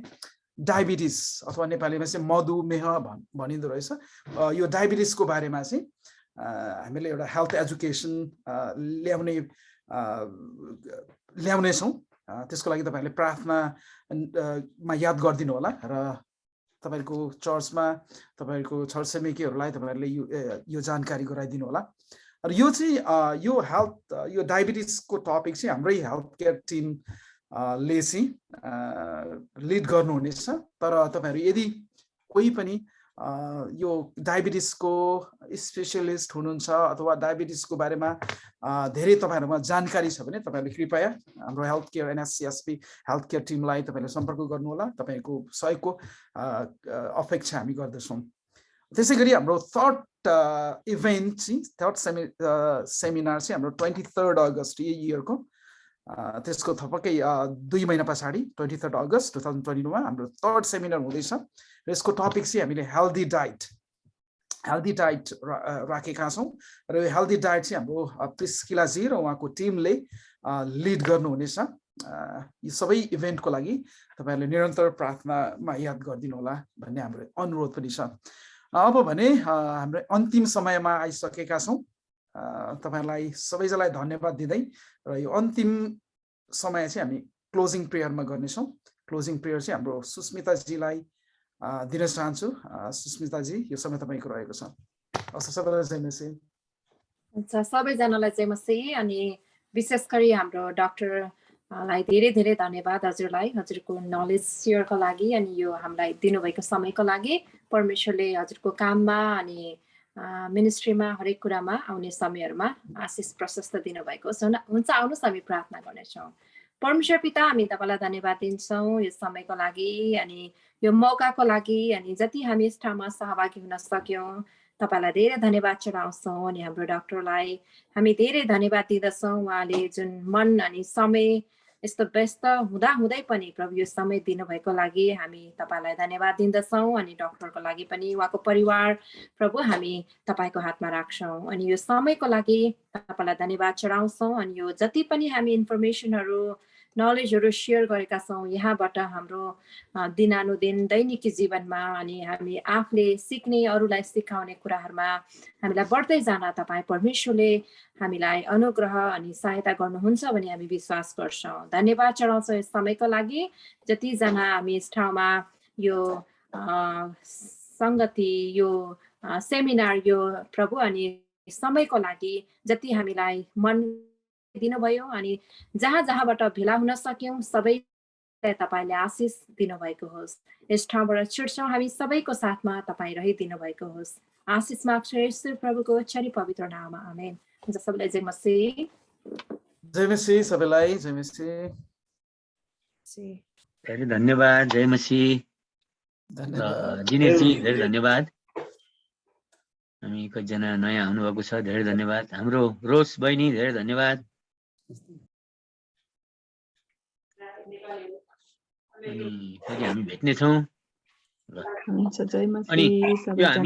डायबिटिज अथवा नेपालीमा चाहिँ मधुमेह भनिँदो रहेछ। यो डायबिटिजको बारेमा चाहिँ हामीले एउटा हेल्थ एजुकेसन ल्याउनेछौँ। त्यसको लागि तपाईँहरूले प्रार्थनामा याद गरिदिनु होला र तपाईँको चर्चमा तपाईँको छर छिमेकीहरूलाई तपाईँहरूले यो जानकारी गराइदिनु होला। र यो चाहिँ यो डायबिटिजको टपिक चाहिँ हाम्रै हेल्थ केयर टिमले चाहिँ लिड गर्नुहुनेछ। तर तपाईँहरू यदि कोही पनि यो डायबिटिजको स्पेसलिस्ट हुनुहुन्छ अथवा डायबिटिजको बारेमा धेरै तपाईँहरूमा जानकारी छ भने तपाईँहरूले कृपया हाम्रो health care NSCSP health care टिमलाई तपाईँले सम्पर्क गर्नुहोला। तपाईँको सहयोगको अपेक्षा हामी गर्दछौँ। त्यसै गरी हाम्रो थर्ड इभेन्ट चाहिँ सेमिनार चाहिँ हाम्रो 23 अगस्त यही इयरको, त्यसको थपक्कै 2 महिना पछाडि 23 अगस्त 2022 मा हाम्रो थर्ड सेमिनार हुँदैछ। र यसको टपिक चाहिँ हामीले हेल्दी डाइट राखेका छौँ। र यो हेल्दी डाइट चाहिँ हाम्रो प्रिस्किलाजी र उहाँको टिमले लिड गर्नुहुनेछ। यी सबै इभेन्टको लागि तपाईँहरूले निरन्तर प्रार्थनामा याद गरिदिनु होला भन्ने हाम्रो अनुरोध पनि छ। अब भने हाम्रो अन्तिम समयमा आइसकेका छौँ। तपाईँहरूलाई सबैजनालाई धन्यवाद दिँदै र यो अन्तिम समय चाहिँ हामी क्लोजिङ प्रेयरमा गर्नेछौँ। क्लोजिङ प्रेयर चाहिँ हाम्रो सुस्मिताजीलाई दिन चाहन्छु। सुस्मिताजी यो समय तपाईँको रहेको छ। सबैजनालाई जय मसीह। सबैजनालाई जय मसीह। अनि विशेष गरी हाम्रो डाक्टरलाई धेरै धेरै धन्यवाद हजुरलाई, हजुरको नलेज सेयरको लागि अनि यो हामीलाई दिनुभएको समयको लागि। परमेश्वरले हजुरको काममा अनि मिनिस्ट्रीमा हरेक कुरामा आउने समयहरूमा आशिष प्रशस्त दिनुभएको हुन्छ। आउनुहोस् हामी प्रार्थना गर्नेछौँ। परमेश्वर पिता, हामी तपाईँलाई धन्यवाद दिन्छौँ यो समयको लागि अनि यो मौकाको लागि, अनि जति हामी यस ठाउँमा सहभागी हुन सक्यौँ तपाईँलाई धेरै धन्यवाद चढाउँछौँ। अनि हाम्रो डाक्टरलाई हामी धेरै धन्यवाद दिँदछौँ। उहाँले जुन मन अनि समय यस्तो व्यस्त हुँदाहुँदै पनि प्रभु यो समय दिनुभएको लागि हामी तपाईँलाई धन्यवाद दिँदछौँ। अनि डाक्टरको लागि पनि उहाँको परिवार प्रभु हामी तपाईँको हातमा राख्छौँ। अनि यो समयको लागि तपाईँलाई धन्यवाद चढाउँछौँ। अनि यो जति पनि हामी इन्फर्मेसनहरू नलेजहरू सेयर गरेका छौँ यहाँबाट हाम्रो दिनानुदिन दैनिकी जीवनमा अनि हामी आफूले सिक्ने अरूलाई सिकाउने कुराहरूमा हामीलाई बढ्दै जान तपाईँ परमेश्वरले हामीलाई अनुग्रह अनि सहायता गर्नुहुन्छ भने हामी विश्वास गर्छौँ। धन्यवाद चढाउँछौँ यस समयको लागि। जतिजना हामी यस ठाउँमा यो सङ्गति यो सेमिनार यो प्रभु अनि समयको लागि जति हामीलाई मन दिनुभयो अनि जहाँबाट भेला हुन सक्यौँ सबैलाई तपाईँले आशिष दिनुभएको होस्। यस ठाउँबाट छुट्छौँ हामी सबैको साथमा तपाईँ रहिदिनु भएको होस्। आशिष माग्छौँ ईश्वर प्रभुको चरी पवित्र नाममा, आमेन। हुन्छ सबैलाई जय मसीह। जय मसीह सबैलाई, जय मसीह। धेरै धन्यवाद। जय मसीह। जिनेशजी धेरै धन्यवाद। हामी कतिजना नयाँ आउनुभएको छ, धेरै धन्यवाद। हाम्रो रोज बहिनी धेरै धन्यवाद। अनि फेरि हामी भेट्नेछौँ। हुन्छ, जय अनि मसीह। यो हामी